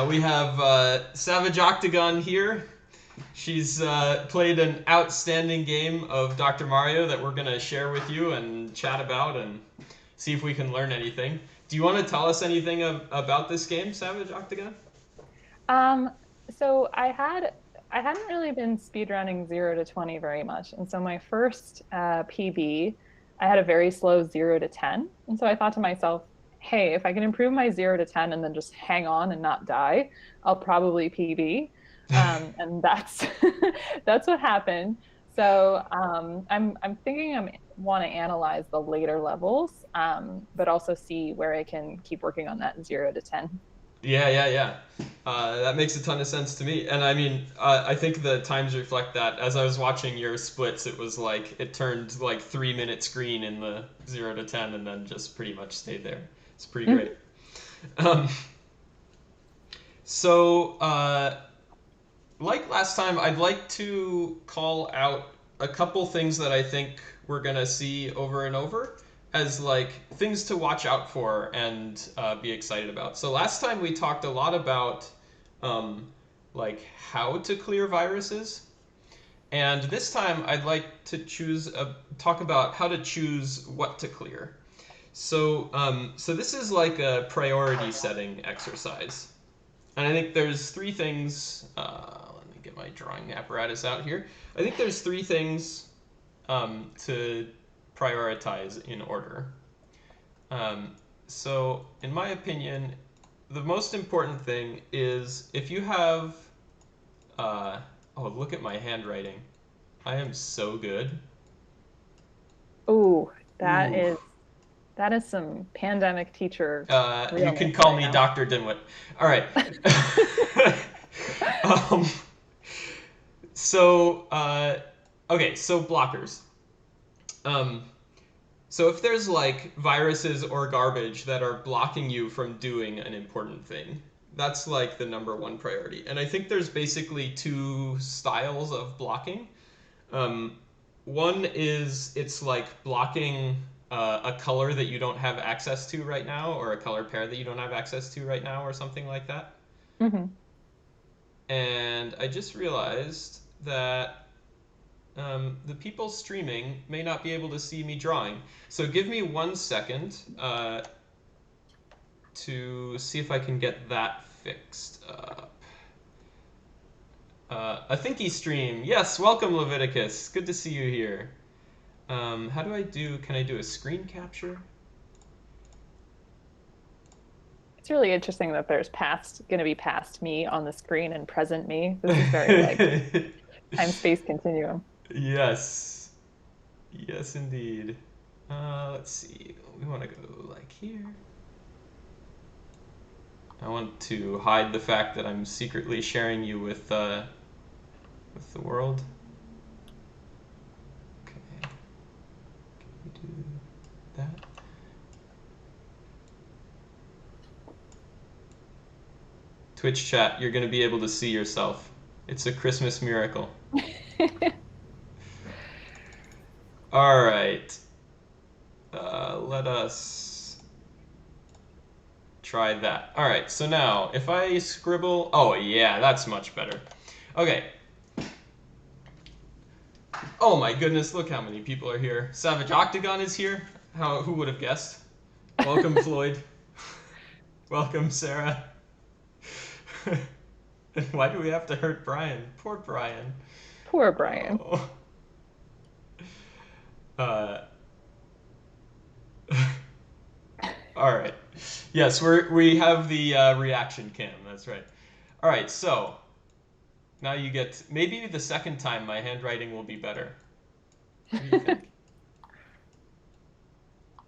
We have Savage Octagon here. She's played an outstanding game of Dr. Mario that we're going to share with you and chat about and see if we can learn anything. Do you want to tell us anything about this game, Savage Octagon? Um, so I hadn't really been speedrunning 0 to 20 very much. And so my first PB, I had a very slow 0 to 10. And so I thought to myself, hey, if I can improve my 0 to 10 and then just hang on and not die, I'll probably PB. And that's that's what happened. So I'm thinking I want to analyze the later levels, but also see where I can keep working on that 0 to 10. Yeah. That makes a ton of sense to me. And I mean, I think the times reflect that. As I was watching your splits, it was like it turned like 3 minute screen in the 0 to 10 and then just pretty much stayed there. It's pretty great. Um, so, like last time, I'd like to call out a couple things that I think we're gonna see over and over as like things to watch out for and be excited about. So last time we talked a lot about um, like how to clear viruses, and this time I'd like to talk about how to choose what to clear. So this is like a priority setting exercise. And I think there's three things. Let me get my drawing apparatus out here. I think there's three things to prioritize in order. So, in my opinion, the most important thing is if you have. Oh, look at my handwriting. I am so good. Oh, that Ooh. is that is some pandemic teacher You realness can call right me now. Dr. Dinwiddie. All right. um, okay, so blockers. Um, so if there's like viruses or garbage that are blocking you from doing an important thing, that's like the number one priority. And I think there's basically two styles of blocking. Um, One is it's like blocking a color that you don't have access to right now, or a color pair that you don't have access to right now, or something like that. Hmm. And I just realized that the people streaming may not be able to see me drawing. So give me 1 second to see if I can get that fixed up. A thinky stream. Yes, welcome Leviticus. Good to see you here. How do I do? Can I do a screen capture? It's really interesting that there's past going to be past me on the screen and present me. This is very like time space continuum. Yes. Yes, indeed. Let's see. We want to go like here. I want to hide the fact that I'm secretly sharing you with the world. Okay. Can we do that? Twitch chat, you're going to be able to see yourself. It's a Christmas miracle. All right. Let us try that. All right, so now if I scribble, oh yeah, that's much better. Okay. Oh my goodness, look how many people are here. Savage Octagon is here. Who would have guessed? Welcome, Floyd. Welcome, Sarah. And why do we have to hurt Brian? Poor Brian. Poor Brian. Oh. Uh, all right. Yes, we have the reaction cam. That's right. All right. So now you get maybe the second time my handwriting will be better. What do you think?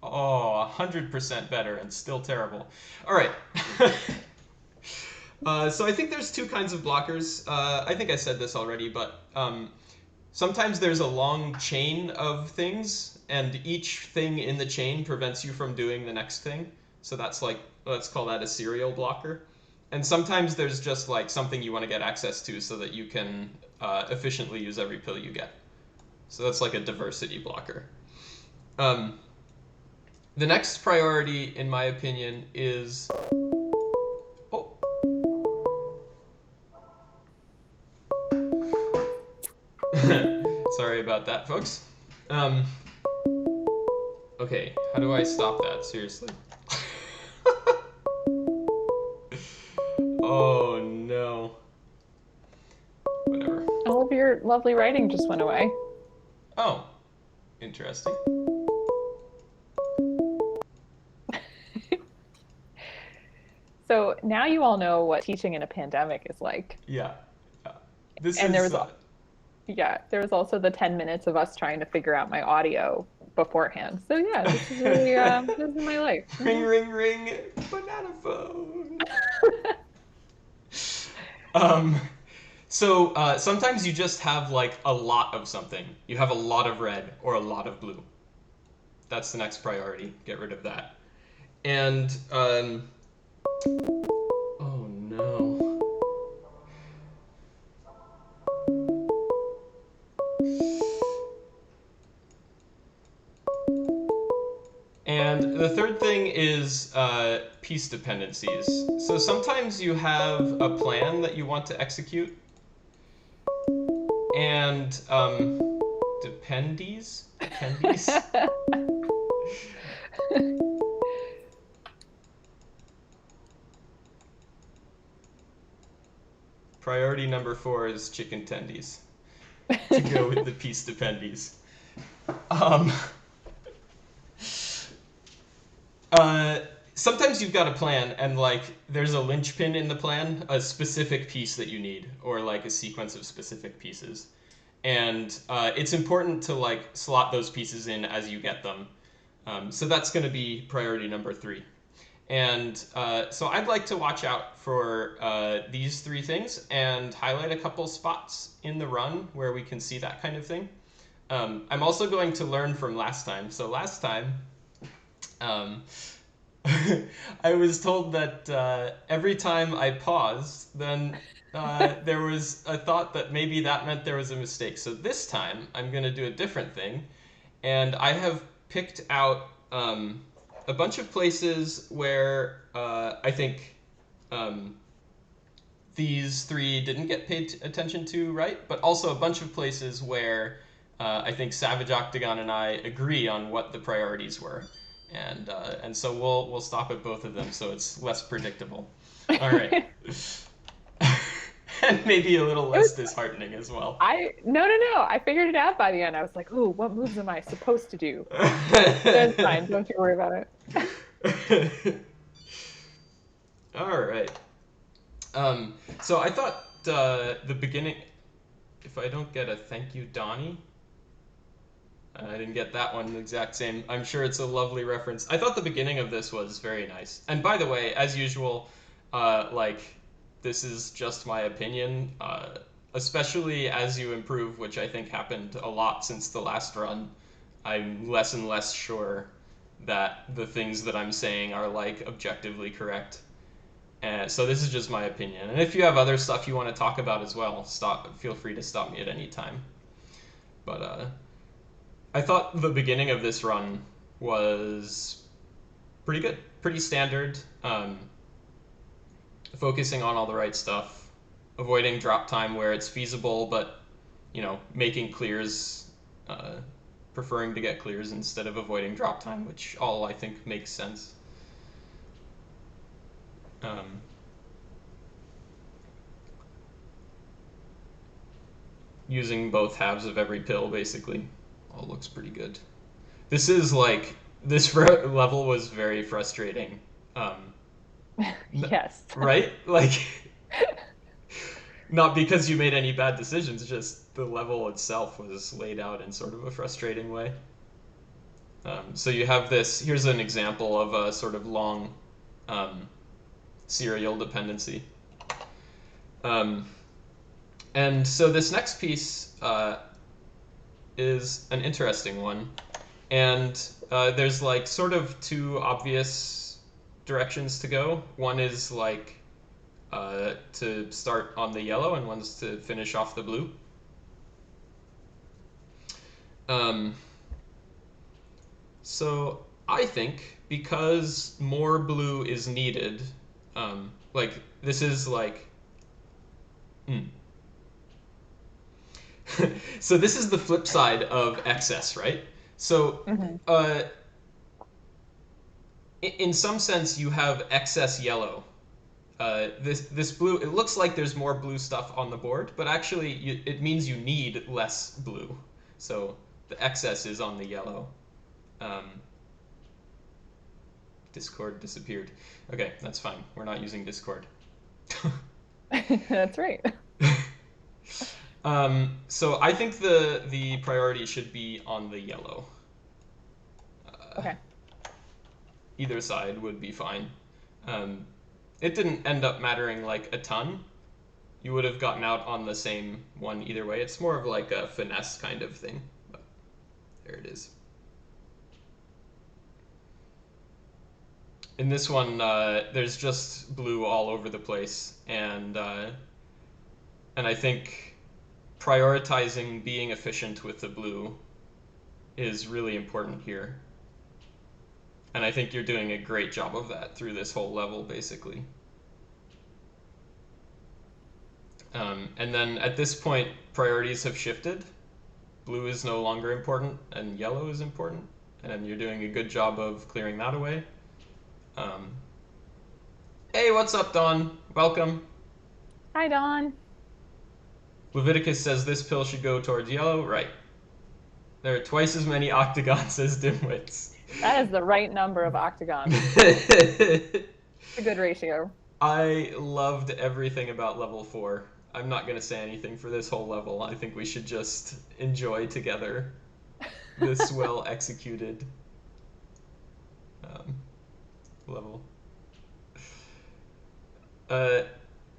Oh, 100% better and still terrible. All right. So I think there's two kinds of blockers. I think I said this already, but sometimes there's a long chain of things, and each thing in the chain prevents you from doing the next thing. So that's like, let's call that a serial blocker. And sometimes there's just like something you want to get access to so that you can efficiently use every pill you get. So that's like a diversity blocker. Um, the next priority, in my opinion, is. Oh, Sorry about that, folks. Um, okay, how do I stop that? Seriously. Oh no. Whatever. All of your lovely writing just went away. Oh, interesting. So now you all know what teaching in a pandemic is like. Yeah. Yeah. This And there is was, yeah, there was also the 10 minutes of us trying to figure out my audio beforehand. So yeah, this is really, this is my life. ring, Mhm. ring, ring, banana phone. Um, so sometimes you just have like a lot of something. You have a lot of red or a lot of blue. That's the next priority. Get rid of that. And oh no. And the third thing is piece dependencies. So sometimes you have a plan that you want to execute, and dependies. Priority number 4 is chicken tendies to go with the piece dependies. Um, uh, Sometimes you've got a plan and like there's a linchpin in the plan, a specific piece that you need, or like a sequence of specific pieces. And it's important to like slot those pieces in as you get them. So that's going to be priority number 3. And so I'd like to watch out for these 3 things and highlight a couple spots in the run where we can see that kind of thing. I'm also going to learn from last time. So last time, um, I was told that every time I paused, then there was a thought that maybe that meant there was a mistake. So this time, I'm going to do a different thing. And I have picked out a bunch of places where I think um, these 3 didn't get paid attention to, right? But also a bunch of places where I think Savage Octagon and I agree on what the priorities were, and so we'll stop at both of them so it's less predictable. All right, It and maybe a little was, less disheartening as well. no. I figured it out by the end. I was like, ooh, what moves am I supposed to do? That's fine. Don't you worry about it. All right. So I thought the beginning. If I don't get a thank you, Donnie, I didn't get that one the exact same. I'm sure it's a lovely reference. I thought the beginning of this was very nice. And by the way, as usual, like this is just my opinion. Especially as you improve, which I think happened a lot since the last run, I'm less and less sure that the things that I'm saying are like objectively correct. And so this is just my opinion. And if you have other stuff you want to talk about as well, feel free to stop me at any time. But I thought the beginning of this run was pretty good, pretty standard, focusing on all the right stuff, avoiding drop time where it's feasible, but making clears, uh, preferring to get clears instead of avoiding drop time, which all I think makes sense. Um, Using both halves of every pill basically all looks pretty good. This is like this level was very frustrating. Um, Yes. right? Like not because you made any bad decisions, just the level itself was laid out in sort of a frustrating way. So you have this. Here's an example of a sort of long um, serial dependency. Um, and so this next piece is an interesting one, and there's like sort of 2 obvious directions to go. One is like to start on the yellow, and one's to finish off the blue. Um, so I think because more blue is needed, like this is like, hmm. So this is the flip side of excess, right? So Hmm. uh, in some sense, you have excess yellow. This blue, it looks like there's more blue stuff on the board, but actually it means you need less blue. So the excess is on the yellow. Um, Discord disappeared. Okay, that's fine. We're not using Discord. That's right. So I think the priority should be on the yellow. Uh, Okay. Either side would be fine. Um, it didn't end up mattering like a ton. You would have gotten out on the same one either way. It's more of like a finesse kind of thing. But there it is. In this one, there's just blue all over the place, and I think prioritizing being efficient with the blue is really important here. And I think you're doing a great job of that through this whole level, basically. And then at this point, priorities have shifted. Blue is no longer important, and yellow is important. And you're doing a good job of clearing that away. Um, hey, what's up, Dawn? Welcome. Hi, Dawn. Leviticus says this pill should go towards yellow. Right. There are twice as many octagons as dimwits. That is the right number of octagons. A good ratio. I loved everything about level 4. I'm not going to say anything for this whole level. I think we should just enjoy together this well executed um, level. Uh,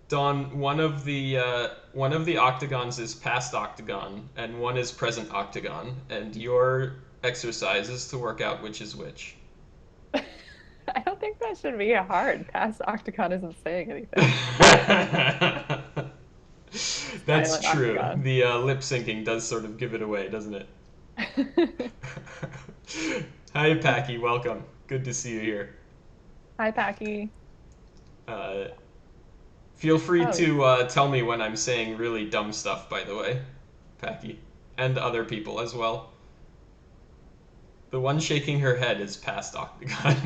Dawn, one of the octagons is past octagon, and one is present octagon, and your exercise is to work out which is which. I don't think that should be hard. Past octagon isn't saying anything. That's Silent true. octagon. The lip syncing does sort of give it away, doesn't it? Hi, Packy. Welcome. Good to see you here. Hi, Packy. Uh, Feel free Oh, to tell me when I'm saying really dumb stuff, by the way, Packy, and other people as well. The one shaking her head is past Octagon.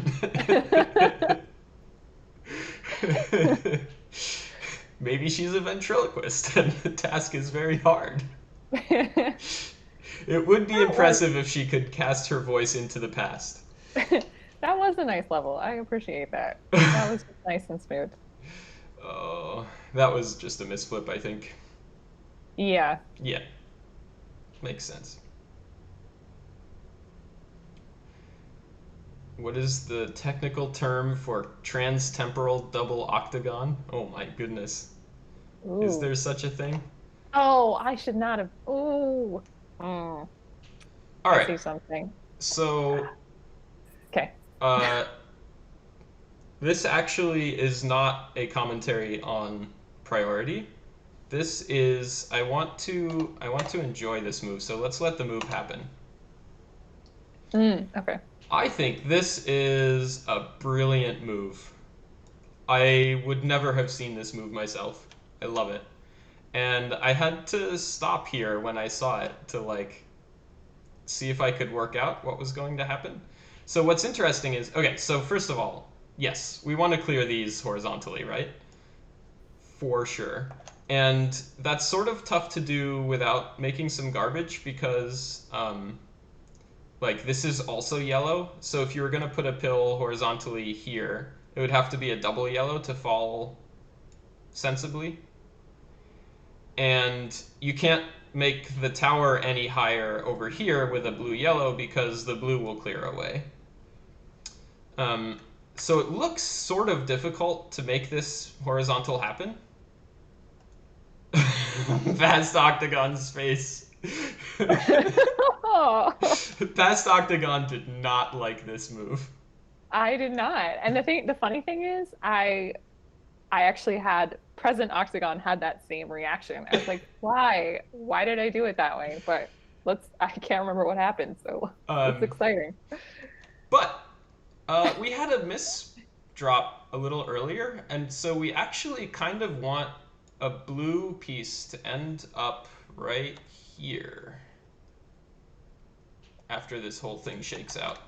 Maybe she's a ventriloquist, and the task is very hard. that It would be was impressive if she could cast her voice into the past. that was a nice level. I appreciate that. That was nice and smooth. Oh, that was just a misflip, I think. Yeah. Yeah, makes sense. What is the technical term for transtemporal double octagon? Oh my goodness. Is Ooh. there such a thing? Oh, I should not have. Ooh. Mm, All I right. see something. So, Okay. uh, this actually is not a commentary on priority. This is I want to enjoy this move. So let's let the move happen. Okay. I think this is a brilliant move. I would never have seen this move myself. I love it. And I had to stop here when I saw it to like see if I could work out what was going to happen. So what's interesting is okay, so first of all, yes, we want to clear these horizontally, right? For sure. And that's sort of tough to do without making some garbage because like this is also yellow. So if you were going to put a pill horizontally here, it would have to be a double yellow to fall sensibly. And you can't make the tower any higher over here with a blue yellow because the blue will clear away. Um, so it looks sort of difficult to make this horizontal happen. Past octagon space. Oh, Past octagon did not like this move. I did not. And the funny thing is, I actually had present octagon had that same reaction. I was like, why? Why did I do it that way? But I can't remember what happened, so it's Um, exciting. but we had a miss drop a little earlier, and so we actually kind of want a blue piece to end up right here after this whole thing shakes out.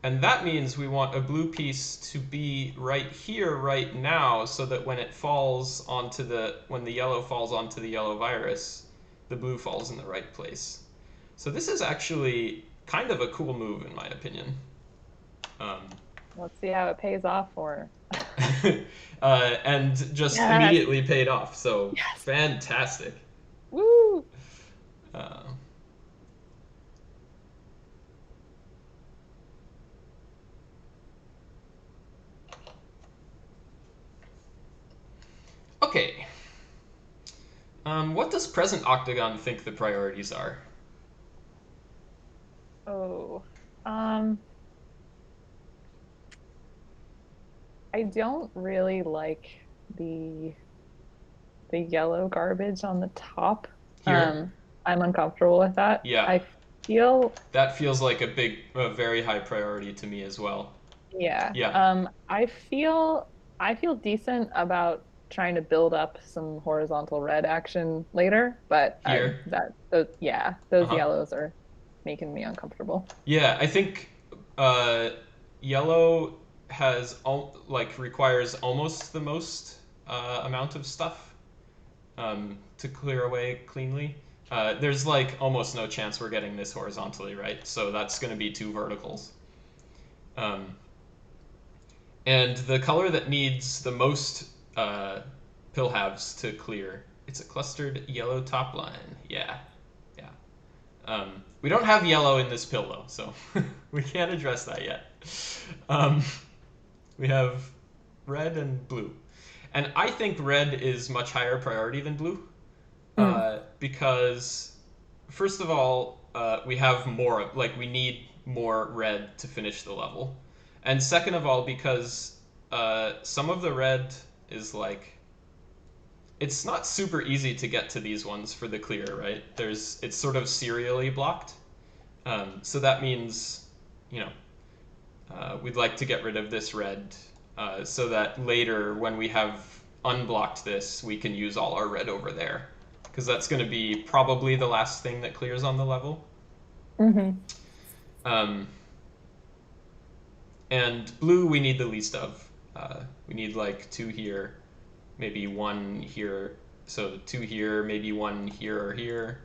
And that means we want a blue piece to be right here, right now, so that when it falls onto when the yellow falls onto the yellow virus, the blue falls in the right place. So this is actually kind of a cool move, in my opinion. Um, Let's see how it pays off for. and just Yes. immediately paid off. So Yes. fantastic. Woo. Uh, okay. What does present octagon think the priorities are? Oh. Um, I don't really like the the yellow garbage on the top. Here? I'm uncomfortable with that. Yeah, I feel, that feels like a very high priority to me as well. yeah. Yeah, I feel decent about trying to build up some horizontal red action later, but here. yeah, Uh those huh. yellows are making me uncomfortable. Yeah, I think uh, yellow like requires almost the most amount of stuff to clear away cleanly. There's like almost no chance we're getting this horizontally right, so that's going to be two verticals. Um, and the color that needs the most uh, pill halves to clear, it's a clustered yellow top line. Yeah, yeah. We don't have yellow in this pill though, so we can't address that yet. Um, we have red and blue. And I think red is much higher priority than blue Mm. because, first of all, we have more, like, we need more red to finish the level. And second of all, because some of the red is like, it's not super easy to get to these ones for the clear, right? It's sort of serially blocked. So that means, you know, we'd like to get rid of this red so that later when we have unblocked this, we can use all our red over there. Because that's going to be probably the last thing that clears on the level. Hmm. Um, and blue, we need the least of. We need like two here, maybe one here. So two here, maybe one here or here.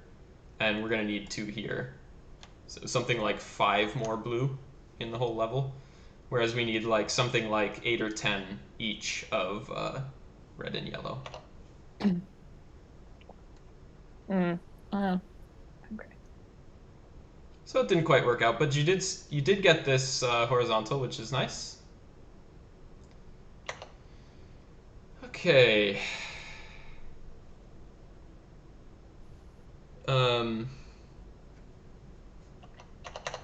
And we're going to need two here. So something like 5 more blue in the whole level. Whereas we need like something like 8 or 10 each of red and yellow. Mm. Oh, okay. So it didn't quite work out, but you did get this horizontal, which is nice. Okay. Um,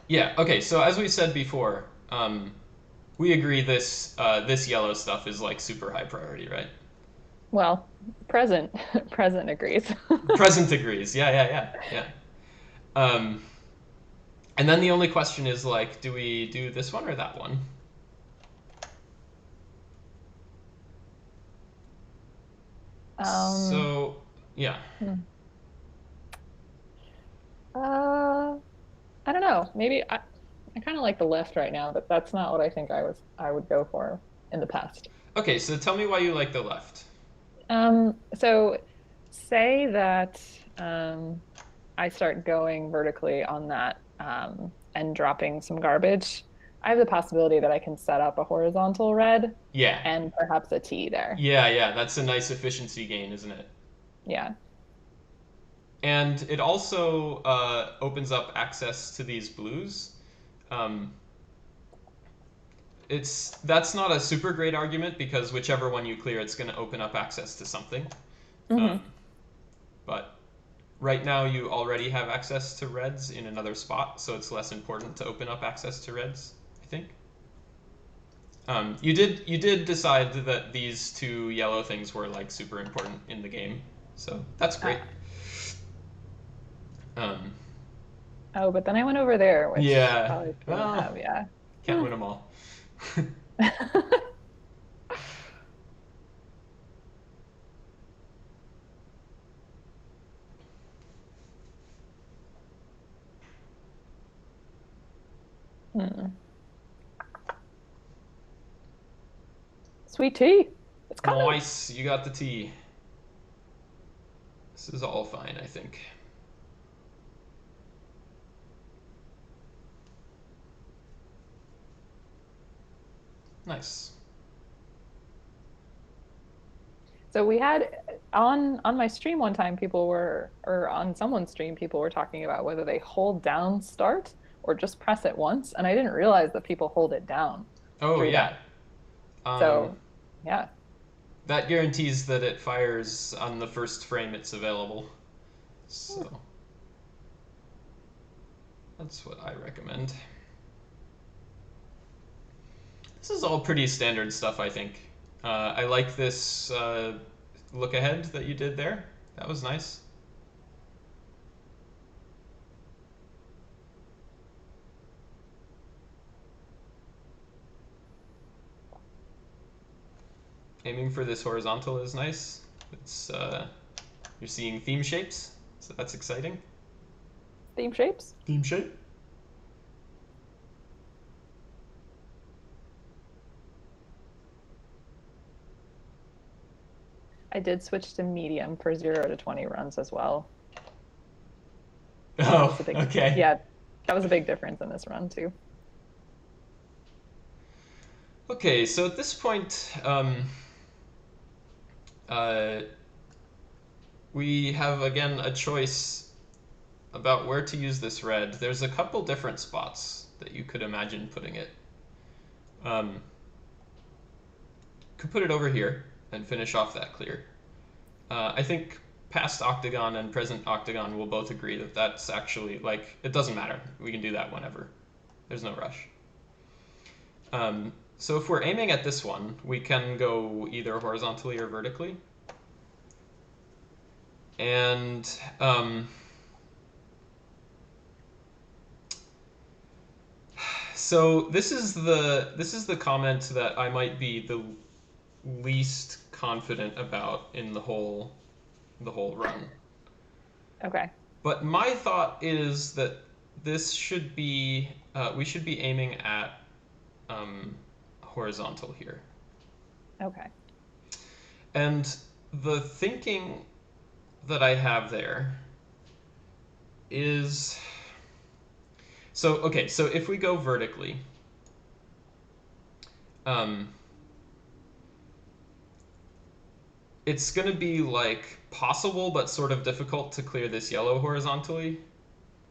yeah. Okay. So as we said before, we agree this yellow stuff is like super high priority, right? Well, present present agrees. Present agrees. Yeah. Yeah. Yeah. Yeah. Um, and then the only question is like, do we do this one or that one? Um, So yeah. hmm. I don't know. I kind of like the left right now, but that's not what I think I would go for in the past. Okay. So tell me why you like the left. So say that um, I start going vertically on that and dropping some garbage. I have the possibility that I can set up a horizontal red Yeah. and perhaps a T there. Yeah, yeah, that's a nice efficiency gain, isn't it? Yeah. And it also opens up access to these blues. Um, that's not a super great argument because whichever one you clear, it's going to open up access to something. Um, Hmm. but right now, you already have access to reds in another spot, so it's less important to open up access to reds, I think. You did decide that these two yellow things were like super important in the game, so that's great. Ah. Um, Oh, but then I went over there, which yeah. probably shouldn't Well, have. Yeah. can't win them all. Hmm. Sweet tea. It's coming. Nice, you got the T. This is all fine, I think. Nice. So we had on my stream one time, people were, or on someone's stream, people were talking about whether they hold down start or just press it once, and I didn't realize that people hold it down Oh, through yeah. that. Um, So yeah, that guarantees that it fires on the first frame it's available. Hmm. So that's what I recommend. This is all pretty standard stuff, I think. I like this look ahead that you did there. That was nice. Aiming for this horizontal is nice. It's you're seeing theme shapes, so that's exciting. theme shapes. Theme shape. I did switch to medium for 0 to 20 runs as well. That Oh, was a big, okay. yeah, that was a big difference in this run too. Okay, so at this point, uh, we have again a choice about where to use this red. There's a couple different spots that you could imagine putting it. Um, could put it over here and finish off that clear. I think past octagon and present octagon will both agree that that's actually like it doesn't matter. We can do that whenever. There's no rush. So if we're aiming at this one, we can go either horizontally or vertically. And so this is the comment that I might be the least confident about in the whole run. Okay. But my thought is that this should be we should be aiming at horizontal here. Okay. And the thinking that I have there is so okay. So if we go vertically, um, it's going to be like possible but sort of difficult to clear this yellow horizontally.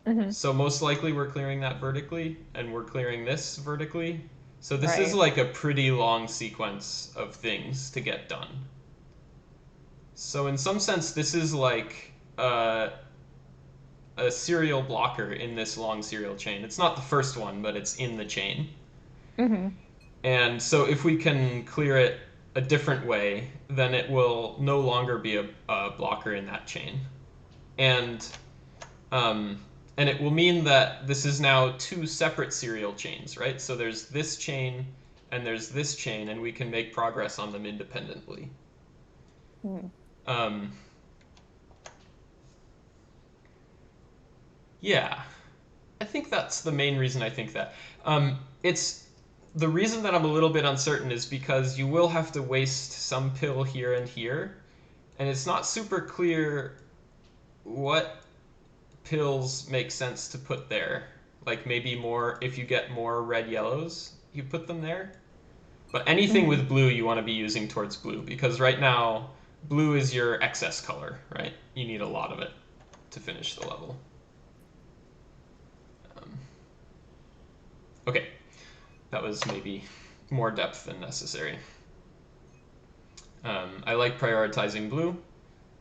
Hmm. So most likely we're clearing that vertically, and we're clearing this vertically. So this is Right. like a pretty long sequence of things to get done. So in some sense, this is like a serial blocker in this long serial chain. It's not the first one, but it's in the chain. Hmm. And so if we can clear it a different way, then it will no longer be a blocker in that chain. And um, and it will mean that this is now two separate serial chains, right? So there's this chain and there's this chain, and we can make progress on them independently. Hmm. Um, yeah, I think that's the main reason I think that. It's the reason that I'm a little bit uncertain is because you will have to waste some pill here and here, and it's not super clear what pills make sense to put there. Like maybe more if you get more red yellows, you put them there. But anything Hmm. with blue you want to be using towards blue because right now blue is your excess color, right? You need a lot of it to finish the level. Um, okay, that was maybe more depth than necessary. I like prioritizing blue.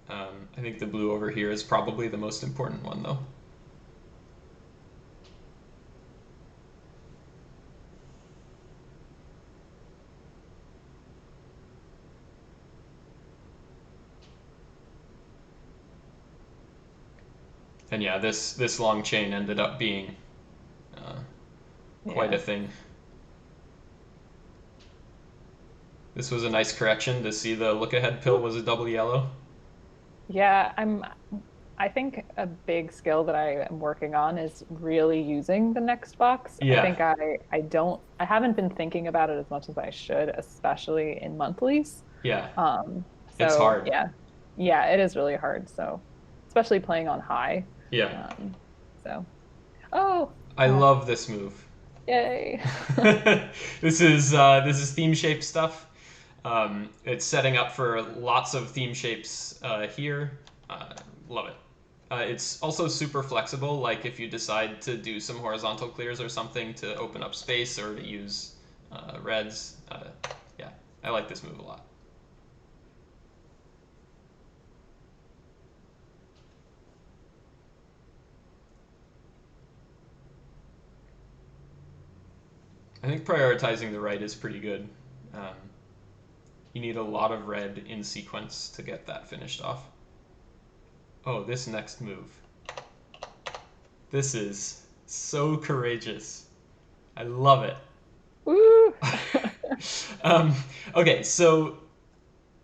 I think the blue over here is probably the most important one though. And yeah, this long chain ended up being uh, quite a Yeah. thing. This was a nice correction to see the look ahead pill was a double yellow. Yeah, I think a big skill that I am working on is really using the next box. I Yeah, think I haven't been thinking about it as much as I should, especially in monthlies. yeah. It's So hard. yeah. Yeah, it is really hard. So especially playing on high. Yeah. Um, so oh, I love this move. yay. This is theme shape stuff. It's setting up for lots of theme shapes here. Love it. It's also super flexible. Like if you decide to do some horizontal clears or something to open up space or to use reds. Yeah, I like this move a lot. I think prioritizing the right is pretty good. Um, you need a lot of red in sequence to get that finished off. Oh, this next move. This is so courageous. I love it. Woo. um, okay, so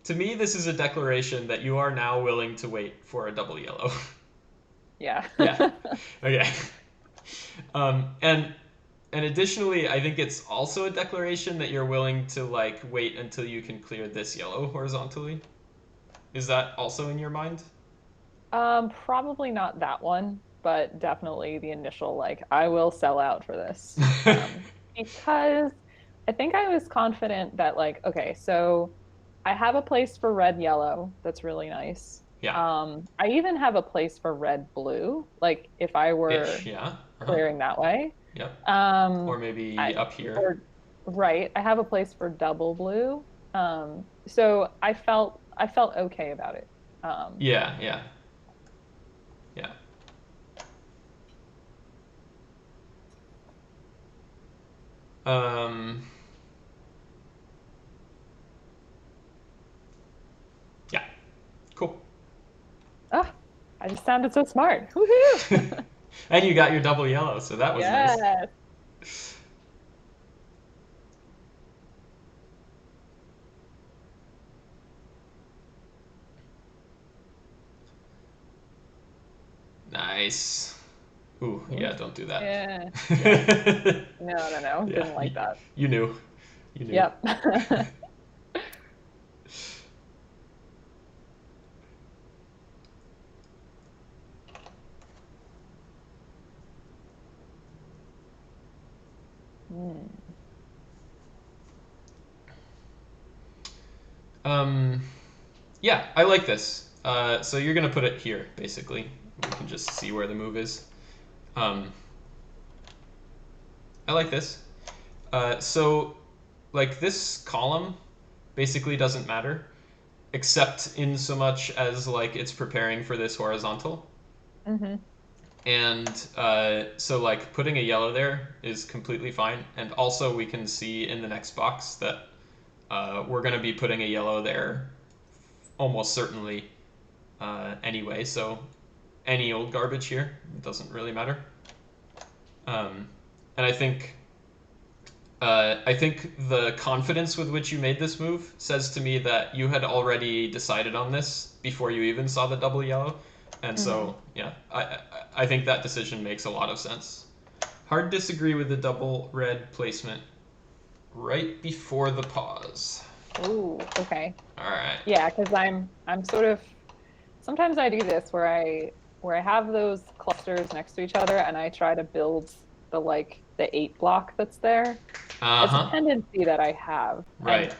to me, this is a declaration that you are now willing to wait for a double yellow. Yeah. Yeah. Okay. And additionally, I think it's also a declaration that you're willing to like wait until you can clear this yellow horizontally. Is that also in your mind? Probably not that one, but definitely the initial like I will sell out for this. Because I think I was confident that like okay, so I have a place for red yellow that's really nice. Yeah. I even have a place for red blue, like if I Ish. were Yeah. Uh-huh. clearing that way. Yep. Or Um, maybe I up here. or right, I have a place for double blue. So I felt okay about it. Um, Yeah. Yeah. Yeah. Um. Yeah. Cool. oh, I just sounded so smart. Woohoo! And you got your double yellow, so that was nice. Yes. Nice. Ooh, yeah, Oops. don't do that. Yeah. Yeah. No, no, no. Yeah, Didn't like that. you knew. You knew. Yep. Hmm. Um, yeah, I like this. So you're gonna put it here, basically. We can just see where the move is. Um, I like this. So, like this column basically doesn't matter, except in so much as like it's preparing for this horizontal. Hmm. And so like putting a yellow there is completely fine. And also we can see in the next box that we're going to be putting a yellow there almost certainly anyway. So any old garbage here doesn't really matter. Um, and I think the confidence with which you made this move says to me that you had already decided on this before you even saw the double yellow, and Hmm. so yeah, I think that decision makes a lot of sense. Hard to disagree with the double red placement right before the pause. Ooh, okay. All right. Yeah, because I'm sort of sometimes I do this where I have those clusters next to each other and I try to build the 8 block that's there. Uh It's a huh. tendency that I have. And Right.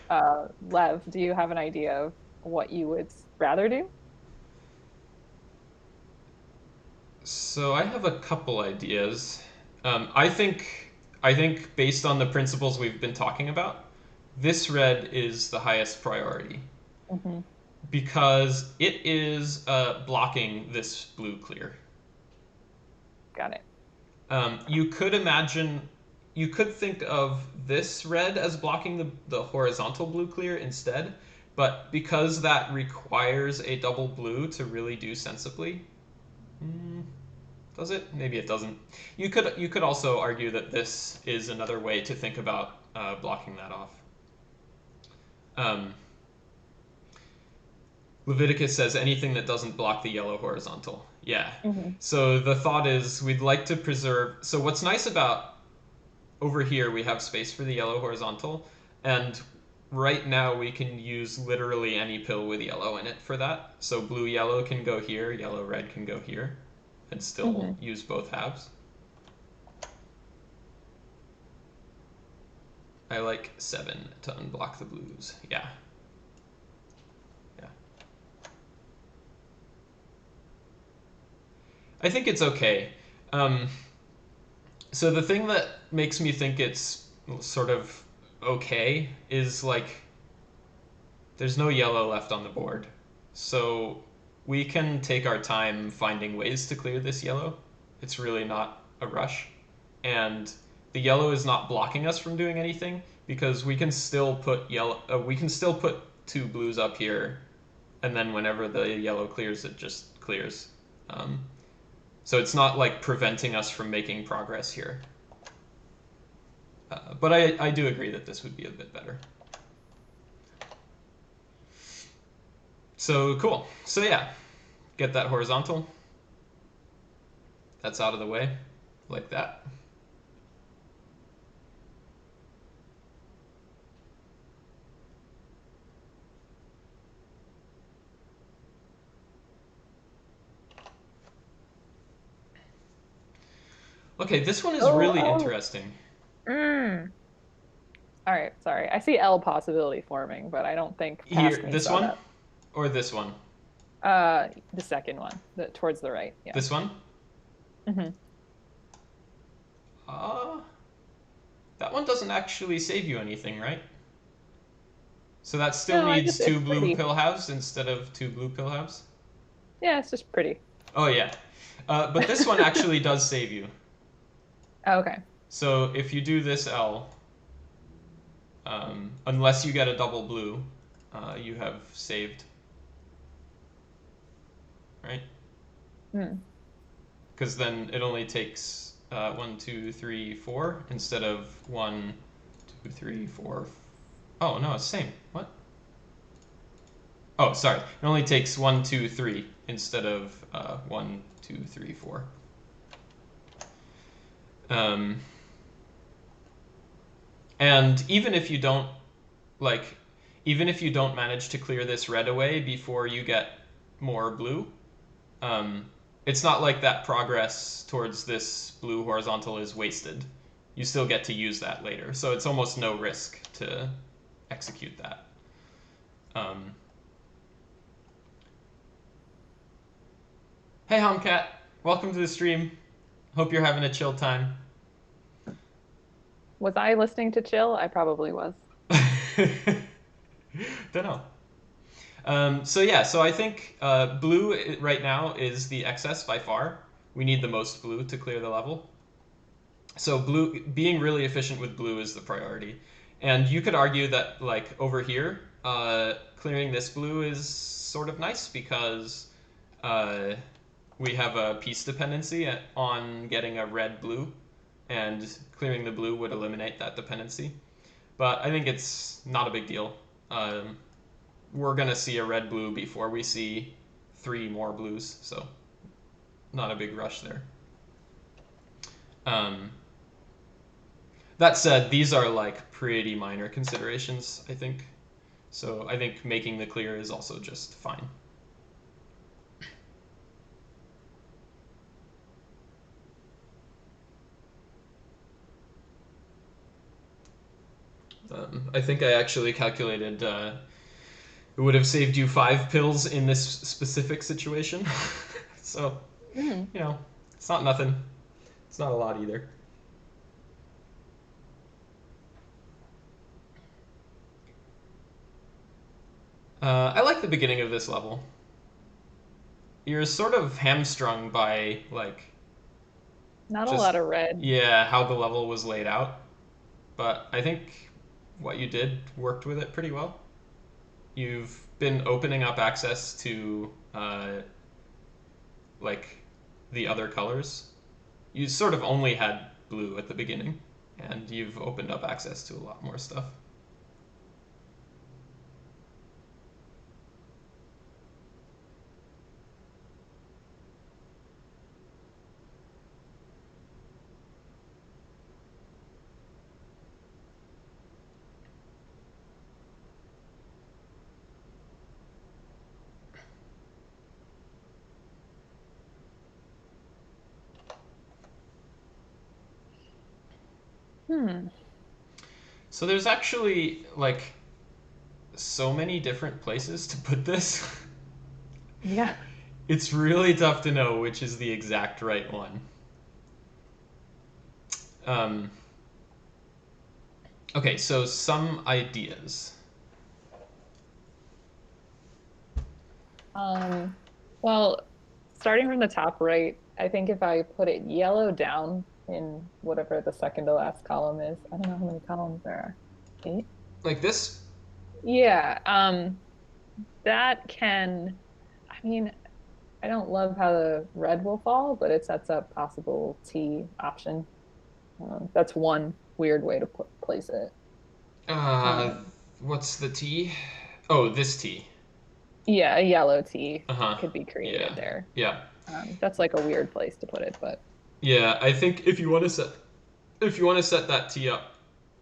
Lev, do you have an idea of what you would rather do? So I have a couple ideas. I think based on the principles we've been talking about, this red is the highest priority Hmm. because it is blocking this blue clear. Got it. You could think of this red as blocking the horizontal blue clear instead, but because that requires a double blue to really do sensibly, mm, does it? Maybe it doesn't. You could also argue that this is another way to think about blocking that off. Um, Leviticus says anything that doesn't block the yellow horizontal. Yeah. Hmm. So the thought is we'd like to preserve. So what's nice about over here, we have space for the yellow horizontal, and right now we can use literally any pill with yellow in it for that. So blue yellow can go here, yellow red can go here, and still Hmm. use both halves. I like 7 to unblock the blues. Yeah. Yeah. I think it's okay. Um, so the thing that makes me think it's sort of okay is like there's no yellow left on the board. So we can take our time finding ways to clear this yellow. It's really not a rush. And the yellow is not blocking us from doing anything because we can still put we can still put 2 blues up here, and then whenever the yellow clears, it just clears. Um, so it's not like preventing us from making progress here. But I do agree that this would be a bit better. So cool. So yeah, get that horizontal. That's out of the way, like that. Okay, this one is Oh, really oh. interesting. Mm. All right, sorry. I see L possibility forming, but I don't think Here, past me this saw one that. or this one? The second one, towards the right. Yeah. This one? Hmm. Uh, that one doesn't actually save you anything, right? So that still No, needs it's 2 blue pretty. pill halves instead of 2 blue pill halves? Yeah, it's just pretty. Oh, yeah. But this one actually does save you. Okay. So if you do this L, unless you get a double blue, you have saved, right? Hmm. Because then it only takes 1, 2, 3, 4 instead of 1, 2, 3, 4. Oh, no, it's the same. What? Oh, sorry. It only takes 1, 2, 3 instead of 1, 2, 3, 4. Um, and like, even if you don't manage to clear this red away before you get more blue, um, it's not like that progress towards this blue horizontal is wasted. You still get to use that later, so it's almost no risk to execute that. Um, hey, Homcat, welcome to the stream. Hope you're having a chill time. Was I listening to chill? I probably was. Don't know. So yeah, so I think blue right now is the excess by far. We need the most blue to clear the level. So blue, being really efficient with blue is the priority. And you could argue that like over here, clearing this blue is sort of nice because uh, we have a piece dependency on getting a red blue, and clearing the blue would eliminate that dependency. But I think it's not a big deal. Um, we're gonna see a red blue before we see 3 more blues, so not a big rush there. Um, that said, these are like pretty minor considerations, I think. So I think making the clear is also just fine. I think I actually calculated it would have saved you 5 pills in this specific situation. So, Hmm. you know, it's not nothing. It's not a lot either. I like the beginning of this level. You're sort of hamstrung by, like, Not a just, lot of red. yeah, how the level was laid out. But I think what you did worked with it pretty well. You've been opening up access to, like, the other colors. You sort of only had blue at the beginning, and you've opened up access to a lot more stuff. Hmm. So there's actually like so many different places to put this. Yeah. It's really tough to know which is the exact right one. Um, okay, so some ideas. Um, well, starting from the top right, I think if I put it yellow down in whatever the second to last column is, I don't know how many columns there are. Eight? Like this. Yeah, that can, I mean, I don't love how the red will fall, but it sets up possible T option. That's one weird way to place it. Uh, Um, what's the T? Oh, this T. yeah, a yellow T Uh huh. could be Yeah. created there. Yeah. That's like a weird place to put it, but Yeah. I think if you want to set that T up,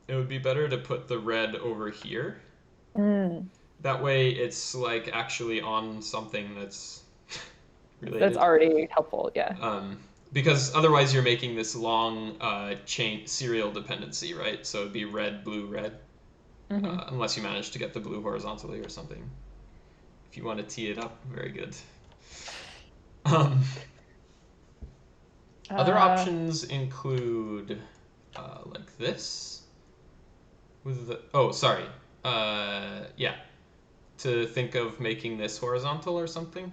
it would be better to put the red over here. mm, That way, it's like actually on something that's that's related. already helpful. Yeah. Um, because otherwise, you're making this long chain serial dependency, right? So it'd be red, blue, red, Hmm. unless you manage to get the blue horizontally or something. If you want to tee it up, very good. Um, Other Uh, options include like this with the oh sorry yeah, to think of making this horizontal or something,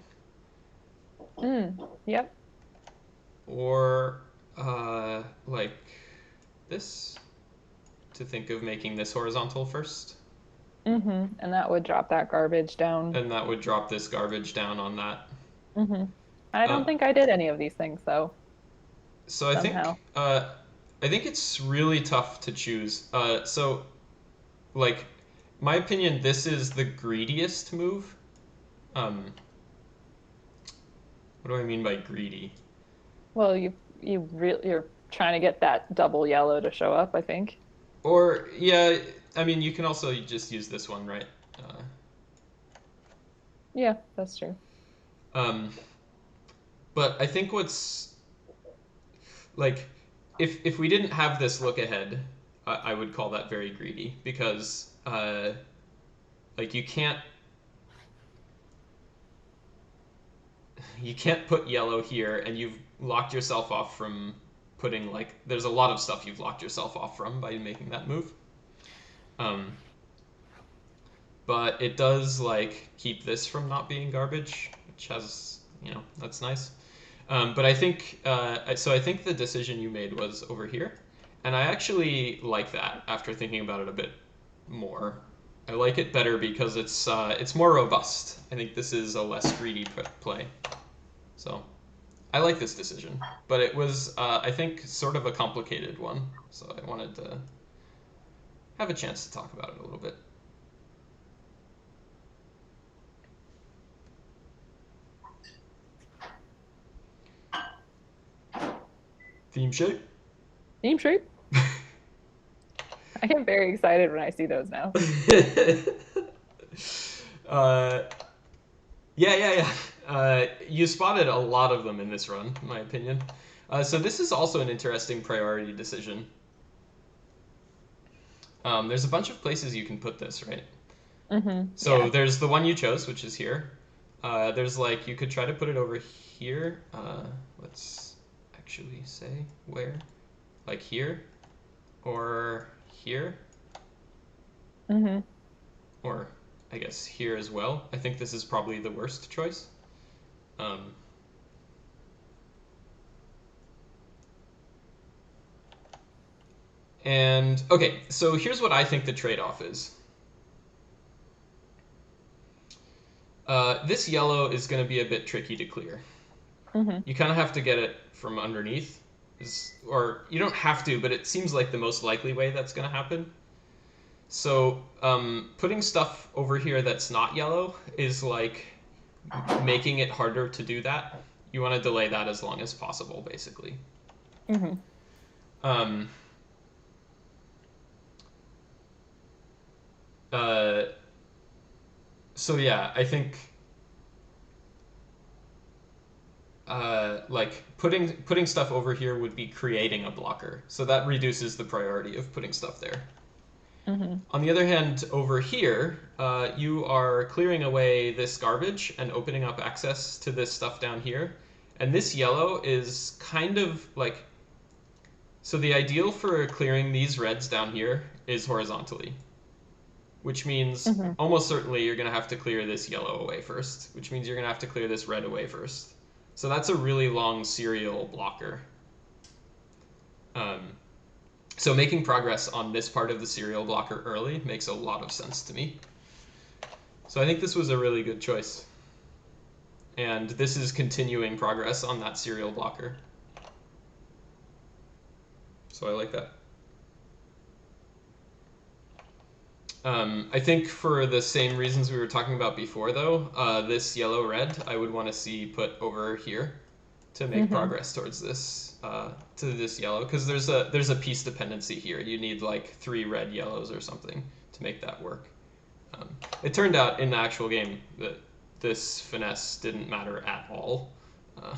yep. or like this to think of making this horizontal first, And that would drop that garbage down. and that would drop this garbage down on that. hmm I Uh, don't think I did any of these things though, so I think somehow. I think it's really tough to choose. So like my opinion, this is the greediest move. Um, what do I mean by greedy? Well, you're trying to get that double yellow to show up, I think. Or yeah, I mean you can also just use this one, right? Yeah, that's true. Um, but I think what's like, if we didn't have this look ahead, I would call that very greedy because like you can't put yellow here, and you've locked yourself off from putting like there's a lot of stuff you've locked yourself off from by making that move. Um, but it does like keep this from not being garbage, which has that's nice. But I think the decision you made was over here, and I actually like that after thinking about it a bit more. I like it better because it's more robust. I think this is a less greedy play. So I like this decision, but it was I think sort of a complicated one. So I wanted to have a chance to talk about it a little bit. Theme shape. Theme shape. I get very excited when I see those now. uh, yeah, yeah, yeah. You spotted a lot of them in this run, in my opinion. So this is also an interesting priority decision. There's a bunch of places you can put this, right? So Yeah. there's the one you chose, which is here. There's like you could try to put it over here. Let's actually say where, like here, or here, hmm or I guess here as well. I think this is probably the worst choice. Um, and okay, so here's what I think the trade-off is. This yellow is going to be a bit tricky to clear. hmm You kind of have to get it from underneath, or you don't have to, but it seems like the most likely way that's going to happen. So putting stuff over here that's not yellow is like making it harder to do that. You want to delay that as long as possible, basically. hmm Um, uh, so yeah, I think like putting stuff over here would be creating a blocker, so that reduces the priority of putting stuff there. Hmm. On the other hand, over here, you are clearing away this garbage and opening up access to this stuff down here. And this yellow is kind of like, so the ideal for clearing these reds down here is horizontally, which means Hmm. almost certainly you're going to have to clear this yellow away first, which means you're going to have to clear this red away first. So that's a really long serial blocker. Um, so making progress on this part of the serial blocker early makes a lot of sense to me. So I think this was a really good choice. And this is continuing progress on that serial blocker. So I like that. I think for the same reasons we were talking about before, though, this yellow-red I would want to see put over here to make Hmm. progress towards this to this yellow, because there's a piece dependency here. You need like 3 red yellows or something to make that work. Um, it turned out in the actual game that this finesse didn't matter at all, uh,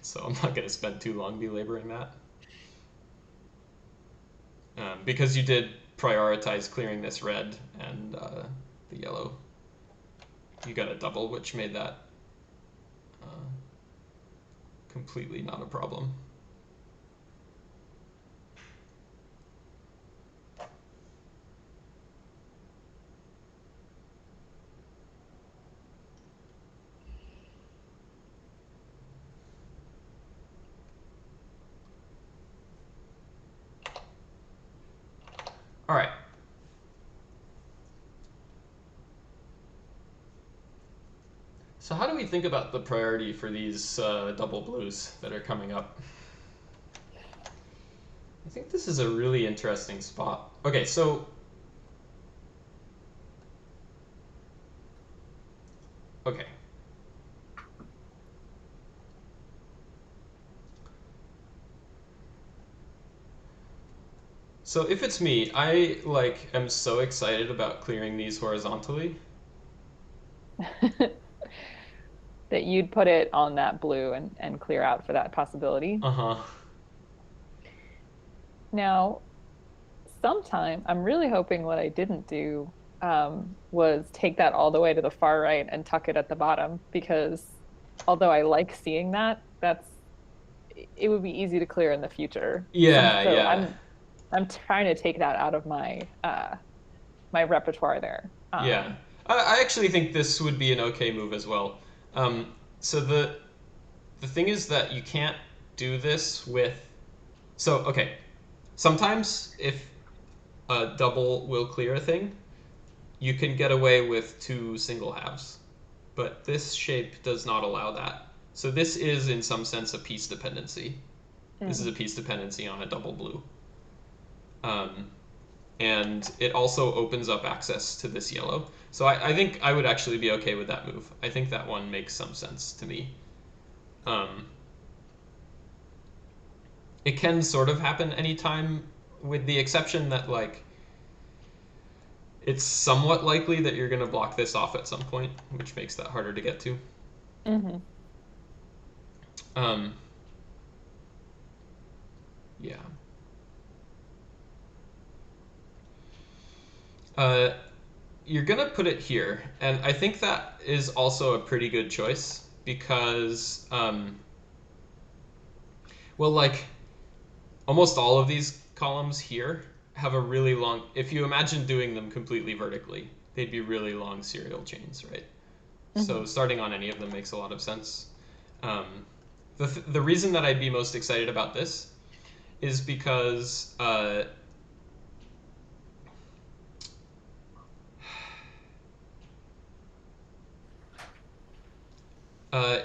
so I'm not going to spend too long belaboring that. Because you did prioritize clearing this red and the yellow, you got a double, which made that uh, completely not a problem. All right. So how do we think about the priority for these double blues that are coming up? I think this is a really interesting spot. Okay, okay. So if it's me, I like am so excited about clearing these horizontally. That you'd put it on that blue and clear out for that possibility. Uh-huh. Now, sometime I'm really hoping what I didn't do was take that all the way to the far right and tuck it at the bottom because although I like seeing that, it would be easy to clear in the future. Yeah, So yeah. I'm trying to take that out of my repertoire there. Yeah. I actually think this would be an okay move as well. So the thing is that you can't do this with. So okay, sometimes if a double will clear a thing, you can get away with 2 single halves, but this shape does not allow that. So this is in some sense a piece dependency. This is Mm. a piece dependency on a double blue. Um, and it also opens up access to this yellow. So I think I would actually be okay with that move. I think that one makes some sense to me. Um, it can sort of happen anytime, with the exception that like it's somewhat likely that you're going to block this off at some point, which makes that harder to get to. Hmm. Um, yeah. Uh, you're gonna put it here, and I think that is also a pretty good choice because, well, like almost all of these columns here have a really long. If you imagine doing them completely vertically, they'd be really long serial chains, right? So Hmm. starting on any of them makes a lot of sense. Um, the reason that I'd be most excited about this is because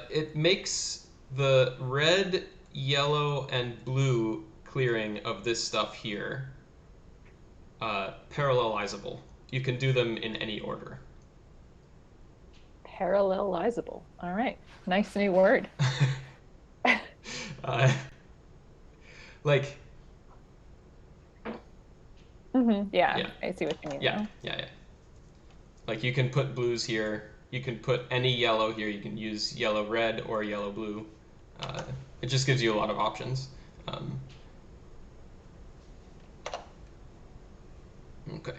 it makes the red, yellow, and blue clearing of this stuff here parallelizable. You can do them in any order. Parallelizable. All right. Nice new word. uh, like, Yeah, yeah, I see what you mean yeah, now. yeah, yeah. Like you can put blues here. you can put any yellow here. You can use yellow red or yellow blue. Uh, it just gives you a lot of options. Um, okay.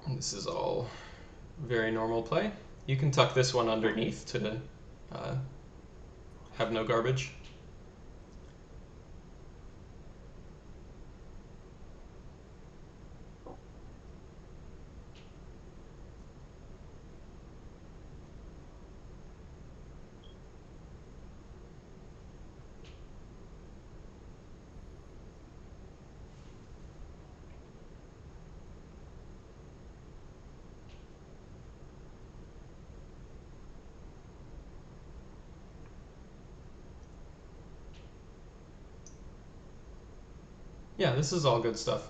And this is all very normal play. You can tuck this one underneath to uh, have no garbage. Yeah, this is all good stuff.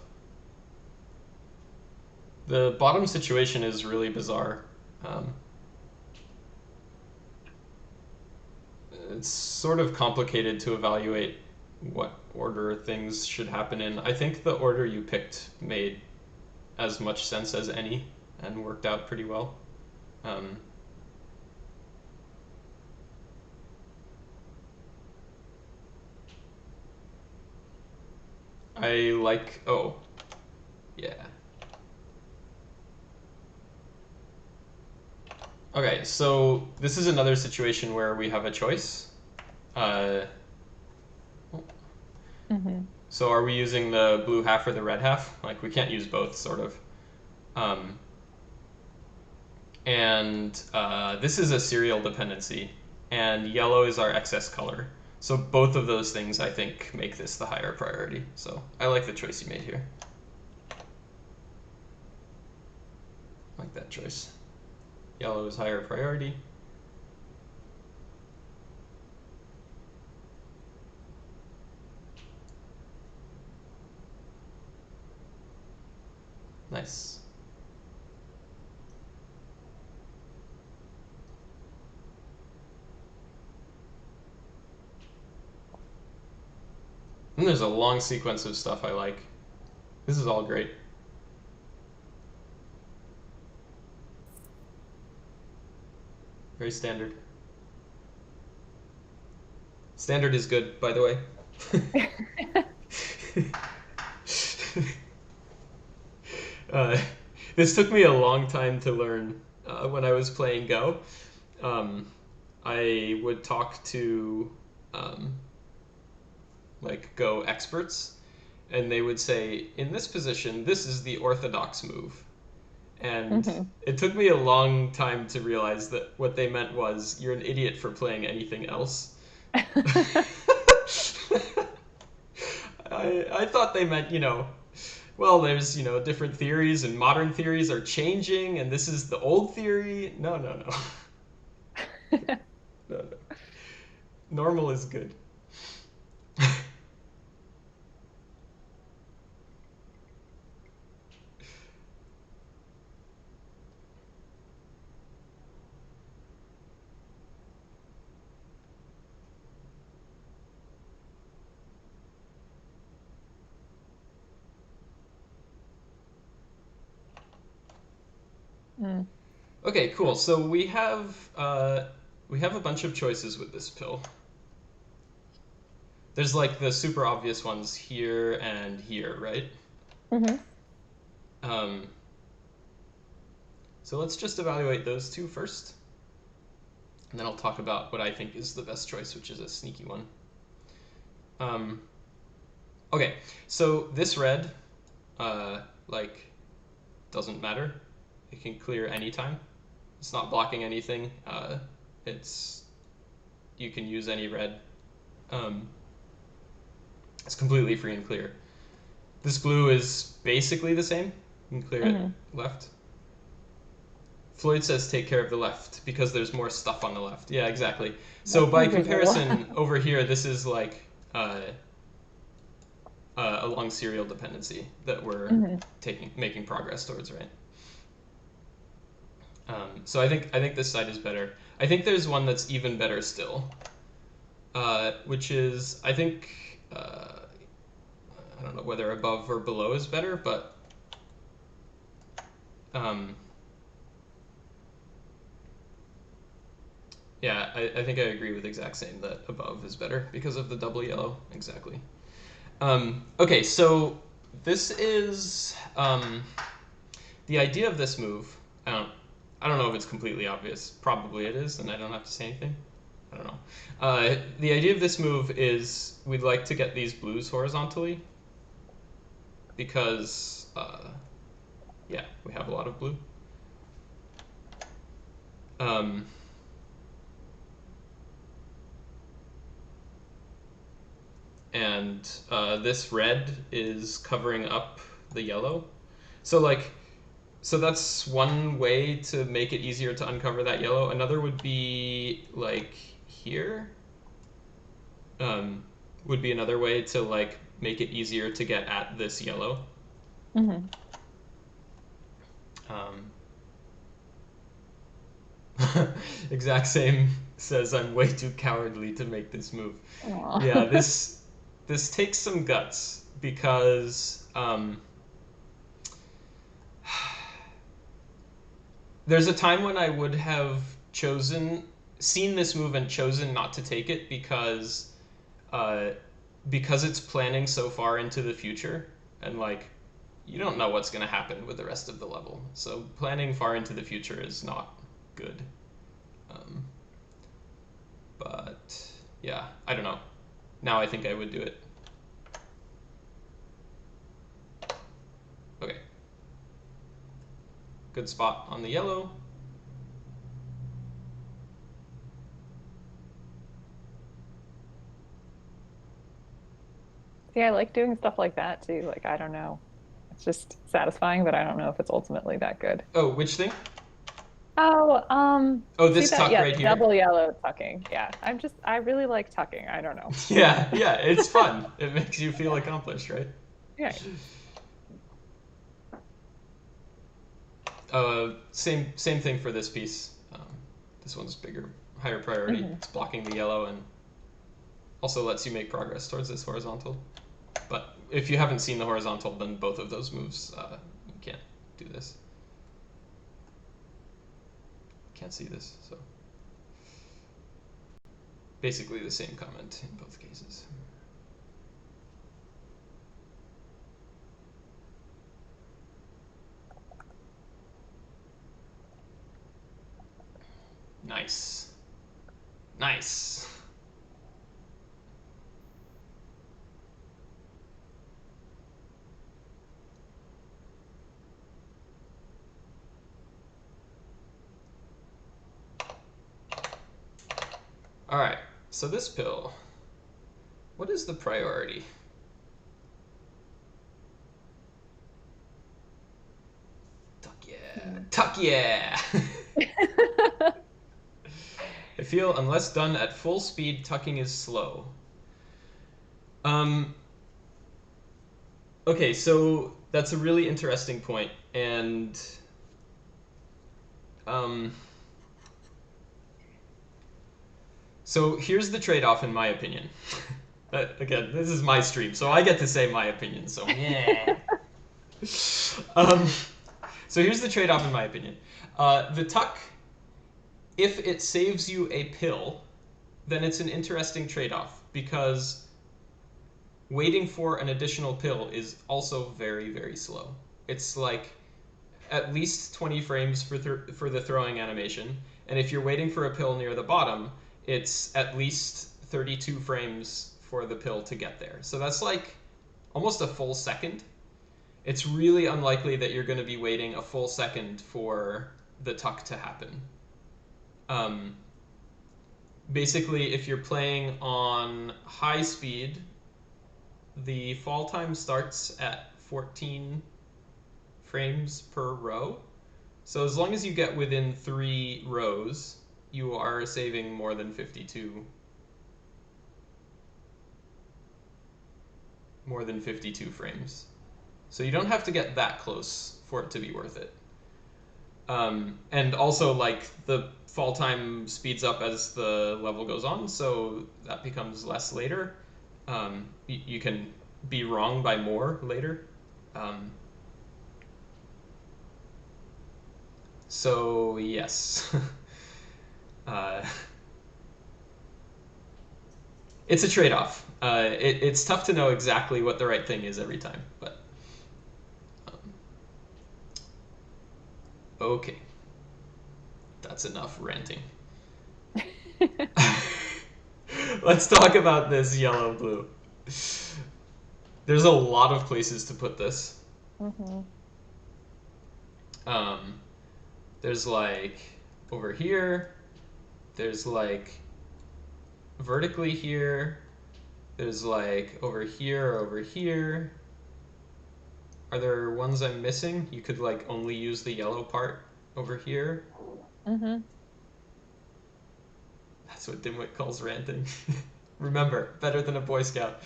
The bottom situation is really bizarre. Um, it's sort of complicated to evaluate what order things should happen in. I think the order you picked made as much sense as any and worked out pretty well. Um, I like. Oh, yeah. Okay, so this is another situation where we have a choice. Uh, Hmm. so are we using the blue half or the red half? Like, we can't use both, sort of. Um, and this is a serial dependency, and yellow is our excess color. So both of those things, I think, make this the higher priority. So I like the choice you made here. I like that choice. Yellow is higher priority. Nice. And there's a long sequence of stuff I like. This is all great. Very standard. Standard is good, by the way. uh, this took me a long time to learn when I was playing Go. Um, I would talk to um, like Go experts, and they would say, in this position, this is the orthodox move. And Hmm. it took me a long time to realize that what they meant was, you're an idiot for playing anything else. I thought they meant, well, there's, different theories, and modern theories are changing, and this is the old theory. No, no, no. No, no. Normal is good. Mm. Okay, cool. So we have a bunch of choices with this pill. There's like the super obvious ones here and here, right? Hmm. Um, so let's just evaluate those two first, and then I'll talk about what I think is the best choice, which is a sneaky one. Um, okay, so this red, uh, like, doesn't matter. It can clear anytime. It's not blocking anything. It's You can use any red. Um, it's completely free and clear. This blue is basically the same. You can clear it Hmm. left. Floyd says take care of the left because there's more stuff on the left. Yeah, exactly. So That by seems like a lot. comparison, over here, this is like along serial dependency that we're Hmm. making progress towards, right? So I think this side is better. I think there's one that's even better still, which is I think I don't know whether above or below is better, but um, yeah, I think I agree with exact same that above is better because of the double yellow. Exactly. Okay, so this is the idea of this move. I don't, I don't know if it's completely obvious. Probably it is, and I don't have to say anything. I don't know. The idea of this move is we'd like to get these blues horizontally because, yeah, we have a lot of blue. Um, and this red is covering up the yellow. So like, so that's one way to make it easier to uncover that yellow. Another would be like here. Um, would be another way to like make it easier to get at this yellow. Hmm. Um, exact same says I'm way too cowardly to make this move. Yeah, Aw. this takes some guts because there's a time when I would have chosen seen this move and chosen not to take it uh, because it's planning so far into the future and like you don't know what's going to happen with the rest of the level. So planning far into the future is not good. Um, but yeah, I don't know. Now I think I would do it. Okay, good spot on the yellow. See, I like doing stuff like that too. Like, I don't know. It's just satisfying, but I don't know if it's ultimately that good. Oh, which thing? Oh, Oh, see this that? tuck Yeah, right the here. double yellow tucking. Yeah, I really like tucking. I don't know. Yeah, yeah, it's fun. It makes you feel accomplished, right? Yeah. Same thing for this piece. This one's bigger, higher priority. Hmm. It's blocking the yellow and also lets you make progress towards this horizontal. But if you haven't seen the horizontal, then both of those moves you can't do this. Can't see this, so basically the same comment in both cases. Nice, nice. All right. So this pill, what is the priority? Tuck yeah, tuck yeah. I feel unless done at full speed, tucking is slow. Um, okay, so that's a really interesting point, and um, so here's the trade-off, in my opinion. Again, this is my stream, so I get to say my opinion. So yeah. Um, so here's the trade-off, in my opinion. The tuck, if it saves you a pill, then it's an interesting trade-off because waiting for an additional pill is also very, very slow. It's like at least 20 frames for the throwing animation, and if you're waiting for a pill near the bottom, it's at least 32 frames for the pill to get there. So that's like almost a full second. It's really unlikely that you're going to be waiting a full second for the tuck to happen. Um, Basically, if you're playing on high speed, the fall time starts at 14 frames per row. So as long as you get within 3 rows, you are saving more than 52. more than 52 frames. So you don't have to get that close for it to be worth it. And also, like, the fall time speeds up as the level goes on, so that becomes less later. You can be wrong by more later. Um, so, yes. uh, it's a trade off. It's tough to know exactly what the right thing is every time, but um, okay. That's enough ranting. Let's talk about this yellow blue. There's a lot of places to put this. Hmm. Um, there's like over here. There's like vertically here. There's like over here, over here. Are there ones I'm missing? You could like only use the yellow part over here. Hmm. That's what Dimwit calls ranting. Remember, better than a Boy Scout.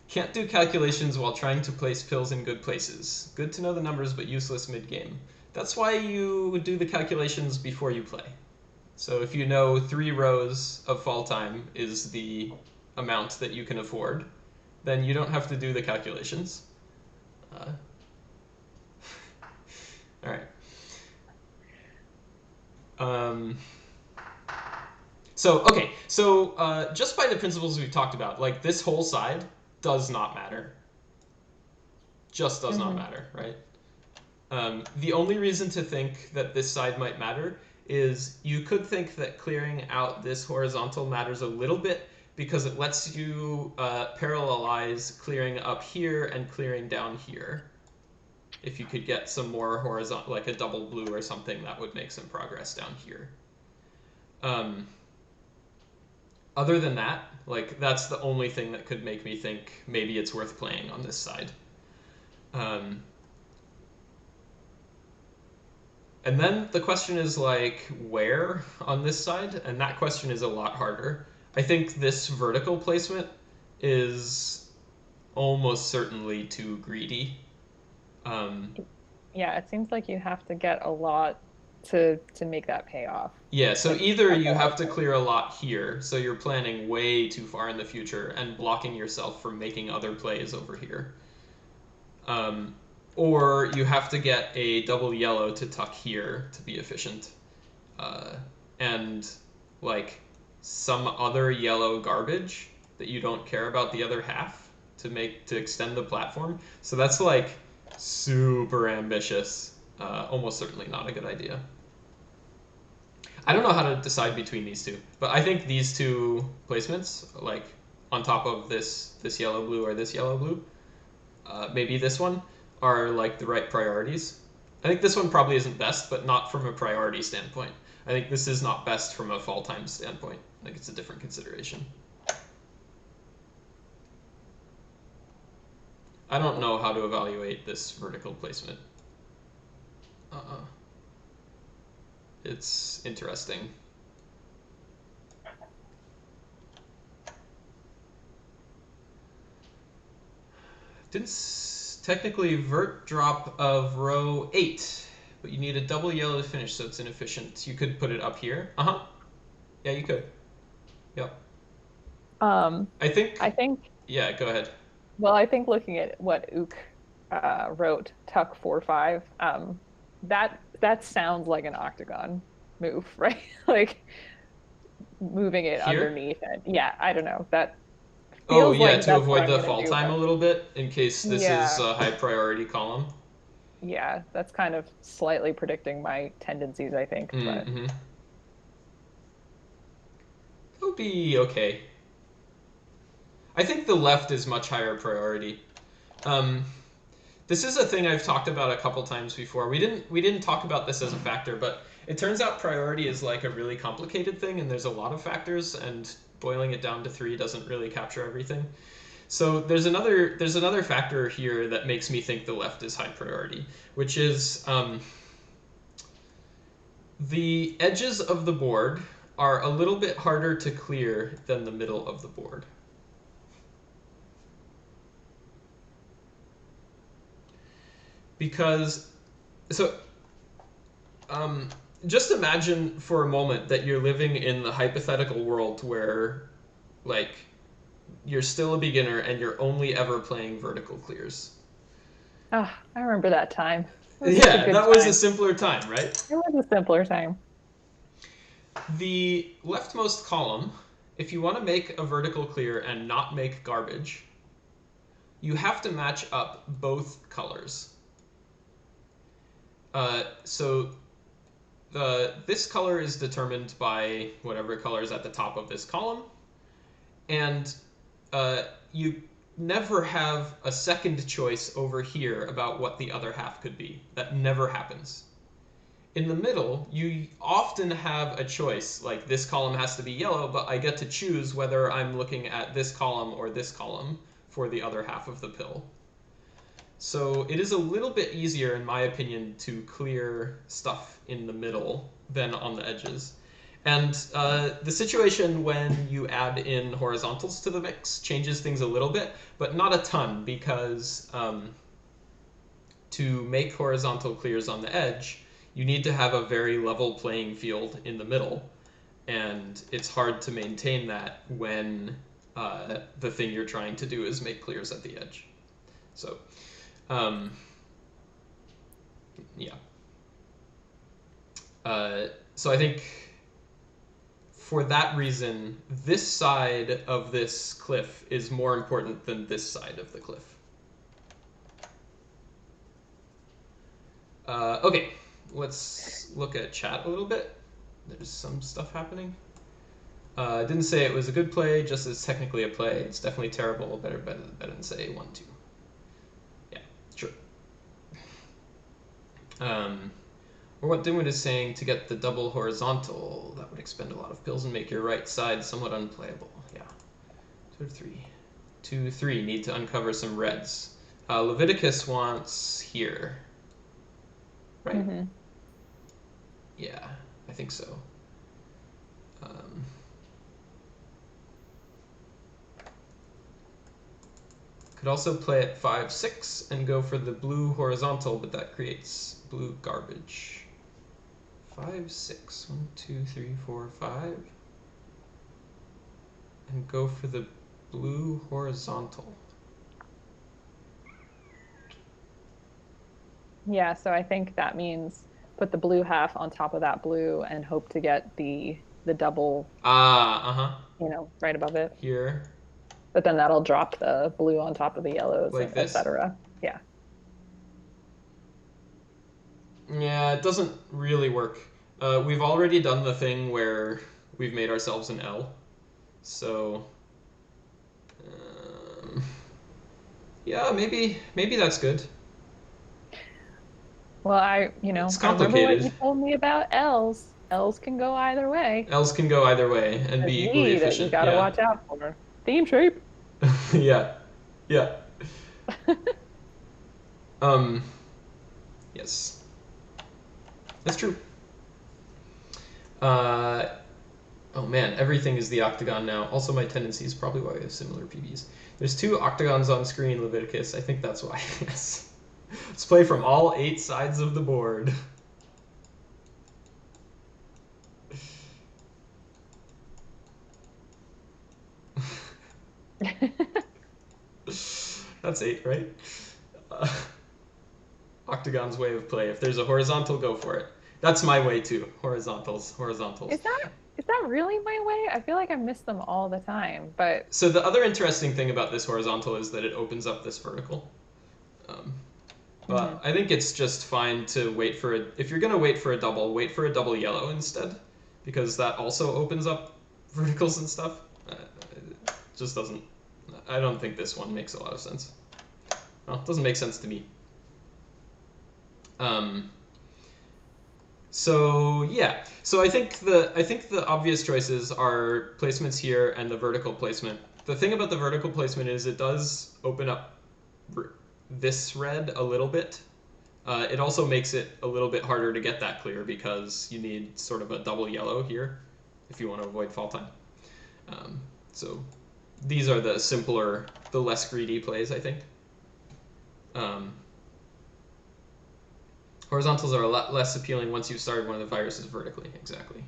Can't do calculations while trying to place pills in good places. Good to know the numbers, but useless mid-game. That's why you do the calculations before you play. So if you know 3 rows of fall time is the amount that you can afford, then you don't have to do the calculations. Uh, all right. Um, so just by the principles we've talked about, like this whole side does not matter. Just does not Hmm. matter, right? The only reason to think that this side might matter is you could think that clearing out this horizontal matters a little bit because it lets you parallelize clearing up here and clearing down here. If you could get some more horizontal, like a double blue or something, that would make some progress down here. Um, Other than that, like that's the only thing that could make me think maybe it's worth playing on this side. Um, And then the question is like, where on this side? And that question is a lot harder. I think this vertical placement is almost certainly too greedy. Um, Yeah, it seems like you have to get a lot to make that pay off. yeah, so Like either at the you have to outset. clear a lot here, so you're planning way too far in the future and blocking yourself from making other plays over here. Um, or you have to get a double yellow to tuck here to be efficient. uh, and like some other yellow garbage that you don't care about the other half to extend the platform. So that's like super ambitious. Almost certainly not a good idea. I don't know how to decide between these two, but I think these two placements, like on top of this yellow blue or this yellow blue, maybe this one, are like the right priorities. I think this one probably isn't best, but not from a priority standpoint. I think this is not best from a fall time standpoint. I think it's a different consideration. I don't know how to evaluate this vertical placement. Uh, it's interesting. Didn't technically vert drop of row 8, but you need a double yellow to finish, so it's inefficient. You could put it up here. Uh huh. Yeah, you could. Yep. Um, I think. I think Yeah, go ahead. I think looking at what Ook wrote, Tuck 4-5, that sounds like an octagon move, right? Like moving it Here? underneath it. Yeah, I don't know. That Oh, feels yeah, like to that's what avoid I'm the gonna fall do time a about. little bit in case this is Yeah, a high priority column. yeah, that's kind of slightly predicting my tendencies, I think, but Mm-hmm. It'll be okay. I think the left is much higher priority. Um, this is a thing I've talked about a couple times before. We didn't talk about this as a factor, but it turns out priority is like a really complicated thing, and there's a lot of factors, and boiling it down to 3 doesn't really capture everything. So there's another factor here that makes me think the left is high priority, which is the edges of the board are a little bit harder to clear than the middle of the board. Because, so, um, just imagine for a moment that you're living in the hypothetical world where, like, you're still a beginner and you're only ever playing vertical clears. Oh, I remember that time. It was such a Yeah, good that was a time. simpler time, right? It was a simpler time. The leftmost column, if you want to make a vertical clear and not make garbage, you have to match up both colors. So this color is determined by whatever color is at the top of this column, and you never have a second choice over here about what the other half could be. That never happens. In the middle, you often have a choice, like this column has to be yellow, but I get to choose whether I'm looking at this column or this column for the other half of the pill. So it is a little bit easier, in my opinion, to clear stuff in the middle than on the edges. And the situation when you add in horizontals to the mix changes things a little bit, but not a ton, because to make horizontal clears on the edge, you need to have a very level playing field in the middle, and it's hard to maintain that when the thing you're trying to do is make clears at the edge. So, um, yeah. So I think for that reason, this side of this cliff is more important than this side of the cliff. Okay, let's look at chat a little bit. There's some stuff happening. Didn't say it was a good play, just as technically a play. It's definitely terrible. Better than say 1-2. Yeah, sure. Or what Dimwit is saying, to get the double horizontal, that would expend a lot of pills and make your right side somewhat unplayable. Yeah. 2 or 3. 2, 3. Need to uncover some reds. Leviticus wants here. Right? Mm-hmm. Yeah, I think so. Could also play at 5, 6 and go for the blue horizontal, but that creates blue garbage. 5, 6. 1, 2, 3, 4, 5. And go for the blue horizontal. Yeah, so I think that means put the blue half on top of that blue and hope to get the double, Ah, uh-huh. right above it. Here, But then that'll drop the blue on top of the yellows, like this. etc. Yeah. Yeah, it doesn't really work. We've already done the thing where we've made ourselves an L. So, yeah, maybe that's good. Well, It's I remember what you complicated. told me about L's. L's can go either way. L's can go either way and A be equally Z that you efficient. got to Yeah. watch out for. Theme shape. Yeah. Yeah. Um, yes. That's true. Uh, oh man, everything is the octagon now. Also, my tendency is probably why we have similar PBs. There's 2 octagons on screen, Leviticus. I think that's why. Yes. Let's play from all 8 sides of the board. That's 8, right? Uh, Octagon's way of play. If there's a horizontal, go for it. That's my way too. Horizontals, horizontals. Is that really my way? I feel like I miss them all the time, but So the other interesting thing about this horizontal is that it opens up this vertical. Um, mhm. but I think it's just fine to wait for it. If you're gonna wait for a double yellow instead, because that also opens up verticals and stuff. It just doesn't. I don't think this one makes a lot of sense. Well, it doesn't make sense to me. Um, so yeah, so I think the obvious choices are placements here and the vertical placement. The thing about the vertical placement is it does open up this red a little bit. It also makes it a little bit harder to get that clear because you need sort of a double yellow here if you want to avoid fall time. Um, so these are the simpler, the less greedy plays, I think. Um, horizontals are a lot less appealing once you've started one of the viruses vertically. Exactly.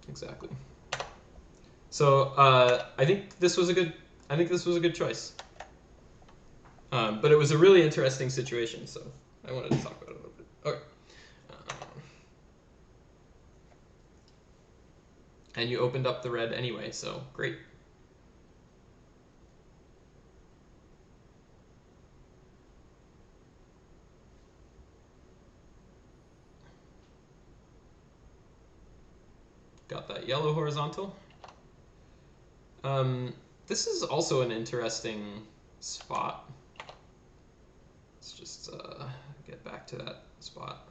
Exactly. So I think this was a good. I think this was a good choice. But it was a really interesting situation, so I wanted to talk about it a little bit. Okay. And you opened up the red anyway, so great. Got that yellow horizontal. Um, this is also an interesting spot. Let's just get back to that spot.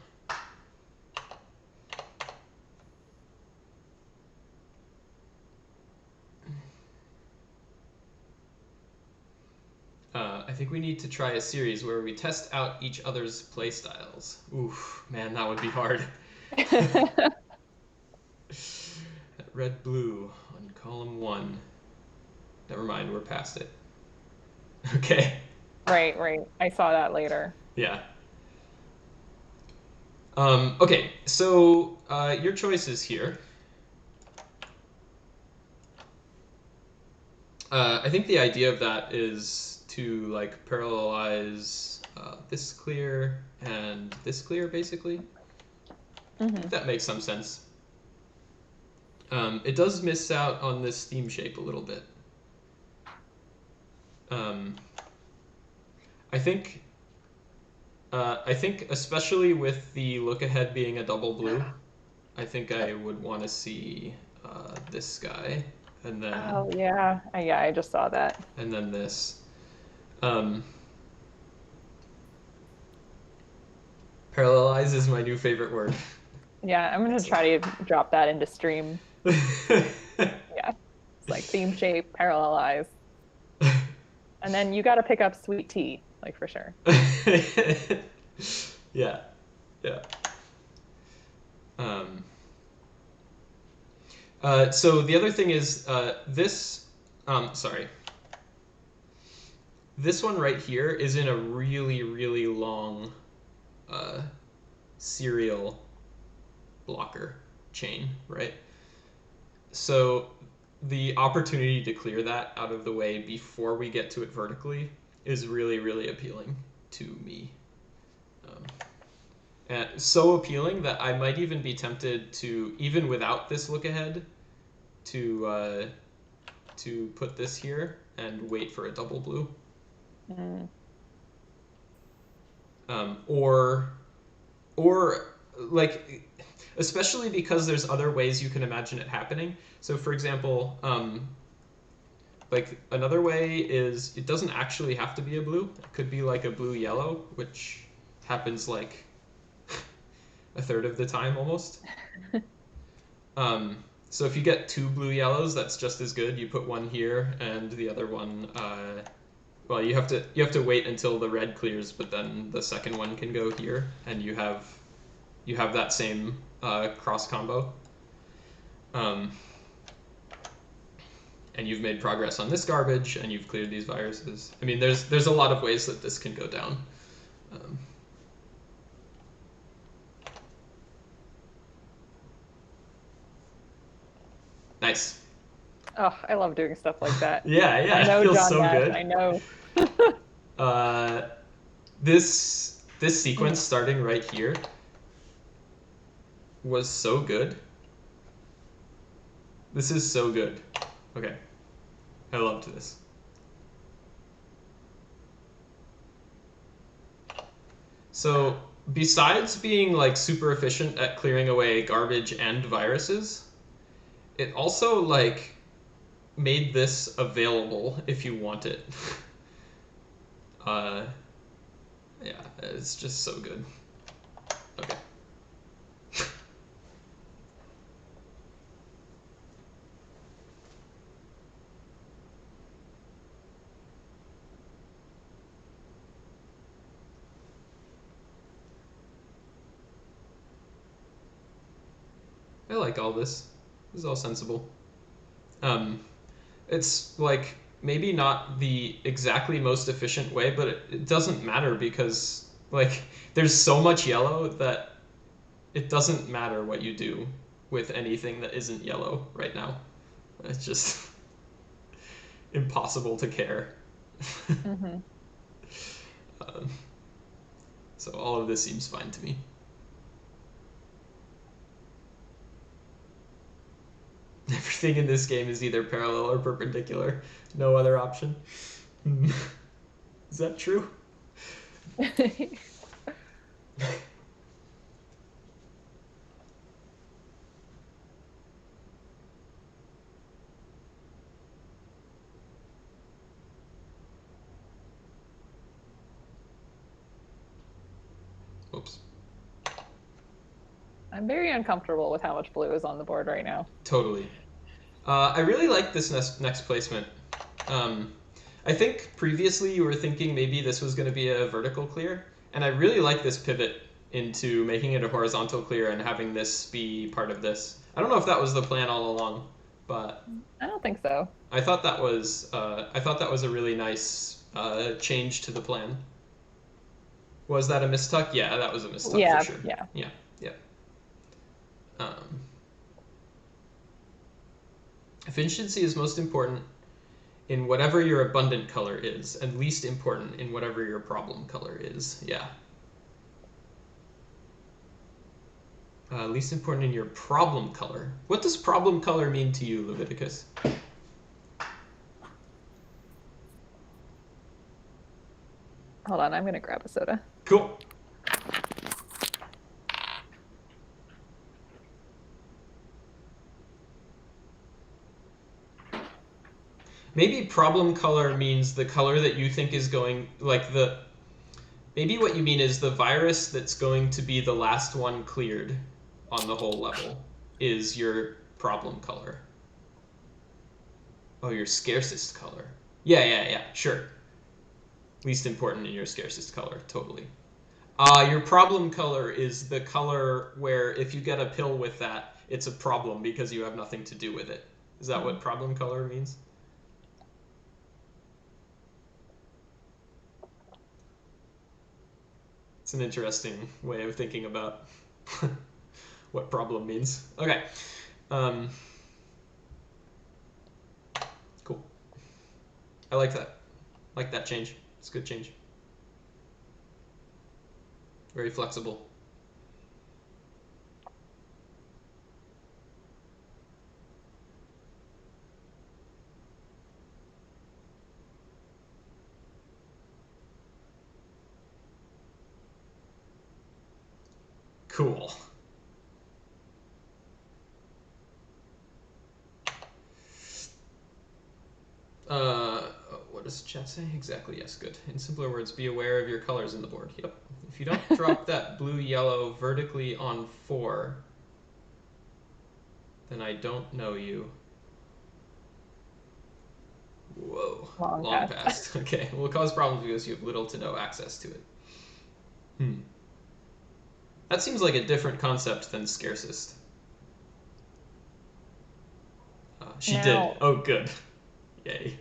I think we need to try a series where we test out each other's playstyles. Oof, man, that would be hard. Red blue on column 1. Never mind, we're past it. Okay. Right, right. I saw that later. Yeah. Okay, so your choices here. I think the idea of that is to like parallelize this clear and this clear, basically. Hmm. That makes some sense. It does miss out on this theme shape a little bit. Um, I think especially with the look ahead being a double blue, I think I would want to see this guy Oh yeah, yeah. I just saw that. and then this. Um, parallelize is my new favorite word. Yeah, I'm gonna So. try to drop that into stream. Yeah, it's like theme shape, parallelize, and then you got to pick up sweet tea, like for sure. Yeah, yeah. Um, so the other thing is this. Sorry. This one right here is in a really, really long uh, serial blocker chain, right? So the opportunity to clear that out of the way before we get to it vertically is really, really appealing to me. Um, and so appealing that I might even be tempted to, even without this look ahead, to put this here and wait for a double blue, Mm. or or like especially because there's other ways you can imagine it happening. So for example, like another way is it doesn't actually have to be a blue. It could be like a blue yellow, which happens like a third of the time almost. So if you get two blue yellows, that's just as good. You put one here and the other one. Well, you have to wait until the red clears, but then the second one can go here, and you have that same cross combo. Um, and you've made progress on this garbage, and you've cleared these viruses. I mean, there's a lot of ways that this can go down. Um, nice. Oh, I love doing stuff like that. Yeah, I yeah, it know, feels John so Nash. good. I know. Uh, this sequence Mm. starting right here was so good. This is so good. Okay, I loved this. So besides being like super efficient at clearing away garbage and viruses, it also like made this available if you want it. uh, yeah, it's just so good. Okay. I like all this. This is all sensible. Um, it's like maybe not the exactly most efficient way, but it doesn't matter because like there's so much yellow that it doesn't matter what you do with anything that isn't yellow right now. It's just impossible to care. Hmm. um, so all of this seems fine to me. Everything in this game is either parallel or perpendicular. No other option. Is that true? Oops. I'm very uncomfortable with how much blue is on the board right now. Totally. I really like this next placement. Um, I think previously you were thinking maybe this was going to be a vertical clear, and I really like this pivot into making it a horizontal clear and having this be part of this. I don't know if that was the plan all along, but I don't think so. I thought that was a really nice change to the plan. Was that a mistuck? Yeah, that was a mistuck for Yeah, sure. yeah. Yeah, yeah. Um, efficiency is most important in whatever your abundant color is, and least important in whatever your problem color is. Yeah. Least important in your problem color. What does problem color mean to you, Leviticus? Hold on, I'm gonna grab a soda. Cool. Maybe problem color means the color that you think is going, like the, maybe what you mean is the virus that's going to be the last one cleared on the whole level is your problem color. Oh, your scarcest color. Yeah, yeah, yeah, sure. Least important in your scarcest color, totally. Your problem color is the color where if you get a pill with that, it's a problem because you have nothing to do with it. Is that Hmm. what problem color means? It's an interesting way of thinking about what problem means. Okay. Um, cool. I like that. Like that change. It's a good change. Very flexible. Cool. Uh, what does chat say? Exactly, yes, good. In simpler words, be aware of your colors in the board. Yep. If you don't drop that blue-yellow vertically on 4, then I don't know you. Whoa. Long Long past. past. Okay. Will cause problems because you have little to no access to it. Hmm. That seems like a different concept than scarcest. She did. Now, Oh, good. Yay.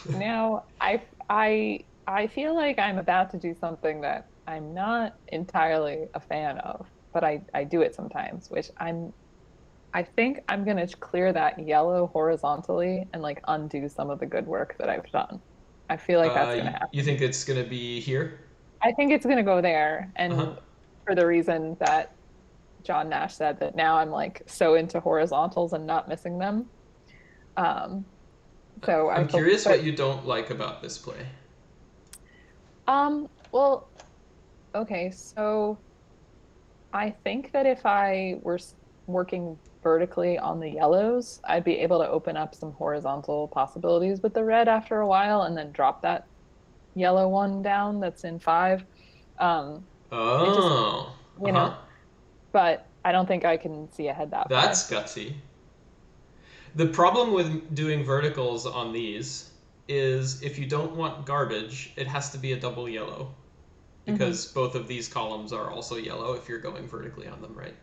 now I feel like I'm about to do something that I'm not entirely a fan of, but I do it sometimes, which I think I'm gonna clear that yellow horizontally and like undo some of the good work that I've done. I feel like that's gonna You happen. think it's gonna be here? I think it's gonna go there, Uh huh. and for the reason that John Nash said that now I'm like so into horizontals and not missing them. Um, so I I'm hope, curious what but you don't like about this play. well, okay, so I think that if I were working vertically on the yellows, I'd be able to open up some horizontal possibilities with the red after a while and then drop that yellow one down that's in 5. It just, Oh. Uh you huh. know, but I don't think I can see ahead that far. That's gutsy. The problem with doing verticals on these is if you don't want garbage, it has to be a double yellow Hmm. because both of these columns are also yellow if you're going vertically on them, right?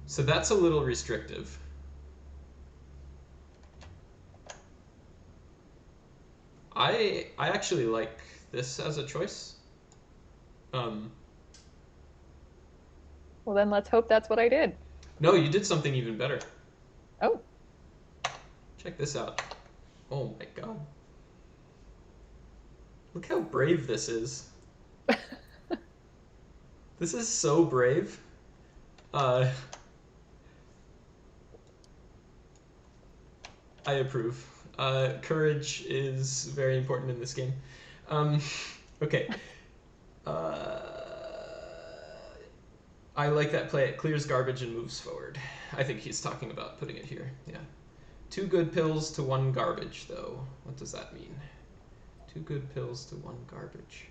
So that's a little restrictive. I actually like this as a choice. Um, Well, then let's hope that's what I did. no, you did something even better. Oh, Check this out. Oh my god. Look how brave this is. This is so brave. Uh, I approve. Courage is very important in this game. Um, okay. Uh, I like that play. It clears garbage and moves forward. I think he's talking about putting it here. Yeah. 2 good pills to 1 garbage, though. What does that mean? 2 good pills to 1 garbage.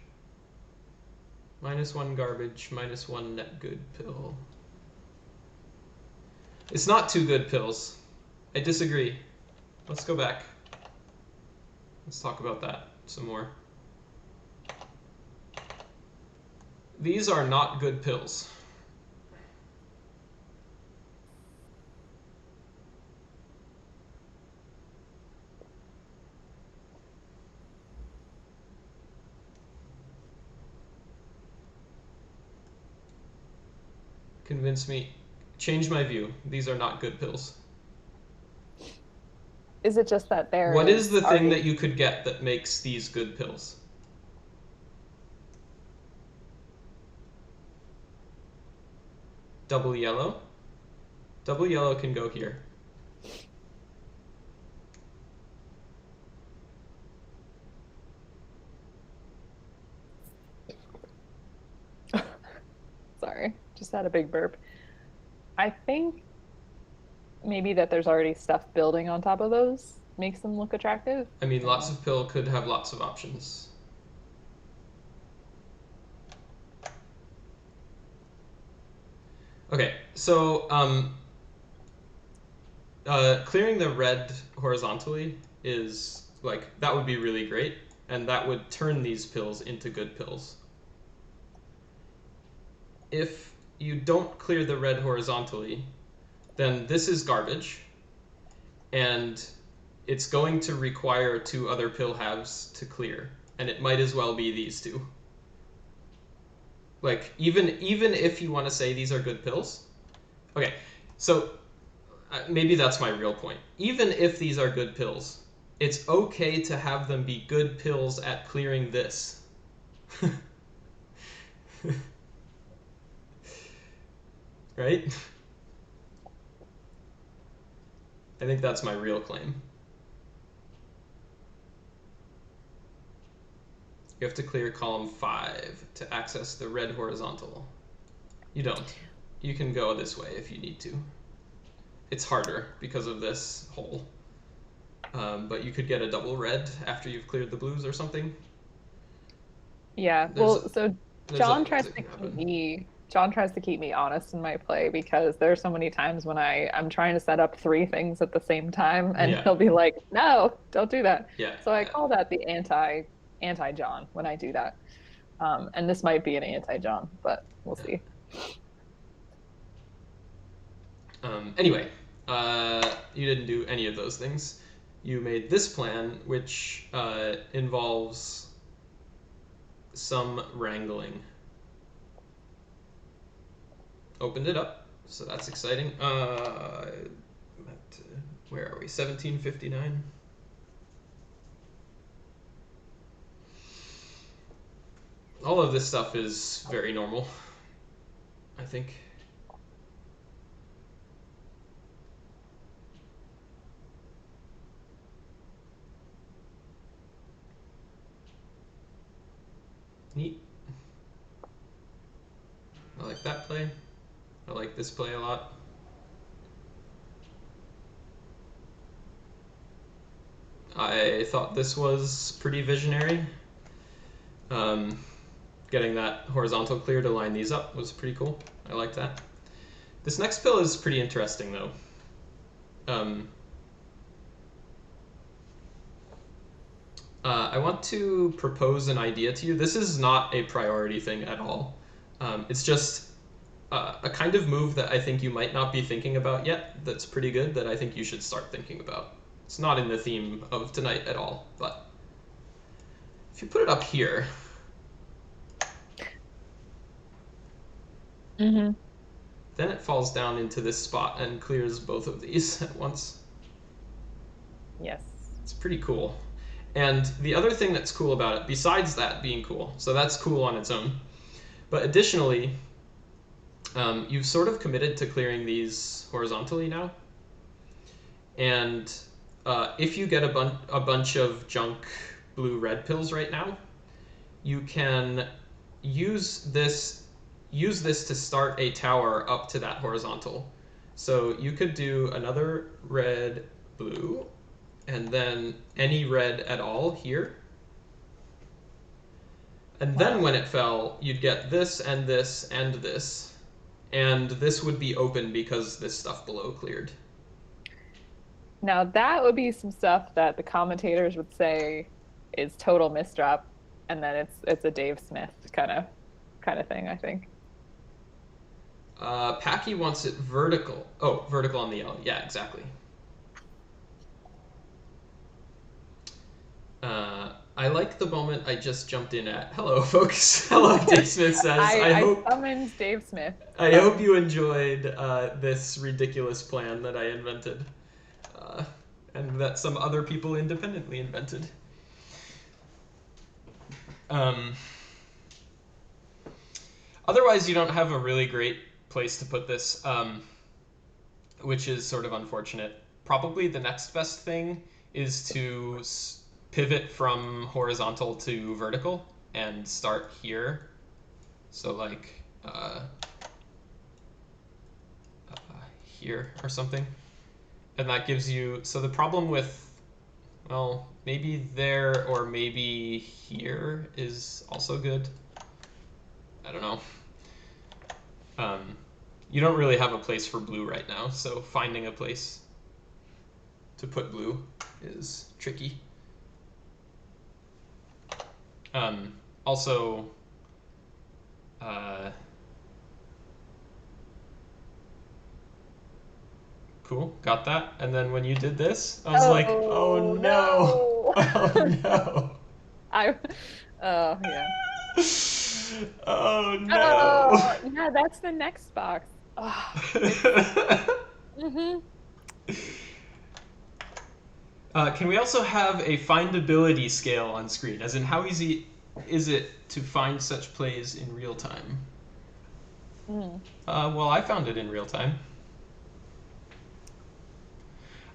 -1 garbage, -1 net good pill. It's not 2 good pills. I disagree. Let's go back. Let's talk about that some more. These are not good pills. Convince me. Change my view. These are not good pills. is it just that there What is is the thing that already you could get that makes these good pills? Double yellow? Double yellow can go here. sorry, just had a big burp. I think maybe that there's already stuff building on top of those makes them look attractive. I mean, I don't lots know. of pill could have lots of options. Okay, so clearing the red horizontally is like that would be really great, and that would turn these pills into good pills. If you don't clear the red horizontally, then this is garbage, and it's going to require 2 other pill halves to clear, and it might as well be these 2. Like even if you want to say these are good pills, okay. So maybe that's my real point. Even if these are good pills, it's okay to have them be good pills at clearing this. Right? I think that's my real claim. You have to clear column 5 to access the red horizontal. You don't. You can go this way if you need to. It's harder because of this hole. But you could get a double red after you've cleared the blues or something. Yeah, There's well, so there's other ways it can happen. John tries to keep me honest in my play because there are so many times when I'm trying to set up 3 things at the same time and Yeah, he'll be like, "No, don't do that." yeah, So I yeah. call that the anti John when I do that. And this might be an anti John, but we'll Yeah. see. Anyway, you didn't do any of those things. You made this plan, which involves some wrangling. Opened it up, so that's exciting. Where are we? 1759. All of this stuff is very normal, I think. Neat. I like that play. I like this play a lot. I thought this was pretty visionary. Um, Getting that horizontal clear to line these up was pretty cool. I like that. This next pill is pretty interesting, though. Um, I want to propose an idea to you. This is not a priority thing at all. It's just a kind of move that I think you might not be thinking about yet. That's pretty good. That I think you should start thinking about. It's not in the theme of tonight at all, but if you put it up here, Hmm. then it falls down into this spot and clears both of these at once. Yes. It's pretty cool. And the other thing that's cool about it, besides that being cool, so that's cool on its own, but additionally, you've sort of committed to clearing these horizontally now. And if you get a bunch of junk blue-red pills right now, you can use this use this to start a tower up to that horizontal. So you could do another red, blue, and then any red at all here. And then Wow. when it fell, you'd get this and this and this. And this would be open because this stuff below cleared. Now that would be some stuff that the commentators would say is total misdrop, and then it's a Dave Smith kind of thing, I think. Packy wants it vertical. Oh, vertical on the yellow. Yeah, exactly. I like the moment I just jumped in at. Hello, folks. Hello, Dave Smith says. I summoned Dave Smith. I hope Summoned. you enjoyed this ridiculous plan that I invented, uh, and that some other people independently invented. Um, Otherwise, you don't have a really great place to put this, which is sort of unfortunate. Probably the next best thing is to pivot from horizontal to vertical and start here. So like uh, here or something. And that gives you, so the problem with, well, maybe there or maybe here is also good. I don't know. Um, you don't really have a place for blue right now, so finding a place to put blue is tricky. Also, uh, cool, got that. And then when you did this, I was like, oh Oh no, no. oh no, I oh yeah. oh no. Oh yeah, that's the next box. Oh, it's hmm Can we also have a findability scale on screen? As in, how easy is it to find such plays in real time? mm. Well, I found it in real time.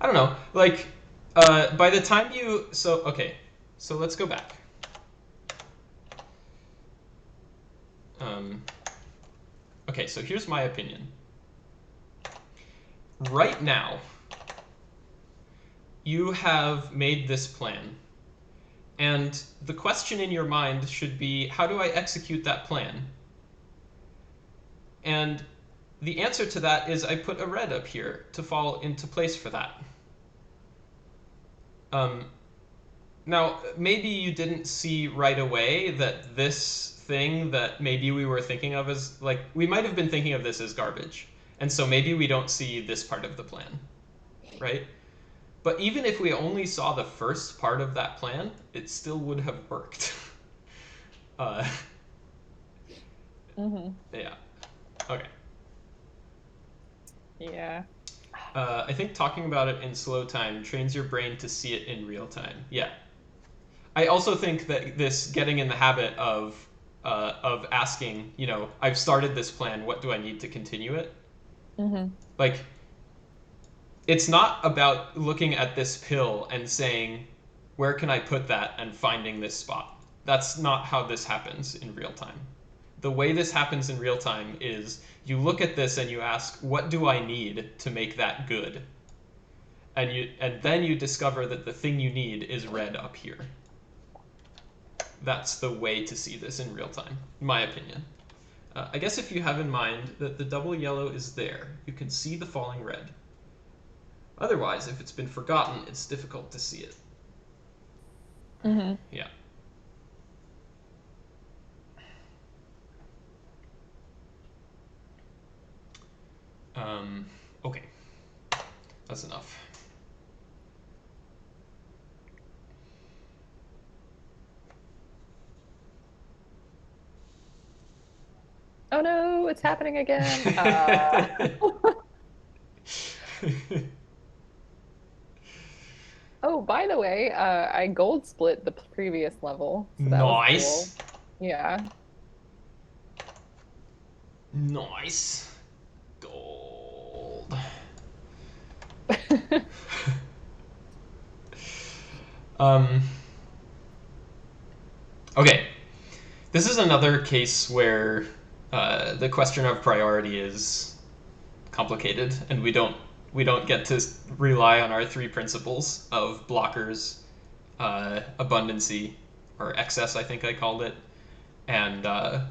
I don't know. Like, by the time you. So, okay. So let's go back. Um, okay, so here's my opinion. Right now, you have made this plan. And the question in your mind should be, how do I execute that plan? And the answer to that is I put a red up here to fall into place for that. Um, Now, maybe you didn't see right away that this thing that maybe we were thinking of as, like, we might have been thinking of this as garbage. And so maybe we don't see this part of the plan, right? But even if we only saw the first part of that plan, it still would have worked. uh, hmm yeah. Okay. Yeah. I think talking about it in slow time trains your brain to see it in real time. Yeah. I also think that this getting in the habit of asking, I've started this plan. What do I need to continue it? hmm Like, it's not about looking at this pill and saying, where can I put that and finding this spot. That's not how this happens in real time. The way this happens in real time is you look at this and you ask, what do I need to make that good? And then you discover that the thing you need is red up here. That's the way to see this in real time, in my opinion. I guess if you have in mind that the double yellow is there, you can see the falling red. Otherwise, if it's been forgotten, it's difficult to see it. hmm Yeah. Oh no, it's happening again. Oh, by the way, I gold split the previous level, so that was cool. Nice. Yeah. Nice. Gold. Um, okay. This is another case where the question of priority is complicated, and we don't get to rely on our three principles of blockers, abundancy, or excess, I think I called it, and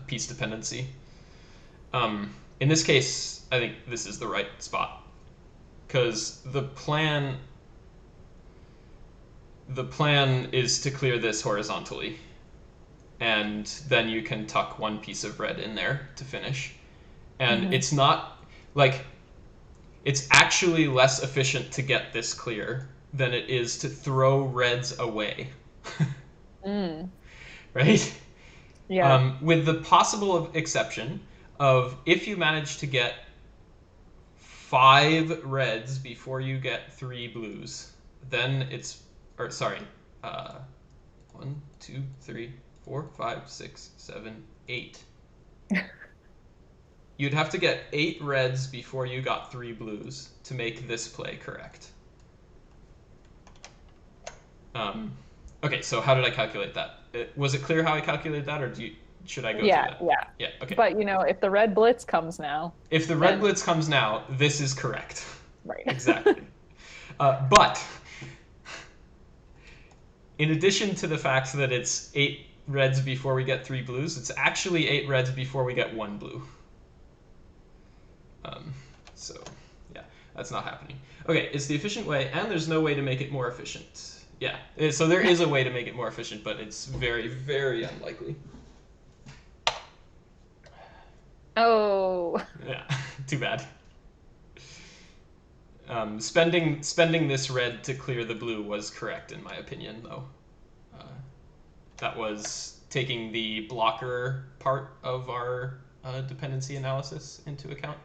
piece dependency. In this case, I think this is the right spot because the plan is to clear this horizontally, and then you can tuck one piece of red in there to finish. And Hmm. it's not like it's actually less efficient to get this clear than it is to throw reds away, Mm. right? Yeah. With the possible exception of if you manage to get 5 reds before you get 3 blues, then it's, or sorry, uh, 1, 2, 3, 4, 5, 6, 7, 8. You'd have to get 8 reds before you got 3 blues to make this play correct. Um, okay, so how did I calculate that? Was it clear how I calculated that, or should I go through Yeah, that? yeah. Yeah, okay. But if the red blitz comes now, If the red then blitz comes now, this is correct. right. Exactly. But in addition to the fact that it's 8 reds before we get 3 blues, it's actually 8 reds before we get 1 blue. Um, so, yeah, that's not happening. Okay, it's the efficient way, and there's no way to make it more efficient. Yeah, so there is a way to make it more efficient, but it's very, very unlikely. Oh. Yeah, too bad. Spending this red to clear the blue was correct in my opinion, though. Uh, that was taking the blocker part of our dependency analysis into account.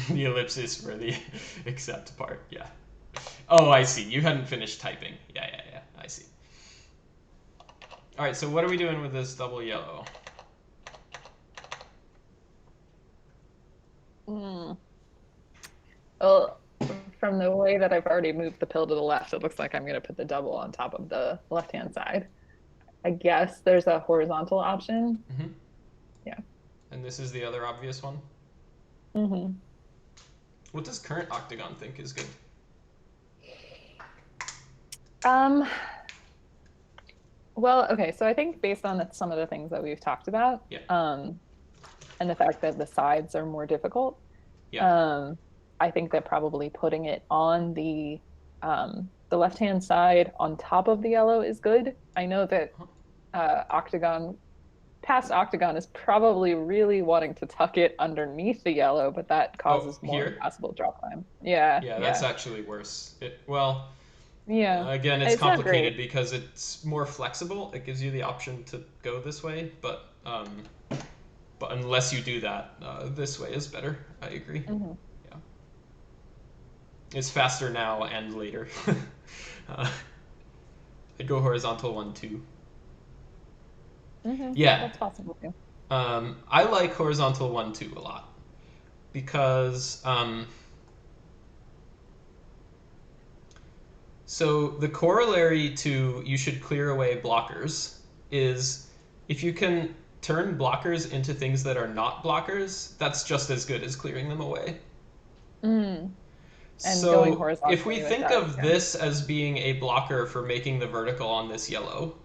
The ellipsis for the except part, yeah. Oh, I see. You hadn't finished typing. Yeah, yeah, yeah. I see. All right, so what are we doing with this double yellow? Mm. Well, from the way that I've already moved the pill to the left, it looks like I'm going to put the double on top of the left-hand side. I guess there's a horizontal option. Mm-hmm. Yeah. And this is the other obvious one. Hmm. What does current octagon think is good? Um, well, okay, so I think based on some of the things that we've talked about, Yeah, and the fact that the sides are more difficult, yeah. um, I think that probably putting it on the left-hand side on top of the yellow is good. I know that Huh. octagon past octagon is probably really wanting to tuck it underneath the yellow, but that Oh, causes more here? impossible drop time. Yeah, Yeah, that's yeah, actually worse. Well, yeah. again, it's It's not great. complicated because it's more flexible. It gives you the option to go this way, but unless you do that, this way is better. I agree. Hmm. Yeah, it's faster now and later. uh, I go horizontal 1, 2. Hmm. Yeah, That's possible too. I like horizontal 1, 2 a lot because so the corollary to you should clear away blockers is if you can turn blockers into things that are not blockers, that's just as good as clearing them away. Mm. And going So if we horizontally with think that, of yeah. this as being a blocker for making the vertical on this yellow,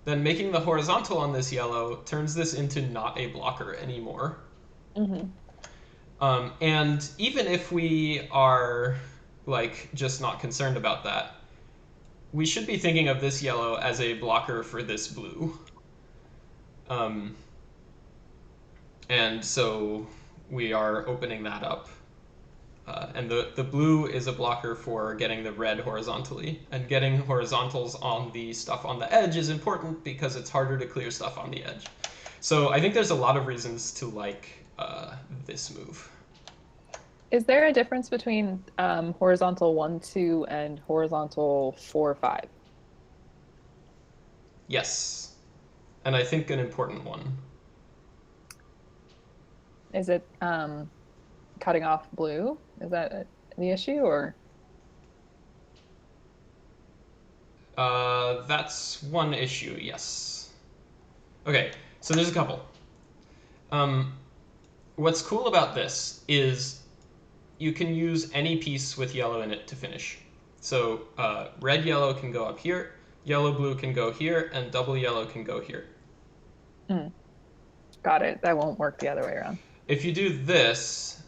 then making the horizontal on this yellow turns this into not a blocker anymore. Hmm. And even if we are like just not concerned about that, we should be thinking of this yellow as a blocker for this blue. Um, and so we are opening that up. And the blue is a blocker for getting the red horizontally. And getting horizontals on the stuff on the edge is important because it's harder to clear stuff on the edge. So I think there's a lot of reasons to like this move. Is there a difference between horizontal 1, 2 and horizontal 4, 5? Yes. And I think an important one. Is it cutting off blue? Is that the issue or? That's one issue, yes. Okay, so there's a couple. Um, what's cool about this is you can use any piece with yellow in it to finish. So red yellow can go up here, yellow blue can go here, and double yellow can go here. Hmm, got it. That won't work the other way around. If you do this,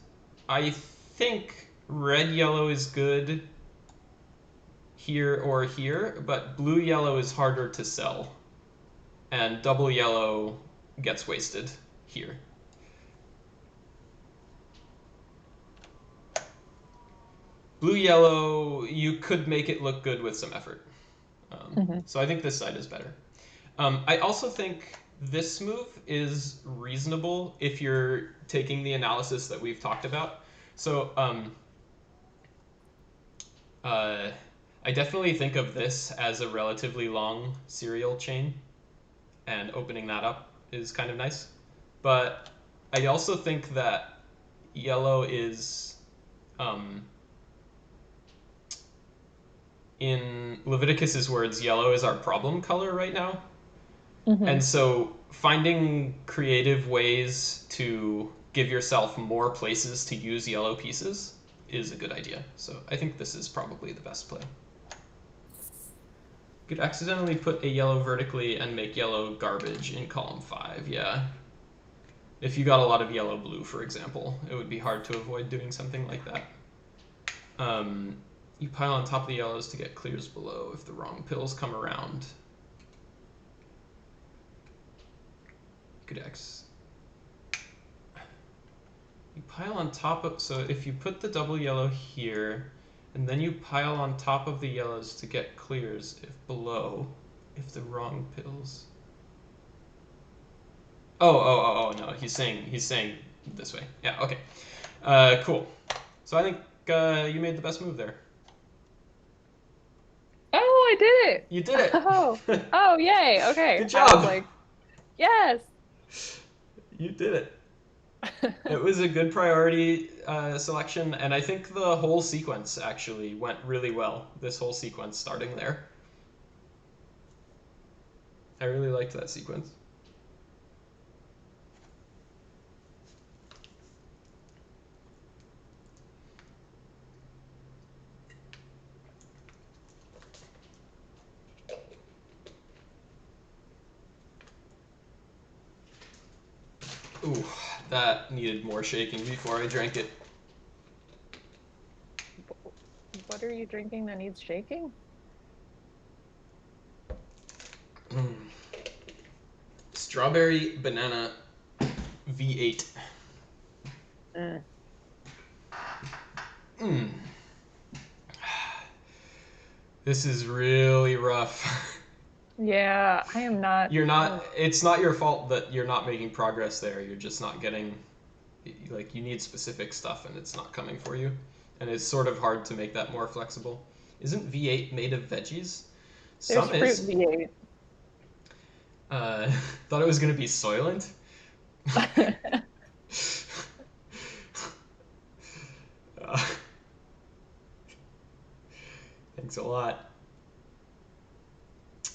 I think red yellow is good here or here, but blue yellow is harder to sell, and double yellow gets wasted here. Blue yellow, you could make it look good with some effort. Hmm. So I think this side is better. I also think this move is reasonable if you're taking the analysis that we've talked about. So uh, I definitely think of this as a relatively long serial chain, and opening that up is kind of nice. But I also think that yellow is, um, in Leviticus's words, yellow is our problem color right now. Hmm. And so finding creative ways to give yourself more places to use yellow pieces is a good idea. So I think this is probably the best play. You could accidentally put a yellow vertically and make yellow garbage in column 5, yeah. If you got a lot of yellow blue, for example, it would be hard to avoid doing something like that. You pile on top of the yellows to get clears below if the wrong pills come around. Good X. You pile on top of, so if you put the double yellow here, and then you pile on top of the yellows to get clears if below, if the wrong pills. No, he's saying this way. Yeah, okay. Cool. So I think you made the best move there. Oh, I did it. You did Oh, it. oh, yay. Okay. Good I was job. like, yes. You did it. It was a good priority selection, and I think the whole sequence actually went really well. This whole sequence starting there. I really liked that sequence. Ooh, that needed more shaking before I drank it. What are you drinking that needs shaking? Mm. Strawberry banana V8. Mm. Mm. This is really rough. Yeah, I am not. You're not. Mm. It's not your fault that you're not making progress there. You're just not getting. Like you need specific stuff, and it's not coming for you, and it's sort of hard to make that more flexible. Isn't V8 made of veggies? There's Some fruit is. V8. Uh, thought it was gonna be Soylent. uh, thanks a lot.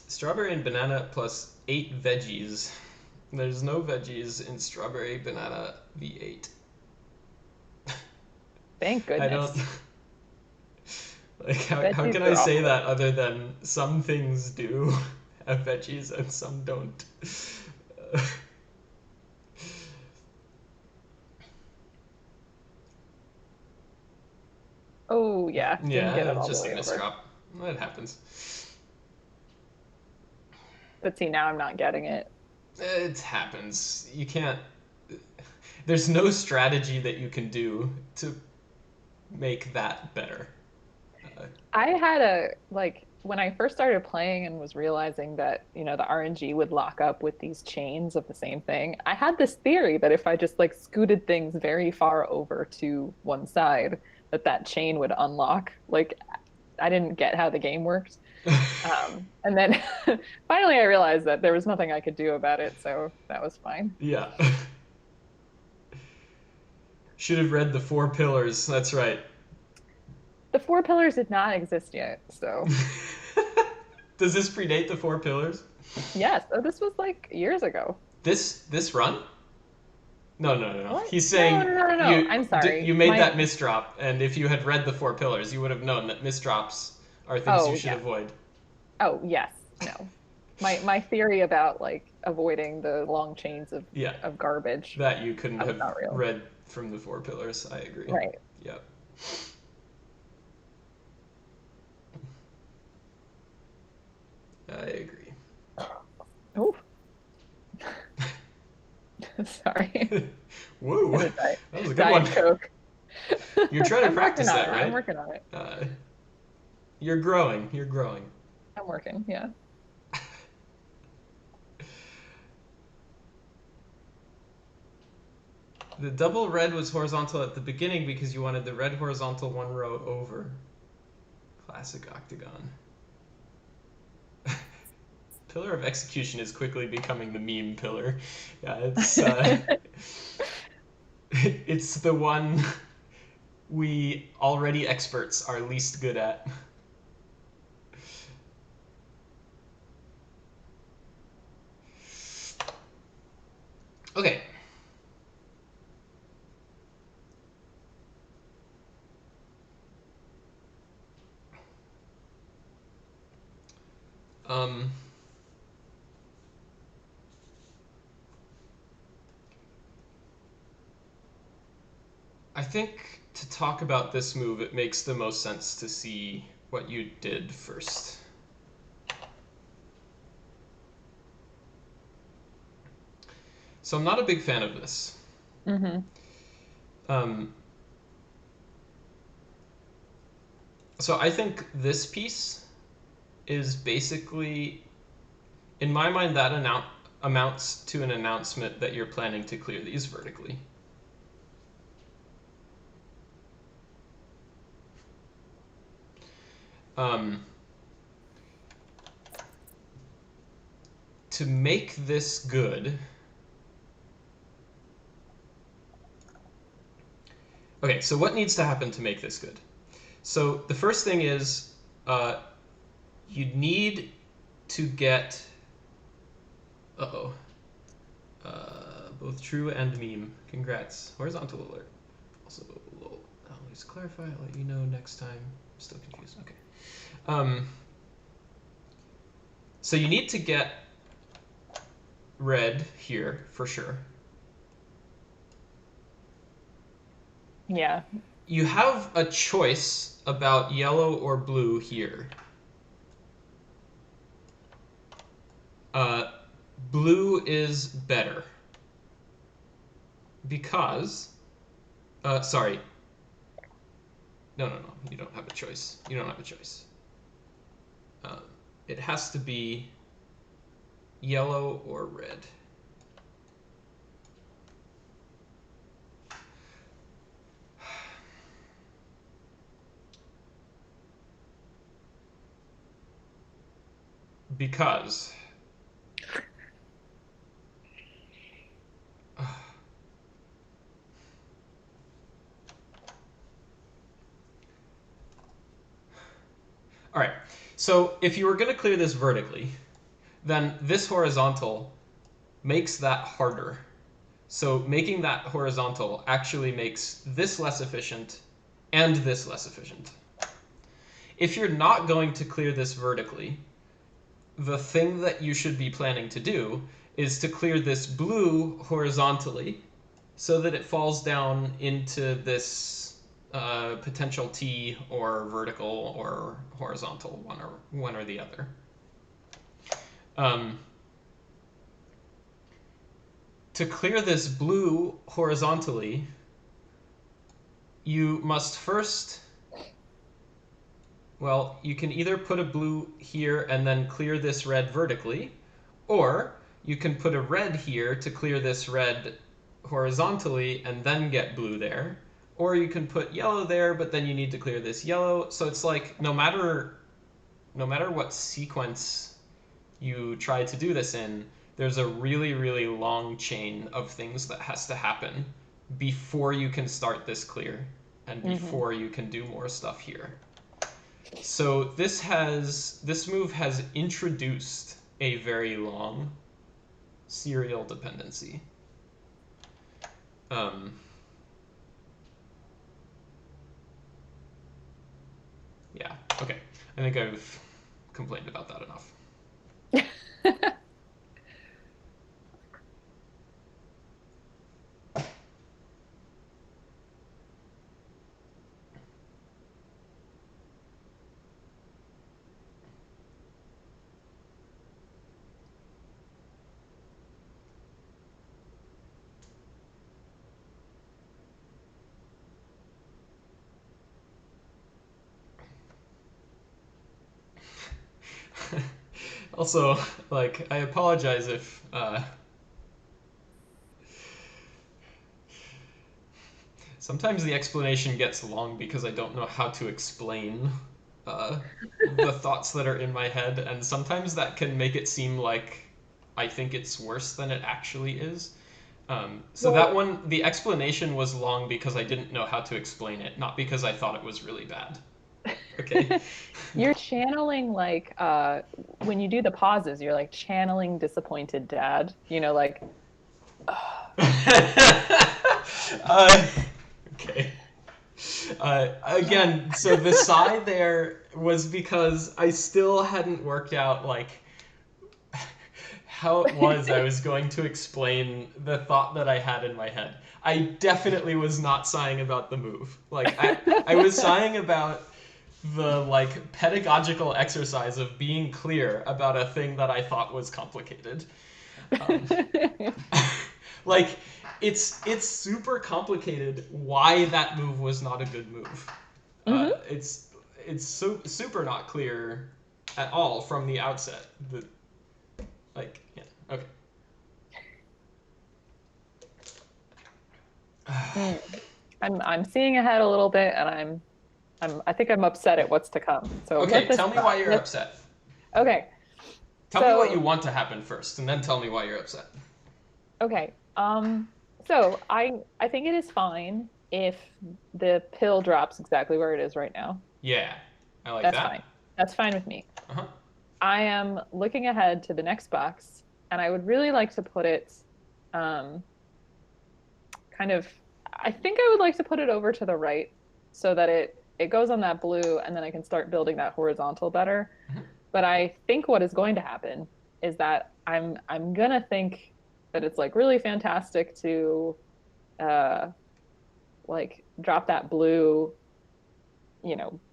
Strawberry and banana plus 8 veggies. There's no veggies in strawberry banana V8. Thank I don't. goodness. Like, how Veggies can I are say awful. that other than some things do have veggies and some don't? Oh, yeah, didn't get Yeah, it all the just a way over. misdrop. That happens. But see, now I'm not getting it. It happens. You can't. There's no strategy that you can do to make that better. Uh, I had a like when I first started playing and was realizing that, the RNG would lock up with these chains of the same thing. I had this theory that if I just like scooted things very far over to one side, that chain would unlock. Like I didn't get how the game worked. And then finally I realized that there was nothing I could do about it, so that was fine. yeah. Should have read the four pillars. That's right. The four pillars did not exist yet, so Does this predate the four pillars? yes. Oh, this was like years ago. This run? No, no, no, no. What? He's No, saying no, no, no, no. I'm you sorry. made that misdrop, and if you had read the four pillars, you would have known that misdrops are things you Oh, should yes. avoid. Oh, yes. No. My theory about like avoiding the long chains of Yeah, garbage, that you couldn't that was have not real. read from the four pillars. I agree. Right. Yep. I agree. Oh, sorry. Woo! Had a That was a good one. Diet Coke. You're trying to I'm working practice on that, it. I'm right? working on it. Uh, you're growing. You're growing. I'm working. Yeah. The double red was horizontal at the beginning because you wanted the red horizontal one row over. Classic octagon. Pillar of execution is quickly becoming the meme pillar. Yeah, it's the one we already experts are least good at. Okay. Um, I think to talk about this move, it makes the most sense to see what you did first. So I'm not a big fan of this. Hmm. Um, so I think this piece is basically, in my mind, that amounts to an announcement that you're planning to clear these vertically. Um, to make this good, okay, so what needs to happen to make this good? So the first thing is uh, you need to get, uh-oh, both true and meme. Congrats. Horizontal alert. Also, I'll always clarify. I'll let you know next time. I'm still confused. Okay. Um, so you need to get red here for sure. Yeah. You have a choice about yellow or blue here. Uh, blue is better because, sorry, no, no, no, you don't have a choice. You don't have a choice. Uh, it has to be yellow or red. Because all right. So if you were going to clear this vertically, then this horizontal makes that harder. So making that horizontal actually makes this less efficient and this less efficient. If you're not going to clear this vertically, the thing that you should be planning to do is to clear this blue horizontally so that it falls down into this potential T or vertical or horizontal, one or the other. Um, to clear this blue horizontally, you must first, well, you can either put a blue here and then clear this red vertically, or you can put a red here to clear this red horizontally and then get blue there. Or you can put yellow there, but then you need to clear this yellow. So it's like no matter what sequence you try to do this in, there's a really, really long chain of things that has to happen before you can start this clear and Hmm. before you can do more stuff here. So this move has introduced a very long serial dependency. Um, yeah, okay. I think I've complained about that enough. Also, like, I apologize if sometimes the explanation gets long because I don't know how to explain uh, the thoughts that are in my head, and sometimes that can make it seem like I think it's worse than it actually is. So that Well, one, the explanation was long because I didn't know how to explain it, not because I thought it was really bad. Okay. you're channeling like when you do the pauses, you're like channeling disappointed dad, like uh, okay. Again, so the sigh there was because I still hadn't worked out like how it was I was going to explain the thought that I had in my head. I definitely was not sighing about the move. Like I was sighing about the like pedagogical exercise of being clear about a thing that I thought was complicated. Um, like it's super complicated why that move was not a good move. Hmm. It's so super not clear at all from the outset. The like yeah okay. Mm. I'm seeing ahead a little bit, and I think I'm upset at what's to come. So let Okay, this tell me why you're let upset. okay. Tell me what you So want to happen first, and then tell me why you're upset. okay. So I think it is fine if the pill drops exactly where it is right now. Yeah, I like That's fine. that. That's fine with me. Uh huh. I am looking ahead to the next box, and I would really like to put it um, kind of, I think I would like to put it over to the right so that it goes on that blue, and then I can start building that horizontal better. But I think what is going to happen is that I'm gonna think that it's like really fantastic to uh like drop that blue,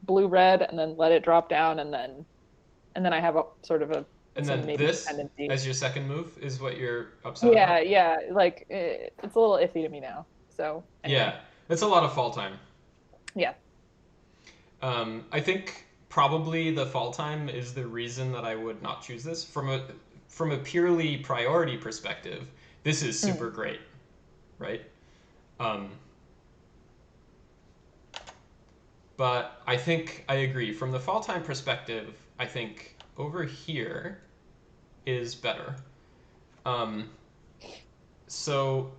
blue red, and then let it drop down, and then I have a sort of a And some then maybe this, dependency. as your second move, is what you're upset Yeah, about. yeah, like it's a little iffy to me now. So anyway, Yeah, it's a lot of fall time. yeah. I think probably the fall time is the reason that I would not choose this from a purely priority perspective. This is Mm. super great, right? Um, but I think I agree from the fall time perspective. I think over here is better. Um, so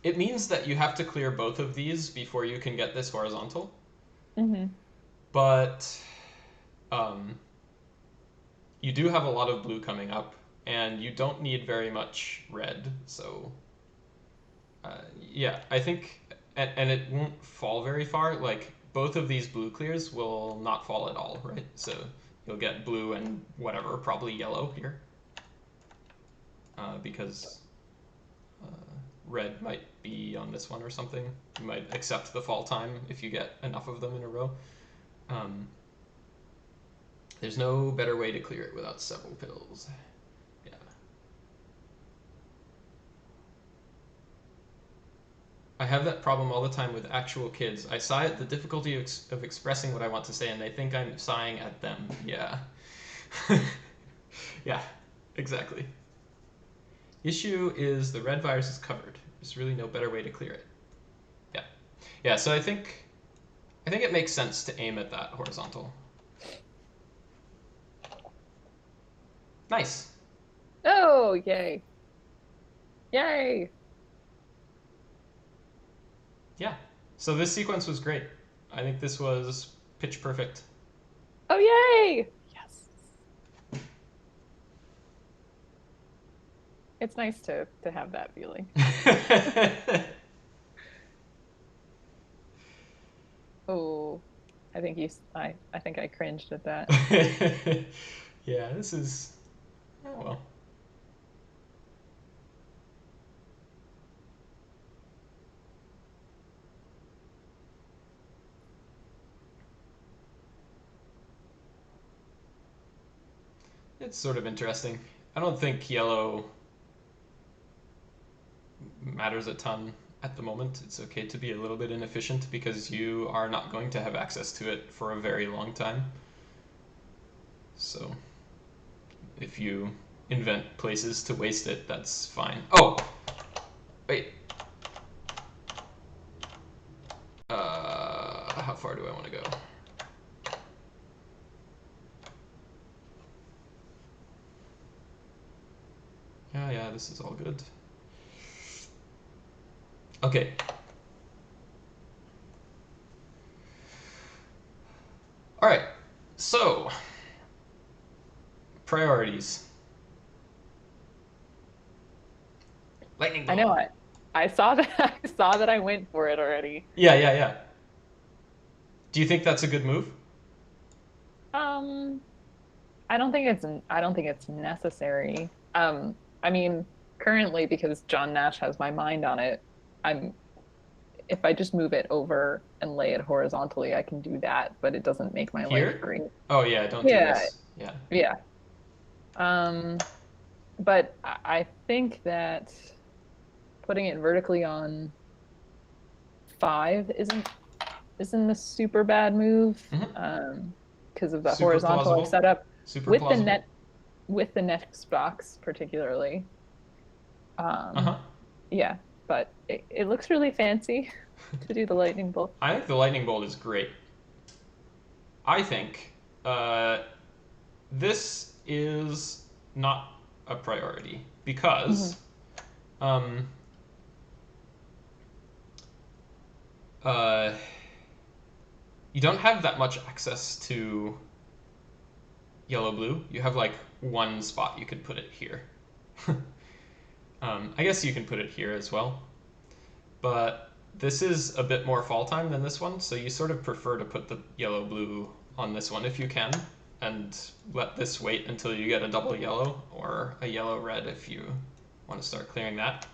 it means that you have to clear both of these before you can get this horizontal. Hmm. But um, you do have a lot of blue coming up, and you don't need very much red. So yeah, I think, and it won't fall very far. Like both of these blue clears will not fall at all, right? So you'll get blue and whatever, probably yellow here, because uh, red might be on this one or something. You might accept the fall time if you get enough of them in a row. Um, there's no better way to clear it without several pills. Yeah. have that problem all the time with actual kids. I sigh at the difficulty of expressing what I want to say, and they think I'm sighing at them. Yeah. Yeah, exactly. Issue is the red virus is covered. There's really no better way to clear it. Yeah. Yeah, so I think it makes sense to aim at that horizontal. Nice. Oh, yay. Yay. Yeah. So this sequence was great. I think this was pitch perfect. Oh, yay. Yes. It's nice to have that feeling. Oh, I think I think I cringed at that. Yeah, this is. Oh well. It's sort of interesting. I don't think yellow matters a ton at the moment. It's okay to be a little bit inefficient because you are not going to have access to it for a very long time. So if you invent places to waste it, that's fine. Oh, wait. How far do I want to go? Yeah, this is all good. Okay. All right. So, priorities. Lightning I know bolt. I saw that I saw that I went for it already. Yeah. Do you think that's a good move? Um, I don't think it's necessary. I mean, currently because John Nash has my mind on it, I'm if I just move it over and lay it horizontally, I can do that, but it doesn't make my life Here? great. Oh yeah, don't do Yeah, this. Yeah. yeah. Um, but I think that putting it vertically on 5 isn't a super bad move, Hmm. because of the Super horizontal I've plausible. set up Super with the plausible. net with the next box particularly. Uh Um, huh. yeah, but it looks really fancy to do the lightning bolt. I think the lightning bolt is great. I think uh, this is not a priority Hmm. because um, uh, you don't have that much access to yellow blue. You have like one spot you could put it here. I guess you can put it here as well, but this is a bit more fall time than this one, so you sort of prefer to put the yellow blue on this one if you can, and let this wait until you get a double yellow or a yellow red if you want to start clearing that.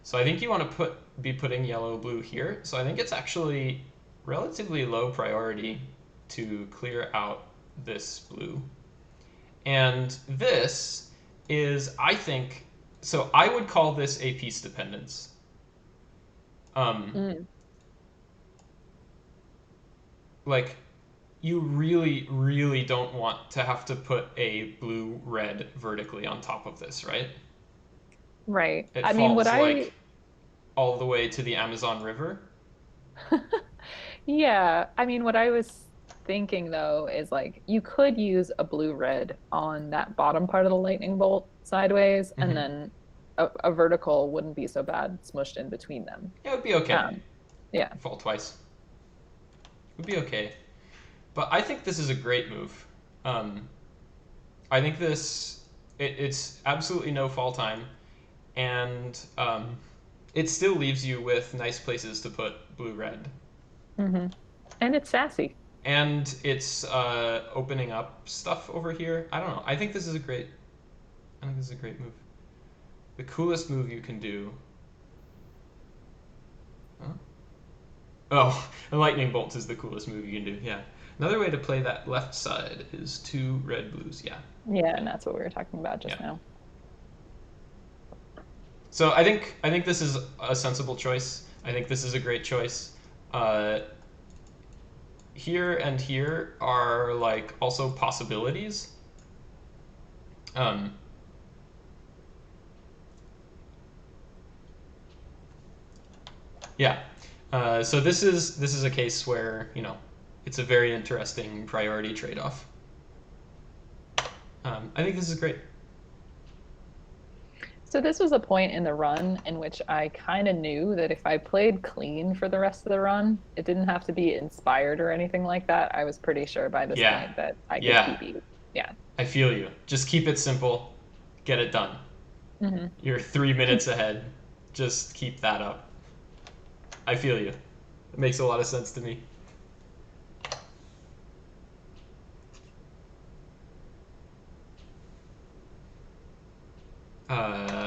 So I think you want to be putting yellow blue here. So I think it's actually relatively low priority to clear out this blue. And this is, I think, so I would call this a piece dependence. Um, Mm, like you really don't want to have to put a blue red vertically on top of this, right? right. It I mean, what falls I like all the way to the Amazon River. yeah, I mean, what I was thinking though is like you could use a blue red on that bottom part of the lightning bolt sideways, and Mm-hmm. then a vertical wouldn't be so bad smushed in between them. It would be okay. Um, yeah. Fall twice. It would be okay. But I think this is a great move. Um, I think it's absolutely no fall time, and it still leaves you with nice places to put blue red, Hmm. And it's sassy. and it's opening up stuff over here. I don't know. I think this is a great. I think this is a great move. The coolest move you can do. Huh? Oh, a lightning bolt is the coolest move you can do. Yeah. Another way to play that left side is two red blues. Yeah. Yeah, Yeah. and that's what we were talking about Yeah. just now. So I think this is a sensible choice. I think this is a great choice. Uh, Here and here are like also possibilities. Um, yeah. So this is a case where it's a very interesting priority trade-off. I think this is great. So this was a point in the run in which I kind of knew that if I played clean for the rest of the run, it didn't have to be inspired or anything like that. I was pretty sure by this Yeah, point that I could yeah. PB. Yeah. I feel you. Just keep it simple. Get it done. Hmm. You're 3 minutes ahead. Just keep that up. I feel you. It makes a lot of sense to me.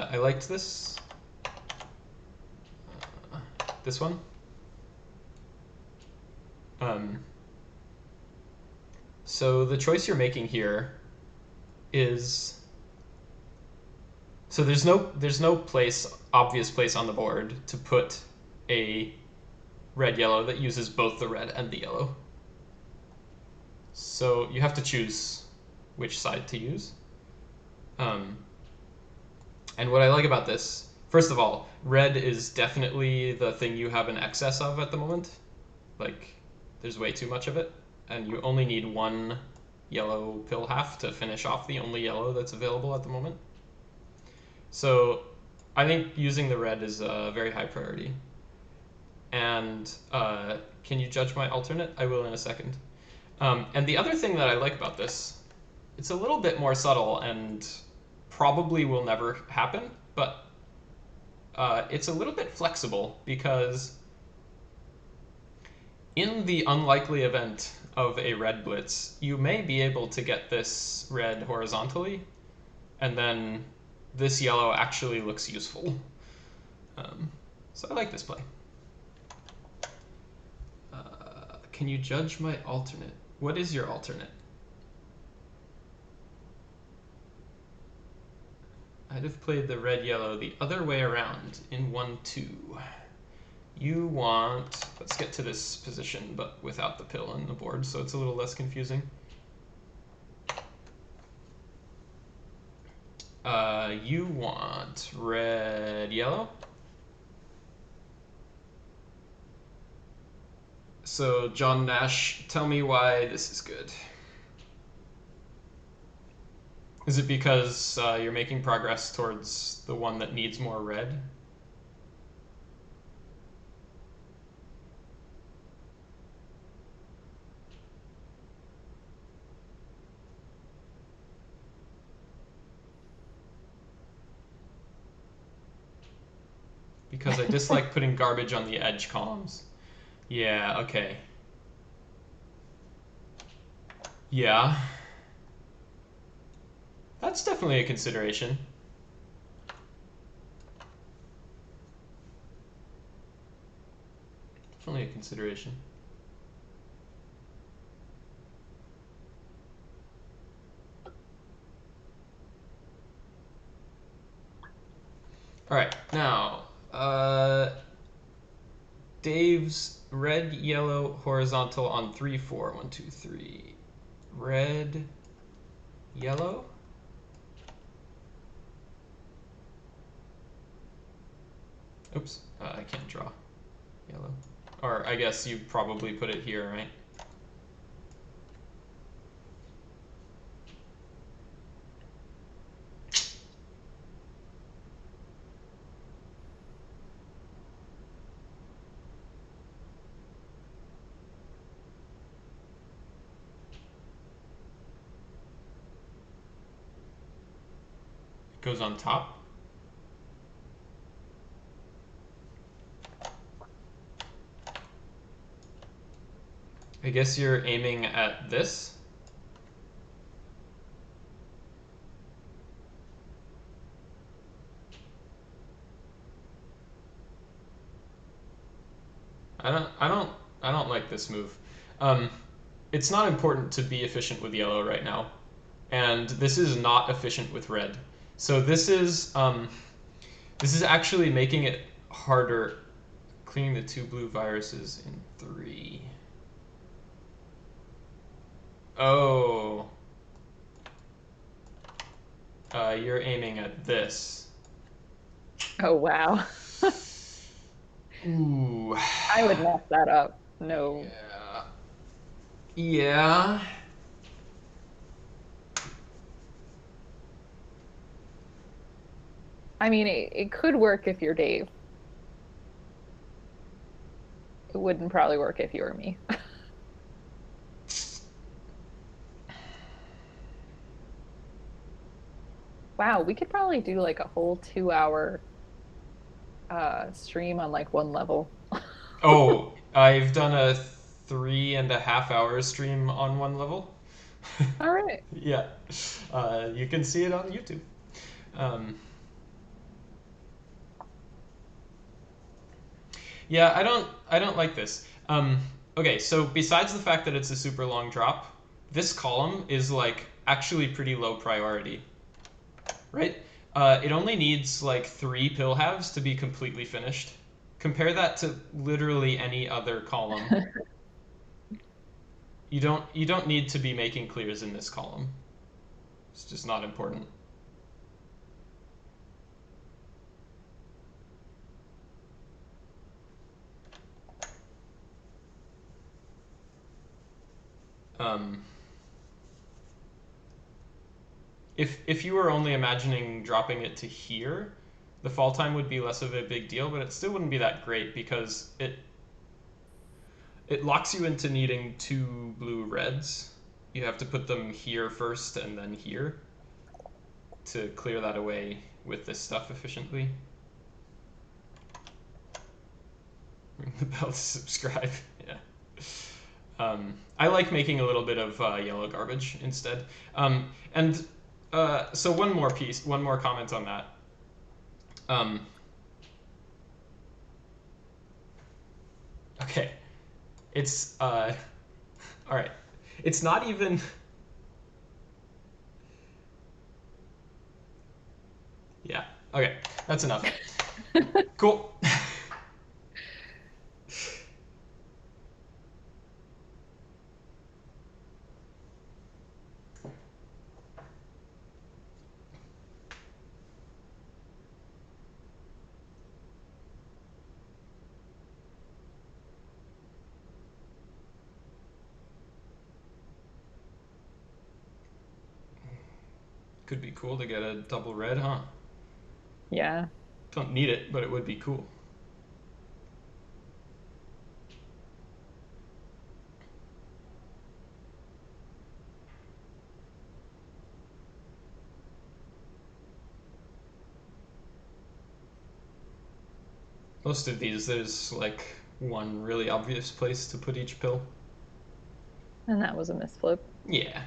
I liked this. This one. Um, so the choice you're making here is so there's no obvious place on the board to put a red yellow that uses both the red and the yellow. So you have to choose which side to use. Um, and what I like about this, first of all, red is definitely the thing you have an excess of at the moment. Like, there's way too much of it, and you only need one yellow pill half to finish off the only yellow that's available at the moment. So I think using the red is a very high priority. And can you judge my alternate? I will in a second. And the other thing that I like about this, it's a little bit more subtle and probably will never happen, but it's a little bit flexible because in the unlikely event of a red blitz, you may be able to get this red horizontally, and then this yellow actually looks useful. So I like this play. Can you judge my alternate? What is your alternate? I'd have played the red-yellow the other way around in 1-2. You want... Let's get to this position, but without the pill on the board, so it's a little less confusing. You want red-yellow. So, John Nash, tell me why this is good. Is it because you're making progress towards the one that needs more red? Because I dislike putting garbage on the edge columns. Yeah, okay. Yeah. That's definitely a consideration. Definitely a consideration. All right, now, Dave's red, yellow, horizontal on 3-4. 1, 2, 3. Red, yellow. Oops, I can't draw yellow. Or I guess you probably put it here, right? It goes on top. I guess you're aiming at this. I don't I don't I don't like this move. Um, it's not important to be efficient with yellow right now, and this is not efficient with red. So this is actually making it harder. cleaning the two blue viruses in 3. Oh, you're aiming at this. Oh, wow. Ooh. I would mess that up. No. Yeah. Yeah. I mean, it could work if you're Dave. It wouldn't probably work if you were me. Wow, we could probably do like a whole 2 hour stream on like one level. Oh, I've done a 3.5 hour stream on one level. All right. Yeah. You can see it on YouTube. Um, yeah, I don't like this. Okay, so besides the fact that it's a super long drop, this column is like actually pretty low priority, right? It only needs like 3 pill halves to be completely finished. Compare that to literally any other column. You don't need to be making clears in this column. It's just not important. Um, if you were only imagining dropping it to here, the fall time would be less of a big deal, but it still wouldn't be that great because it locks you into needing 2 blue reds. You have to put them here first and then here to clear that away with this stuff efficiently. Ring the bell to subscribe. Yeah. I like making a little bit of yellow garbage instead. And so one more comment on that. Um, okay, it's all right. It's not even. Yeah. Okay, that's enough. Cool. Could be cool to get a double red, huh? Yeah. Don't need it, but it would be cool. Most of these, there's like one really obvious place to put each pill. And that was a misflip. Yeah.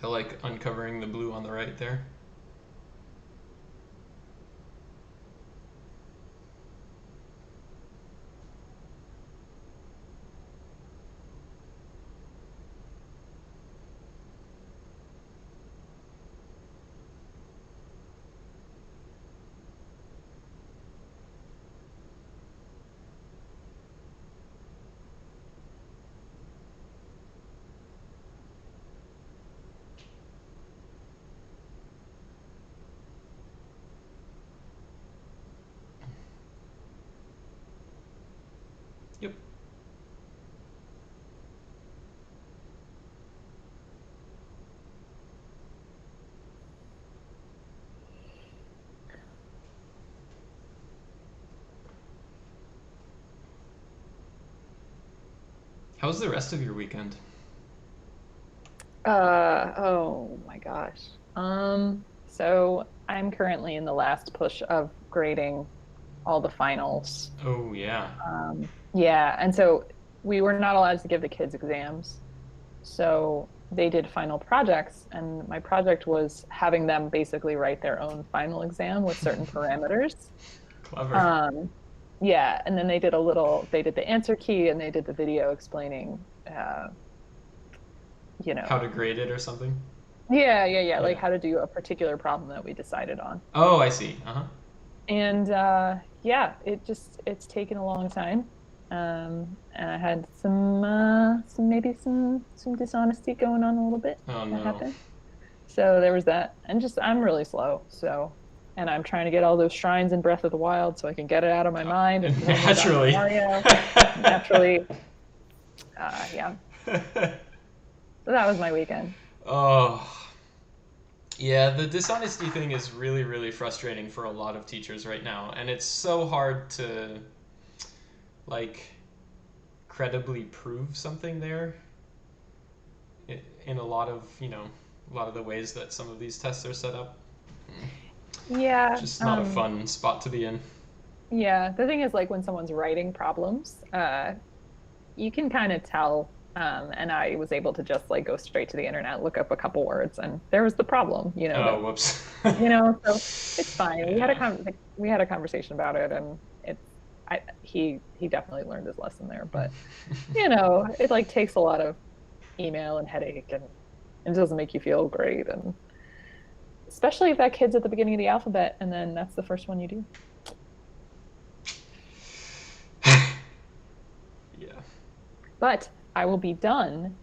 I like uncovering the blue on the right there. Yep. How's the rest of your weekend? Oh my gosh. So I'm currently in the last push of grading all the finals. Oh, yeah. Yeah, and so we were not allowed to give the kids exams. So they did final projects, and my project was having them basically write their own final exam with certain parameters. Clever. Um, yeah, and then they did the answer key and they did the video explaining you How know, to grade it or something? yeah, like Yeah. how to do a particular problem that we decided on. Oh, I see. Uh-huh. And yeah, it's taken a long time. And I had some maybe some dishonesty going on a little bit Oh that no. happened. So there was that. And just I'm really slow. So and I'm trying to get all those shrines in Breath of the Wild so I can get it out of my mind and learn more about Naturally. Mario. Naturally, yeah. So that was my weekend. Oh, yeah, the dishonesty thing is really, really frustrating for a lot of teachers right now, and it's so hard to like credibly prove something there in a lot of, a lot of the ways that some of these tests are set up. Yeah. Just not a fun spot to be in. Yeah. The thing is like when someone's writing problems, you can kind of tell. And I was able to just like go straight to the internet, look up a couple words, and there was the problem, Oh, whoops. so it's fine. Yeah. We had a conversation about it, and it's he definitely learned his lesson there, but it like takes a lot of email and headache, and it doesn't make you feel great, and especially if that kid's at the beginning of the alphabet, and then that's the first one you do. Yeah. But I will be done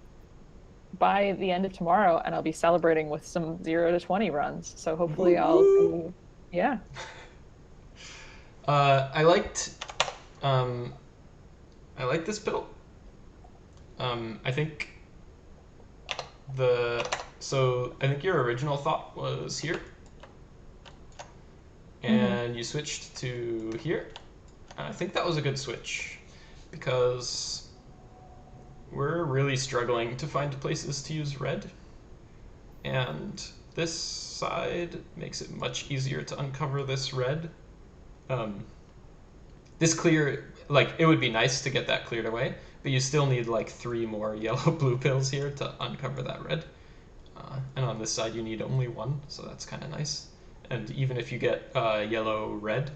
by the end of tomorrow, and I'll be celebrating with some 0 to 20 runs. So Woo hopefully I'll woo. be, yeah. I liked um I like this build. I think the I think your original thought was here, Hmm. and you switched to here. I think that was a good switch because we're really struggling to find places to use red, and this side makes it much easier to uncover this red. Um, this clear, like, it would be nice to get that cleared away, but you still need like 3 more yellow blue pills here to uncover that red. And on this side, you need only one, so that's kind of nice. And even if you get yellow red,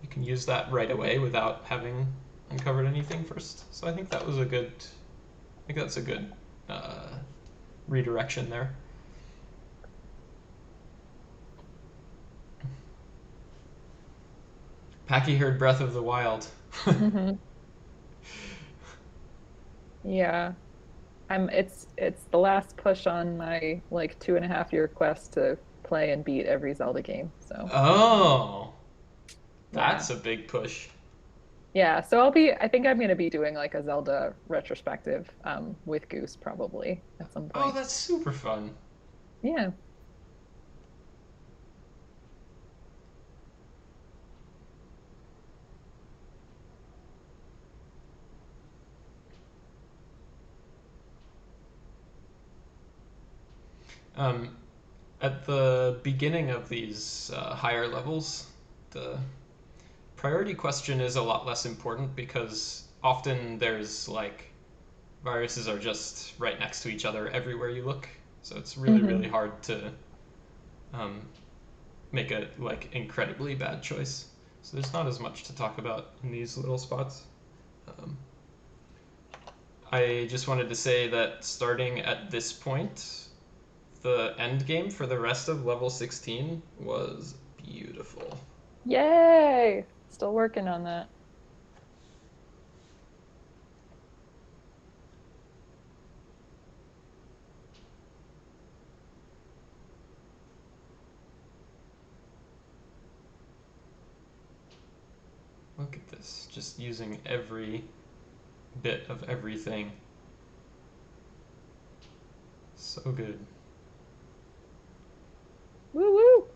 you can use that right away without having uncovered anything first. So I think that was a good. I think that's a good uh, redirection there. Packy heard Breath of the Wild. Hmm. Yeah. It's the last push on my like 2.5 year quest to play and beat every Zelda game. So Oh, yeah. that's a big push. Yeah. So I think I'm gonna be doing like a Zelda retrospective with Goose probably at some Oh, point. that's super fun. Yeah. Um, at the beginning of these higher levels, the priority question is a lot less important because often there's like viruses are just right next to each other everywhere you look. So it's really, really Hmm. hard to um, make a like incredibly bad choice. So there's not as much to talk about in these little spots. Um, I just wanted to say that starting at this point, the end game for the rest of level 16 was beautiful. Yay! Still working on that. Look at this, just using every bit of everything. So good. Woo woo!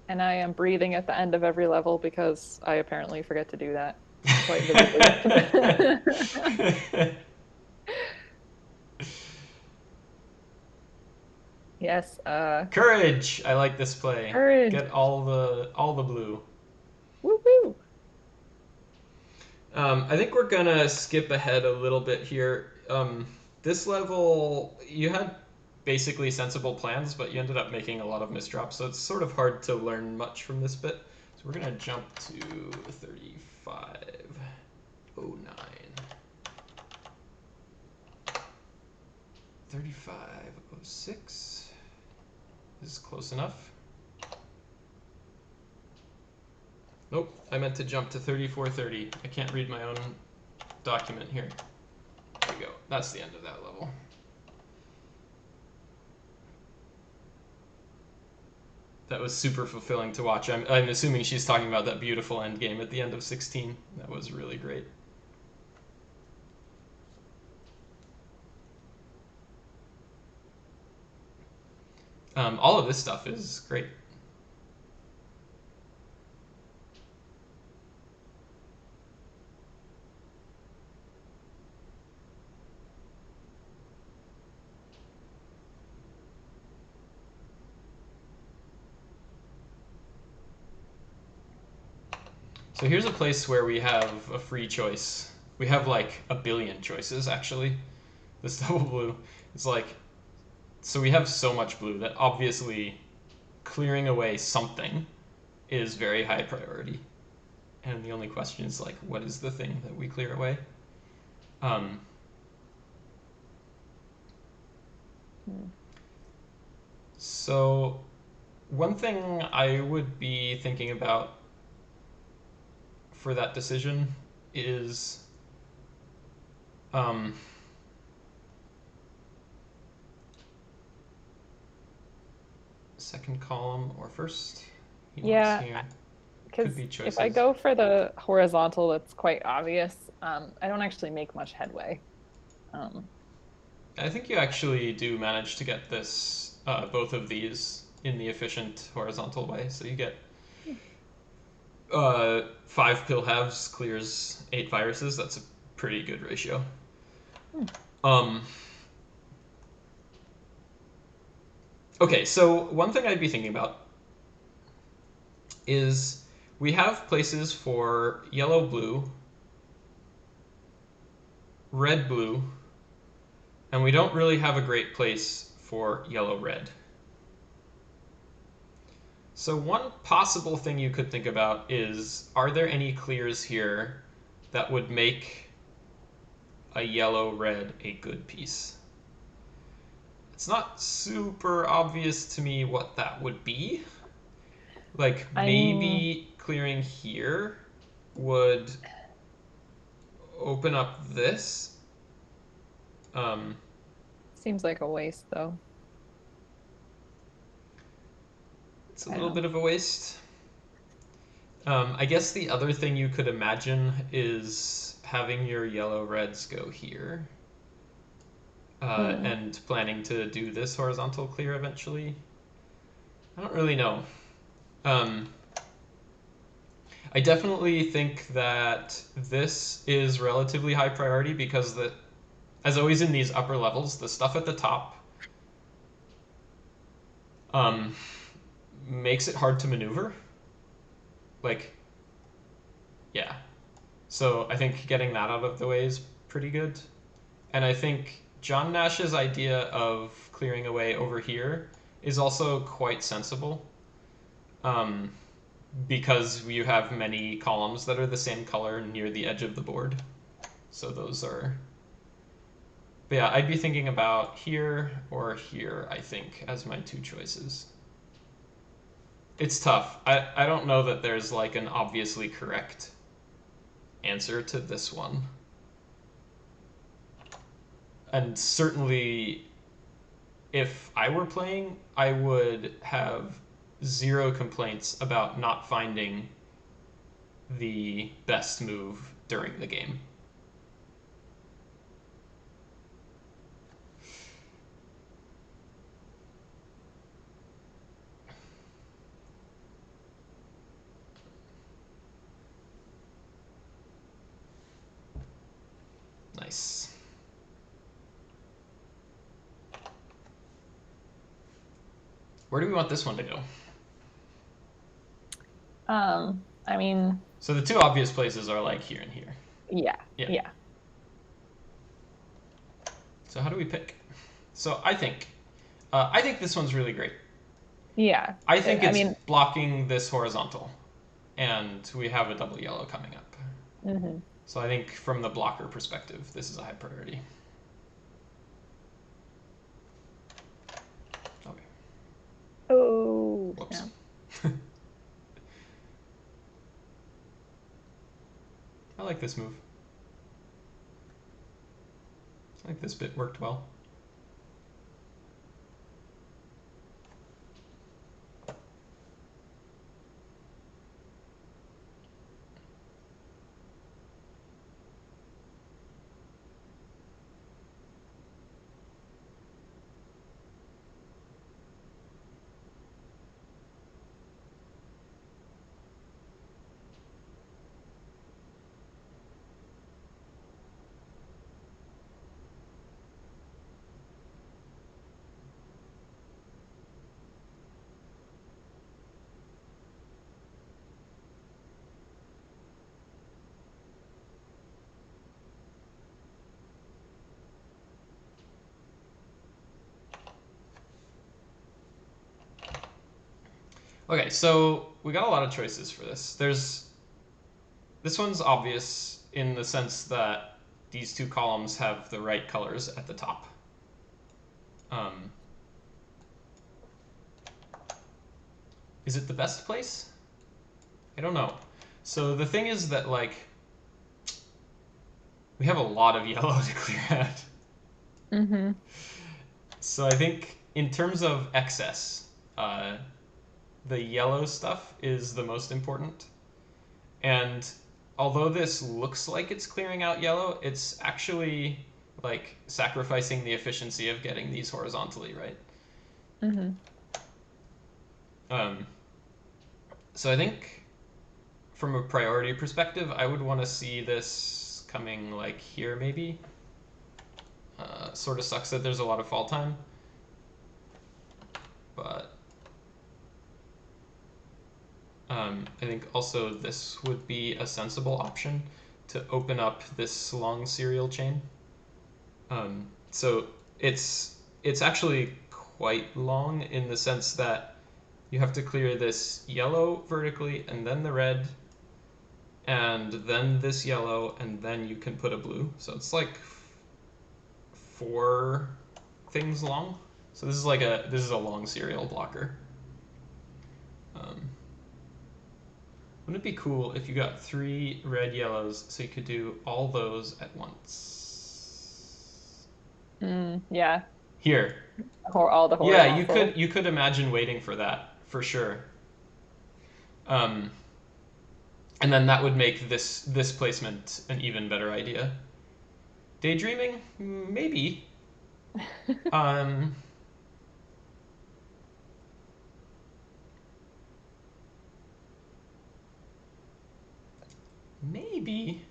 And I am breathing at the end of every level because I apparently forget to do that quite visibly. Yes, Courage! I like this play. courage. Get all the blue. Woo woo. I think we're gonna skip ahead a little bit here. This level, you had basically sensible plans, but you ended up making a lot of misdrops, so it's sort of hard to learn much from this bit. So we're gonna jump to 35. 3506 is close enough. Nope, I meant to jump to 3430. I can't read my own document here. There we go. That's the end of that level. That was super fulfilling to watch. I'm assuming she's talking about that beautiful end game at the end of 16. That was really great. All of this stuff is great. So here's a place where we have a free choice. We have like a billion choices, actually. This double blue. It's like, so we have so much blue that obviously clearing away something is very high priority. And the only question is like, what is the thing that we clear away? So one thing I would be thinking about for that decision is second column or first. He wants Yeah, here. because Could be if I choices. go for the horizontal, it's quite obvious. I don't actually make much headway. Um, I think you actually do manage to get this, both of these in the efficient horizontal way. So you get 5 pill halves clears 8 viruses. That's a pretty good ratio. hmm. Um, okay, so one thing I'd be thinking about is we have places for yellow blue, red blue, and we don't really have a great place for yellow red. So one possible thing you could think about is, are there any clears here that would make a yellow red a good piece? It's not super obvious to me what that would be. Like I'm maybe clearing here would open up this. Um, Seems like a waste though. it's a I don't little know. bit of a waste. I guess the other thing you could imagine is having your yellow reds go here, Hmm. and planning to do this horizontal clear eventually. I don't really know. Um, I definitely think that this is relatively high priority because as always in these upper levels, the stuff at the top um, makes it hard to maneuver. Like, yeah. So I think getting that out of the way is pretty good. And I think John Nash's idea of clearing away over here is also quite sensible, um, because you have many columns that are the same color near the edge of the board. So those are. But yeah, I'd be thinking about here or here, I think, as my two choices. It's tough. I don't know that there's like an obviously correct answer to this one. And certainly, if I were playing, I would have zero complaints about not finding the best move during the game. Nice. Where do we want this one to go? I mean, So the two obvious places are like here and here. yeah, Yeah. yeah, So how do we pick? So I think this one's really great. yeah. I think I it's mean, blocking this horizontal, and we have a double yellow coming up. mhm. So I think from the blocker perspective, this is a high priority. like this move. I think this bit worked well. Okay, so we got a lot of choices for this. This one's obvious in the sense that these two columns have the right colors at the top. Um, is it the best place? I don't know. So the thing is that like we have a lot of yellow to clear out. Mm-hmm. So I think in terms of excess, the yellow stuff is the most important. And although this looks like it's clearing out yellow, it's actually like sacrificing the efficiency of getting these horizontally, right? Mm-hmm. Um, so I think from a priority perspective, I would want to see this coming like here maybe. Sort of sucks that there's a lot of fall time, but I think also this would be a sensible option to open up this long serial chain. So it's actually quite long in the sense that you have to clear this yellow vertically and then the red and then this yellow and then you can put a blue. So it's like 4 things long. So this is a long serial blocker. Um, wouldn't it be cool if you got 3 red yellows so you could do all those at once? Yeah. Here. All the Yeah, horizontal. you could imagine waiting for that for sure. Um, and then that would make this placement an even better idea. Daydreaming, maybe. Um, maybe.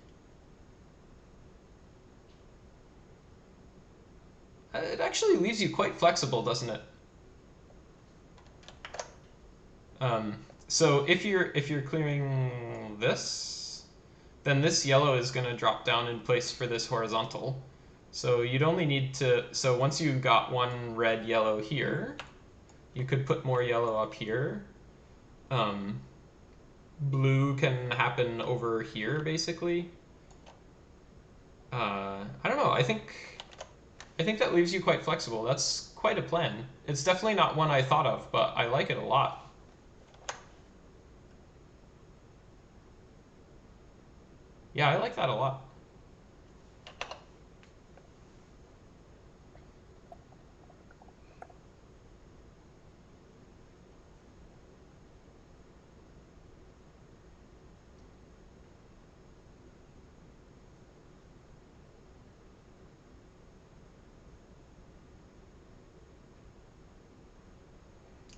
It actually leaves you quite flexible, doesn't it? Um, so if you're clearing this, then this yellow is going to drop down in place for this horizontal. So you'd only need to. So once you've got one red yellow here, you could put more yellow up here. Um, blue can happen over here, basically. I don't know. I think that leaves you quite flexible. That's quite a plan. It's definitely not one I thought of, but I like it a lot. Yeah, I like that a lot.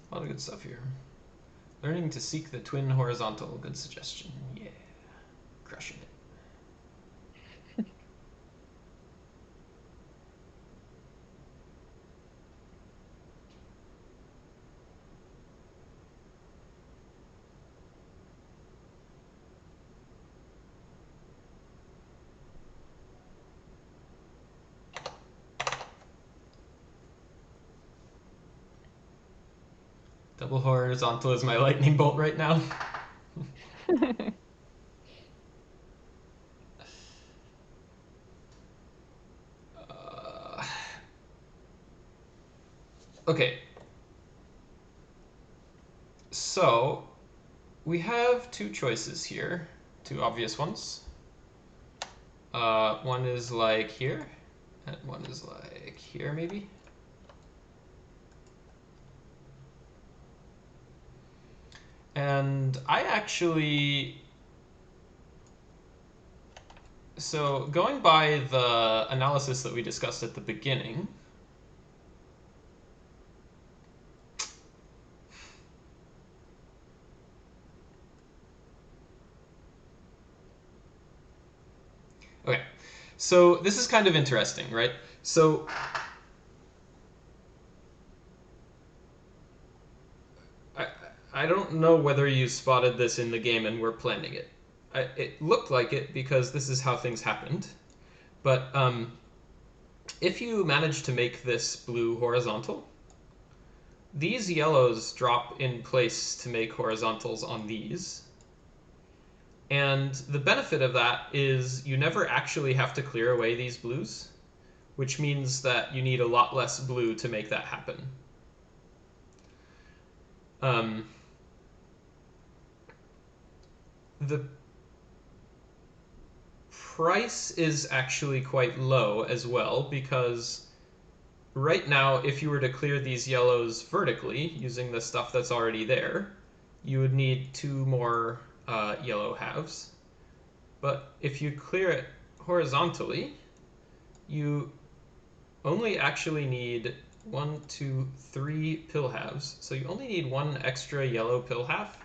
A lot of good stuff here. Learning to seek the twin horizontal. Good suggestion. Yeah, crushing it. Double horizontal is my lightning bolt right now. Uh, okay, so we have 2 choices here, 2 obvious ones. One is like here, and one is like here, maybe. And I actually, so going by the analysis that we discussed at the beginning, okay, so this is kind of interesting, right? So I, I don't know whether you spotted this in the game and were planning it. It looked like it because this is how things happened. But if you manage to make this blue horizontal, these yellows drop in place to make horizontals on these. And the benefit of that is you never actually have to clear away these blues, which means that you need a lot less blue to make that happen. Um, the price is actually quite low as well because right now, if you were to clear these yellows vertically using the stuff that's already there, you would need two more yellow halves. But if you clear it horizontally, you only actually need one, two, three pill halves. So you only need one extra yellow pill half,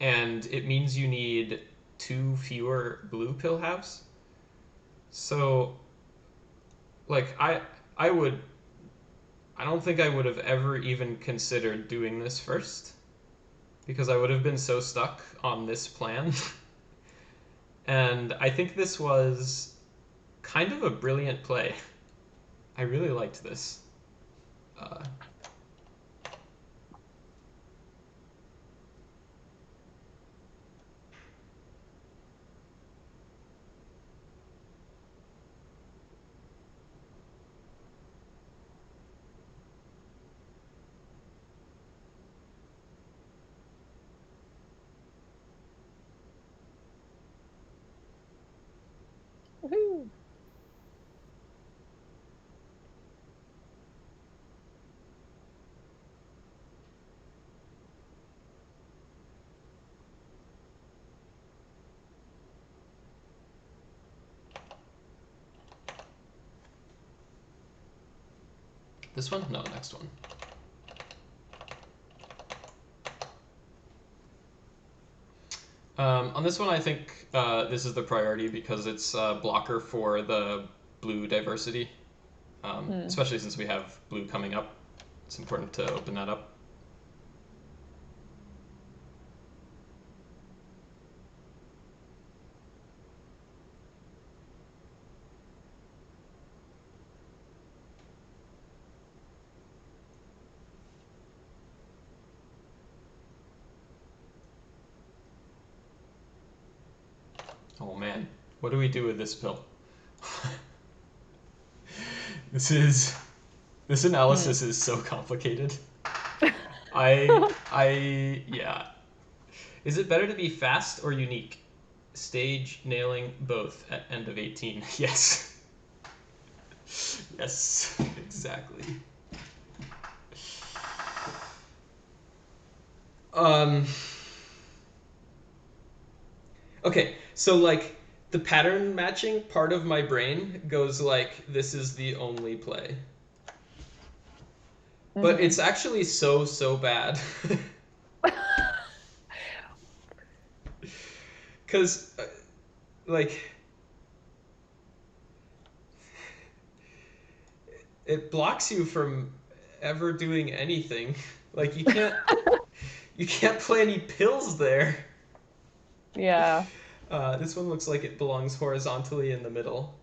and it means you need two fewer blue pill halves. So, like, I would, I don't think I would have ever even considered doing this first because I would have been so stuck on this plan. And I think this was kind of a brilliant play. I really liked this. Uh, Woohoo. this one? No, next one. On this one, I think this is the priority because it's a blocker for the blue diversity, Hmm. especially since we have blue coming up. It's important to open that up. Oh man, what do we do with this pill? this is this Hmm. analysis is so complicated. Yeah. Is it better to be fast or unique? Stage nailing both at end of 18. Yes. Yes, exactly. Um okay, so like the pattern matching part of my brain goes like this is the only play. But Hmm. it's actually so bad. Cuz like it blocks you from ever doing anything. Like you can't play any pills there. Yeah. This one looks like it belongs horizontally in the middle.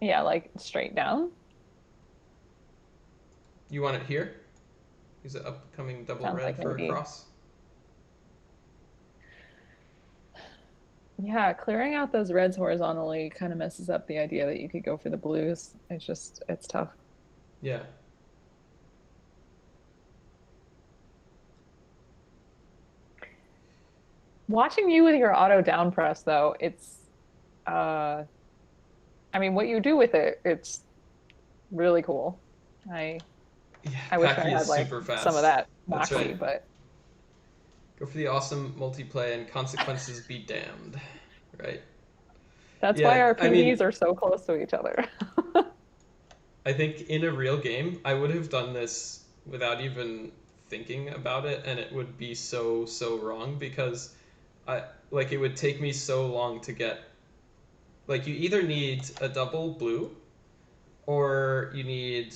Yeah, like straight down. You want it here? Use an upcoming double Sounds red like for a maybe. cross. Yeah, clearing out those reds horizontally kind of messes up the idea that you could go for the blues. It's tough. Yeah. Watching you with your auto down press though, uh I mean what you do with it, it's really cool. I Yeah, I wish I Packy is had like super some of fast. that That's right. Moxie, but Go for the awesome multiplay and consequences be damned. Right? that's why Yeah, our I mean, PVs are so close to each other. I think in a real game, I would have done this without even thinking about it, and it would be so, so wrong because like it would take me so long to get like you either need a double blue or you need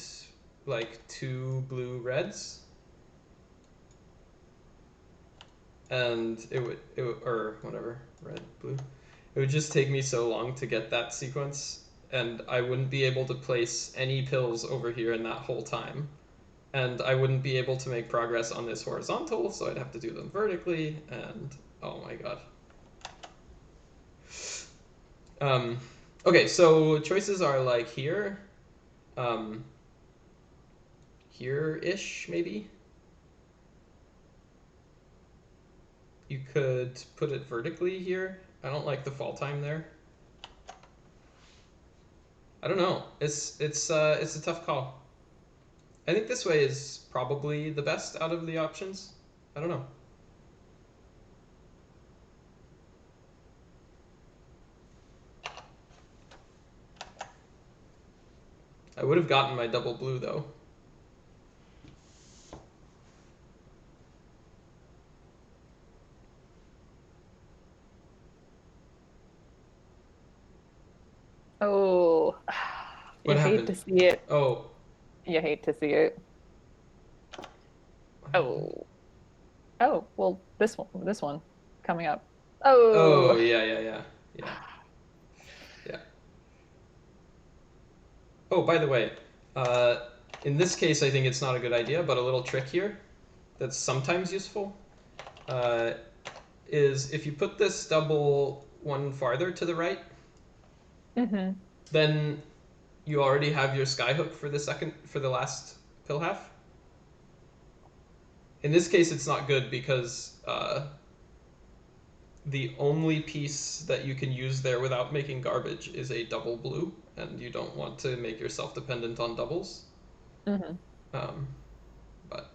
like two blue reds, and it would or whatever red blue. It would just take me so long to get that sequence, and I wouldn't be able to place any pills over here in that whole time. And I wouldn't be able to make progress on this horizontal, so I'd have to do them vertically, and oh my god. Um, okay, so choices are like here, um, here-ish maybe. You could put it vertically here. I don't like the fall time there. I don't know. It's a tough call. I think this way is probably the best out of the options. I don't know. I would have gotten my double blue though. Oh, What you hate happened? to see it. Oh, You hate to see it. what happened? Oh, oh, well, this one coming up. Oh, Oh, yeah, yeah, yeah, yeah, yeah. Oh, by the way, uh, in this case, I think it's not a good idea, but a little trick here that's sometimes useful uh, is if you put this double one farther to the right, hmm then you already have your skyhook for the last pill half. In this case, it's not good because the only piece that you can use there without making garbage is a double blue, and you don't want to make yourself dependent on doubles. hmm Um, but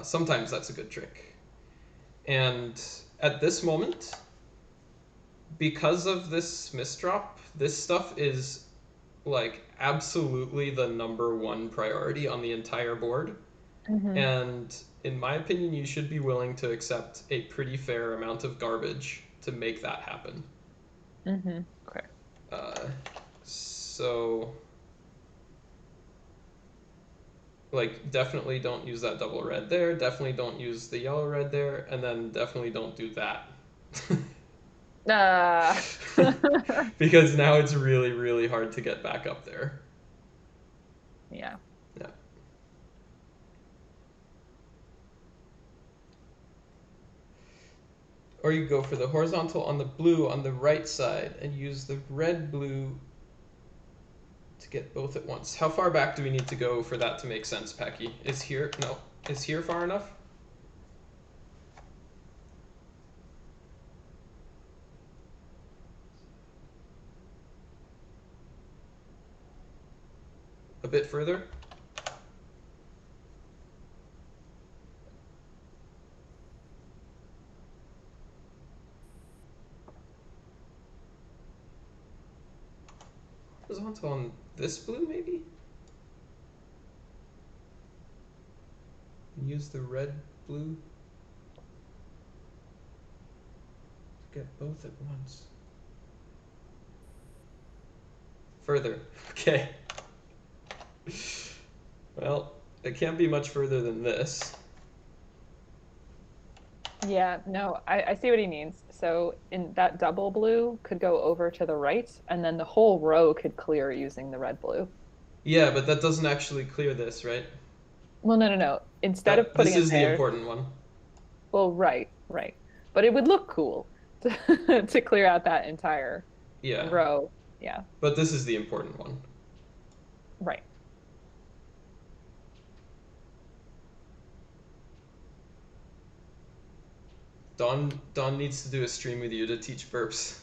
sometimes that's a good trick. And at this moment, because of this misdrop, this stuff is like absolutely the number one priority on the entire board. hmm And in my opinion, you should be willing to accept a pretty fair amount of garbage to make that happen. Okay. Uh, so, like, definitely don't use that double red there. Definitely don't use the yellow red there. And then definitely don't do that. Uh, Because now it's really, really hard to get back up there. yeah. Yeah. Or you go for the horizontal on the blue on the right side and use the red blue to get both at once. How far back do we need to go for that to make sense, Packy? Is here, no, is here far enough? A bit further? Horizontal on this blue, maybe? And use the red blue to get both at once. Further. Okay. Well, it can't be much further than this. Yeah, no, I see what he means. So in that double blue could go over to the right, and then the whole row could clear using the red blue. Yeah, but that doesn't actually clear this, right? Well, no, no, no. Instead of That putting this it is the there, important one. well, right, right. But it would look cool to to clear out that entire Yeah, row. Yeah, but this is the important one. right. Dawn needs to do a stream with you to teach burps.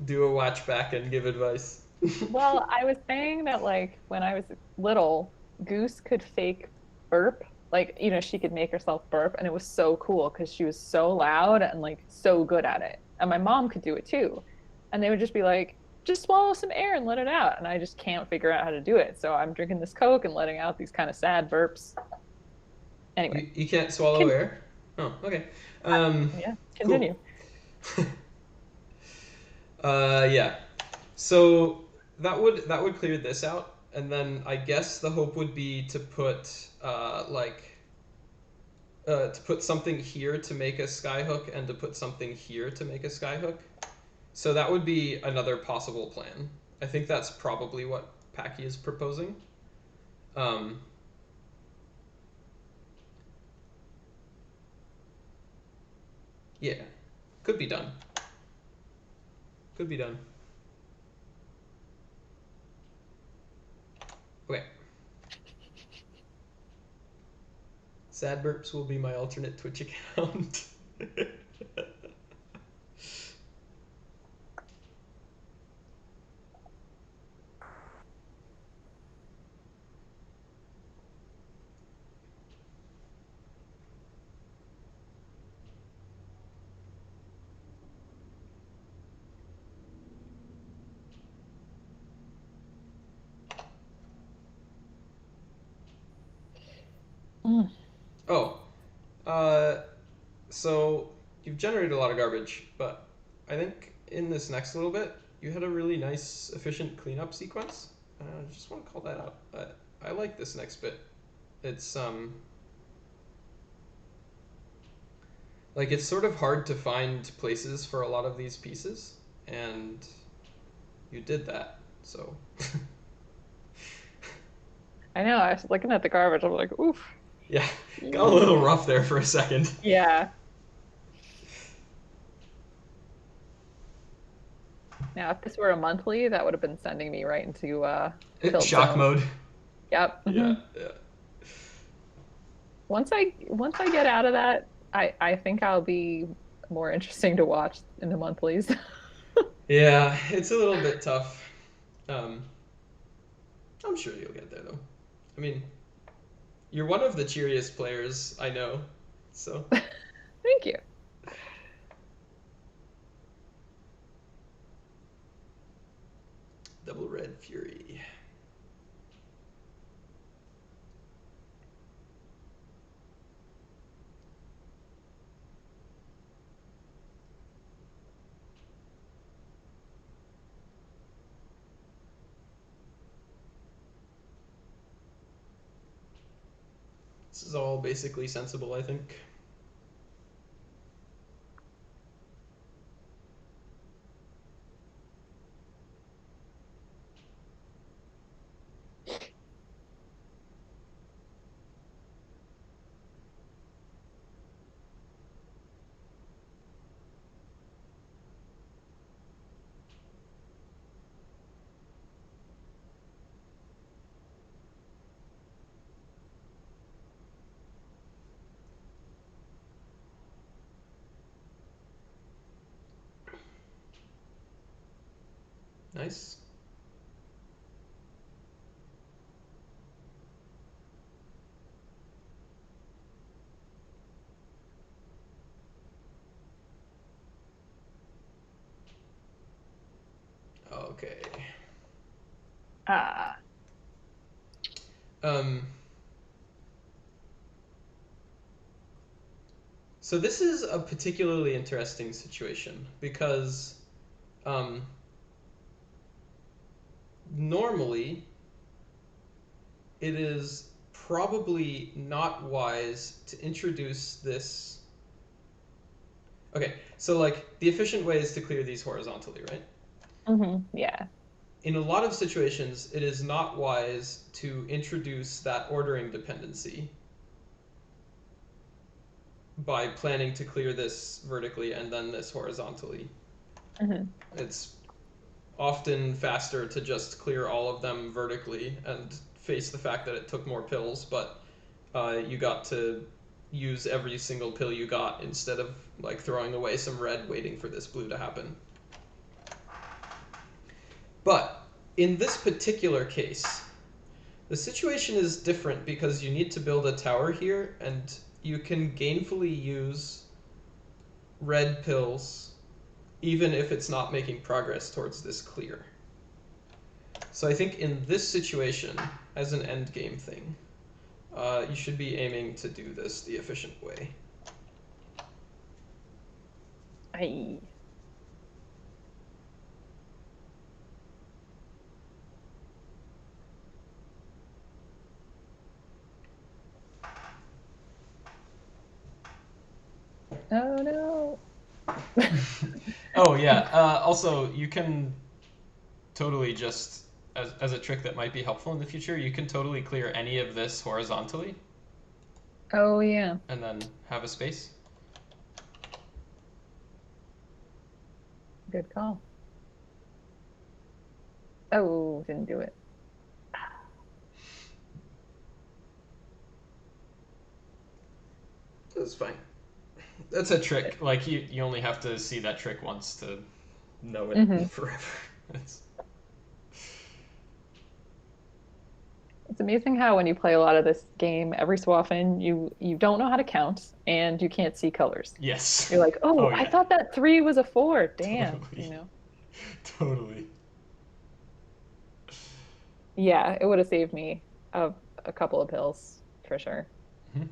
Do a watch back and give advice. Well, I was saying that like when I was little, Goose could fake burp. Like, she could make herself burp and it was so cool because she was so loud and like so good at it. And my mom could do it too. And they would just be like, just swallow some air and let it out. And I just can't figure out how to do it. So I'm drinking this Coke and letting out these kind of sad burps. Anyway, You can't swallow can air? Oh, okay. Um, yeah, cool. continue. Yeah. So that would clear this out, and then I guess the hope would be to put to put something here to make a skyhook and to put something here to make a skyhook. So that would be another possible plan. I think that's probably what Packy is proposing. Um, yeah, could be done. Could be done. Okay. Sad burps will be my alternate Twitch account. Mm. Oh, uh, so you've generated a lot of garbage, but I think in this next little bit, you had a really nice, efficient cleanup sequence. I just want to call that out. I like this next bit. It's like it's sort of hard to find places for a lot of these pieces, and you did that. So I know. I was looking at the garbage. I'm like, oof. yeah, got a little Eee. rough there for a second. Yeah. Now, if this were a monthly, that would have been sending me right into tilt Shock zone. mode. Yep. Yeah, yeah. Once I get out of that, I think I'll be more interesting to watch in the monthlies. Yeah, it's a little bit tough. Um, I'm sure you'll get there though. I mean, you're one of the cheeriest players I know, so Thank you. double red fury. This is all basically sensible, I think. Nice. Okay. Ah, Um, so this is a particularly interesting situation because um, normally it is probably not wise to introduce this. Okay, so like the efficient way is to clear these horizontally, right? yeah. In a lot of situations, it is not wise to introduce that ordering dependency by planning to clear this vertically and then this horizontally. hmm It's often faster to just clear all of them vertically and face the fact that it took more pills, but you got to use every single pill you got instead of like throwing away some red waiting for this blue to happen. But in this particular case, the situation is different because you need to build a tower here, and you can gainfully use red pills even if it's not making progress towards this clear. So I think in this situation, as an end game thing, you should be aiming to do this the efficient way. I. Oh no. Oh yeah. Also, you can totally just as a trick that might be helpful in the future, you can totally clear any of this horizontally Oh yeah. and then have a space. Good call. Oh, didn't do it. That's fine. That's a trick. Like you only have to see that trick once to know it Mm-hmm. forever. It's... It's amazing how when you play a lot of this game, every so often you don't know how to count and you can't see colors. Yes. You're like, oh, Oh I yeah. thought that three was a four. Damn, Totally. Totally. Yeah, it would have saved me a couple of pills for sure. Mhm.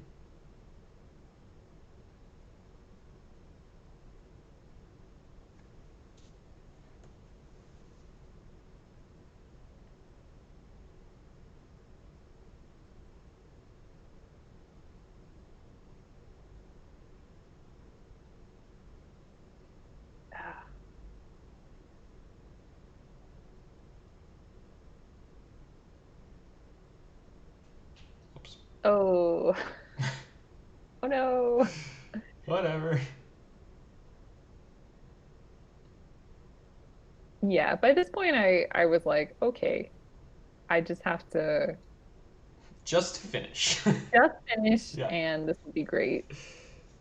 Oops. Oh, oh no. Whatever. Yeah, by this point I was like, okay, I just have to Just finish. just finish Yeah. and this will be great.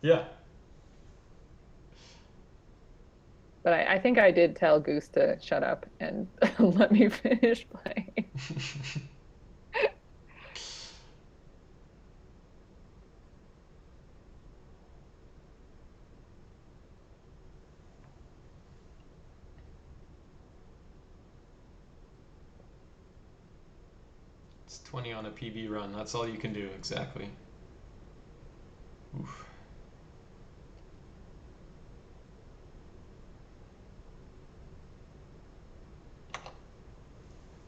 Yeah. But I think I did tell Goose to shut up and let me finish playing. It's 20 on a PB run. That's all you can do, exactly. Oof.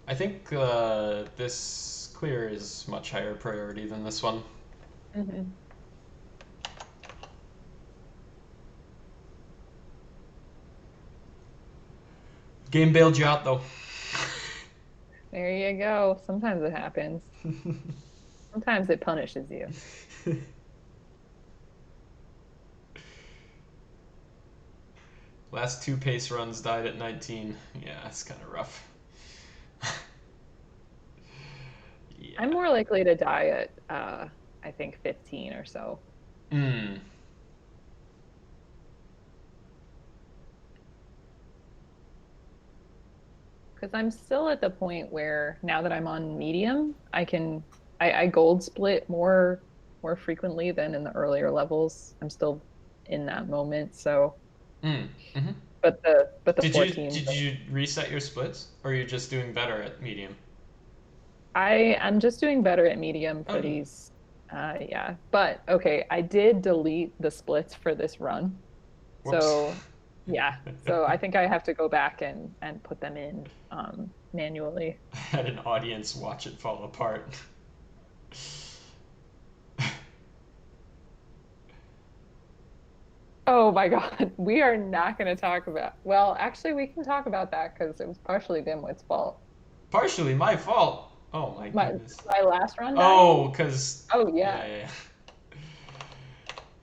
I think this clear is much higher priority than this one. Mhm. Game bailed you out, though. There you go. Sometimes it happens. Sometimes it punishes you. Last two pace runs died at 19. Yeah, it's kind of rough. I'm Yeah. more likely to die at I think 15 or so. Mm. Because I'm still at the point where now that I'm on medium, I gold split more frequently than in the earlier levels. I'm still in that moment. So, Mm. Mm-hmm. but the Did four you teams, did you reset your splits, or are you just doing better at medium? I am just doing better at medium for Okay. these. Yeah, but okay, I did delete the splits for this run. Whoops. So yeah, so I think I have to go back and put them in manually. Had an audience watch it fall apart. Oh my God, we are not going to talk about. Well, actually, we can talk about that because it was partially Dimwit's fault. Partially my fault. Oh my My goodness. my last run dying. Oh, cause Oh yeah, yeah, yeah,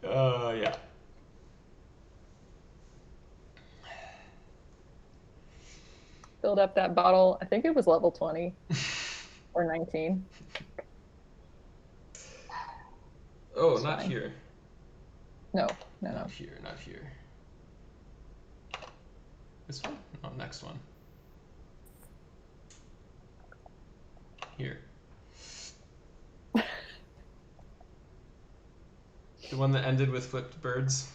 yeah. Yeah. filled up that bottle. I think it was level 20 or 19. Oh, It's not fine. here. No, no, Not no. here, not here. This one? No, next one. Here. The one that ended with flipped birds.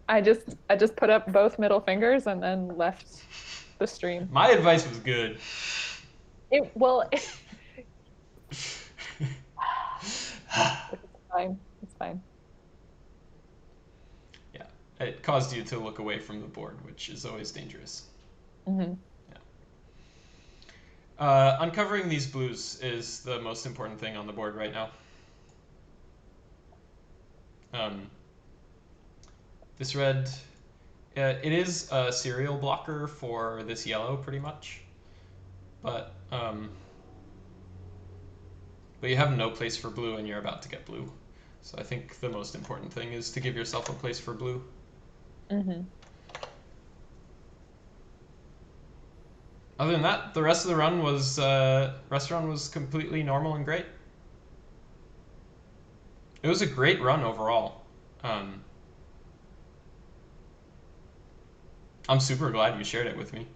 I just put up both middle fingers and then left the stream. My advice was good. Well, it's fine. It's fine. Yeah, it caused you to look away from the board, which is always dangerous. Hmm. Yeah. Uncovering these blues is the most important thing on the board right now. Um, this red, it is a serial blocker for this yellow, pretty much. But but you have no place for blue, and you're about to get blue. So I think the most important thing is to give yourself a place for blue. Hmm. Other than that, the rest of the run was completely normal and great. It was a great run overall. Um, I'm super glad you shared it with me.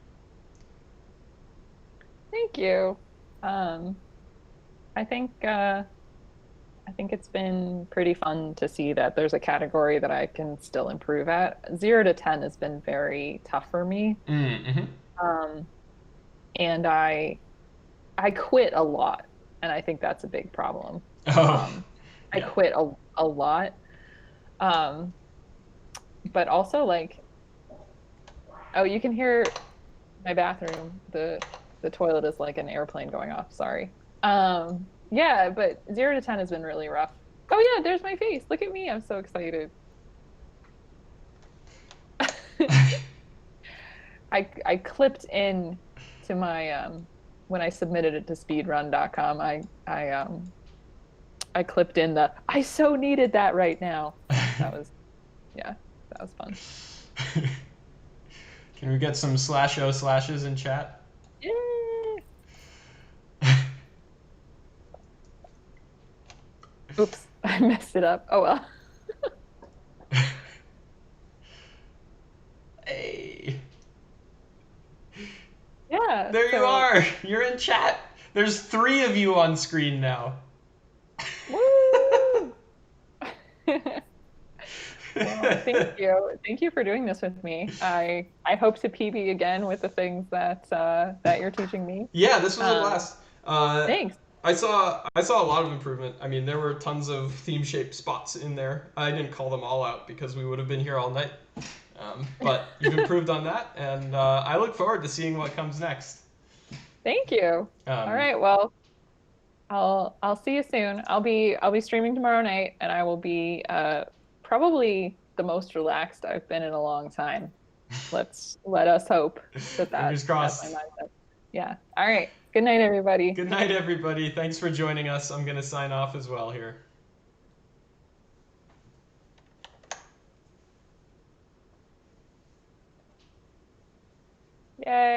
Thank you. Um, I think I think it's been pretty fun to see that there's a category that I can still improve at. 0 to 10 has been very tough for me. Mm-hmm. Um, and I quit a lot, and I think that's a big problem. Oh, Um, I yeah. quit a lot. Um, but also like, oh, you can hear my bathroom. The toilet is like an airplane going off. Sorry. Yeah, but 0 to 10 has been really rough. Oh yeah, there's my face. Look at me. I'm so excited. I clipped in to my when I submitted it to speedrun.com, I clipped in the I so needed that right now. That was yeah, that was fun. Can we get some slash o slashes in chat? Yeah. Oops, I messed it up. Oh well. Hey, Yeah, there you so are. You're in chat. There's three of you on screen now. woo! Well, thank you. Thank you for doing this with me. I hope to PB again with the things that you're teaching me. Yeah, this was a Um, blast. Uh, Thanks. I saw a lot of improvement. I mean, there were tons of theme shaped spots in there. I didn't call them all out because we would have been here all night. But you've improved on that, and I look forward to seeing what comes next. Thank you. All Um, right. Well, I'll see you soon. I'll be streaming tomorrow night, and I will be probably the most relaxed I've been in a long time. Let us hope that Fingers that's my crossed. mindset. Yeah. All right. Good night, everybody. Good night, everybody. Thanks for joining us. I'm going to sign off as well here. Yay.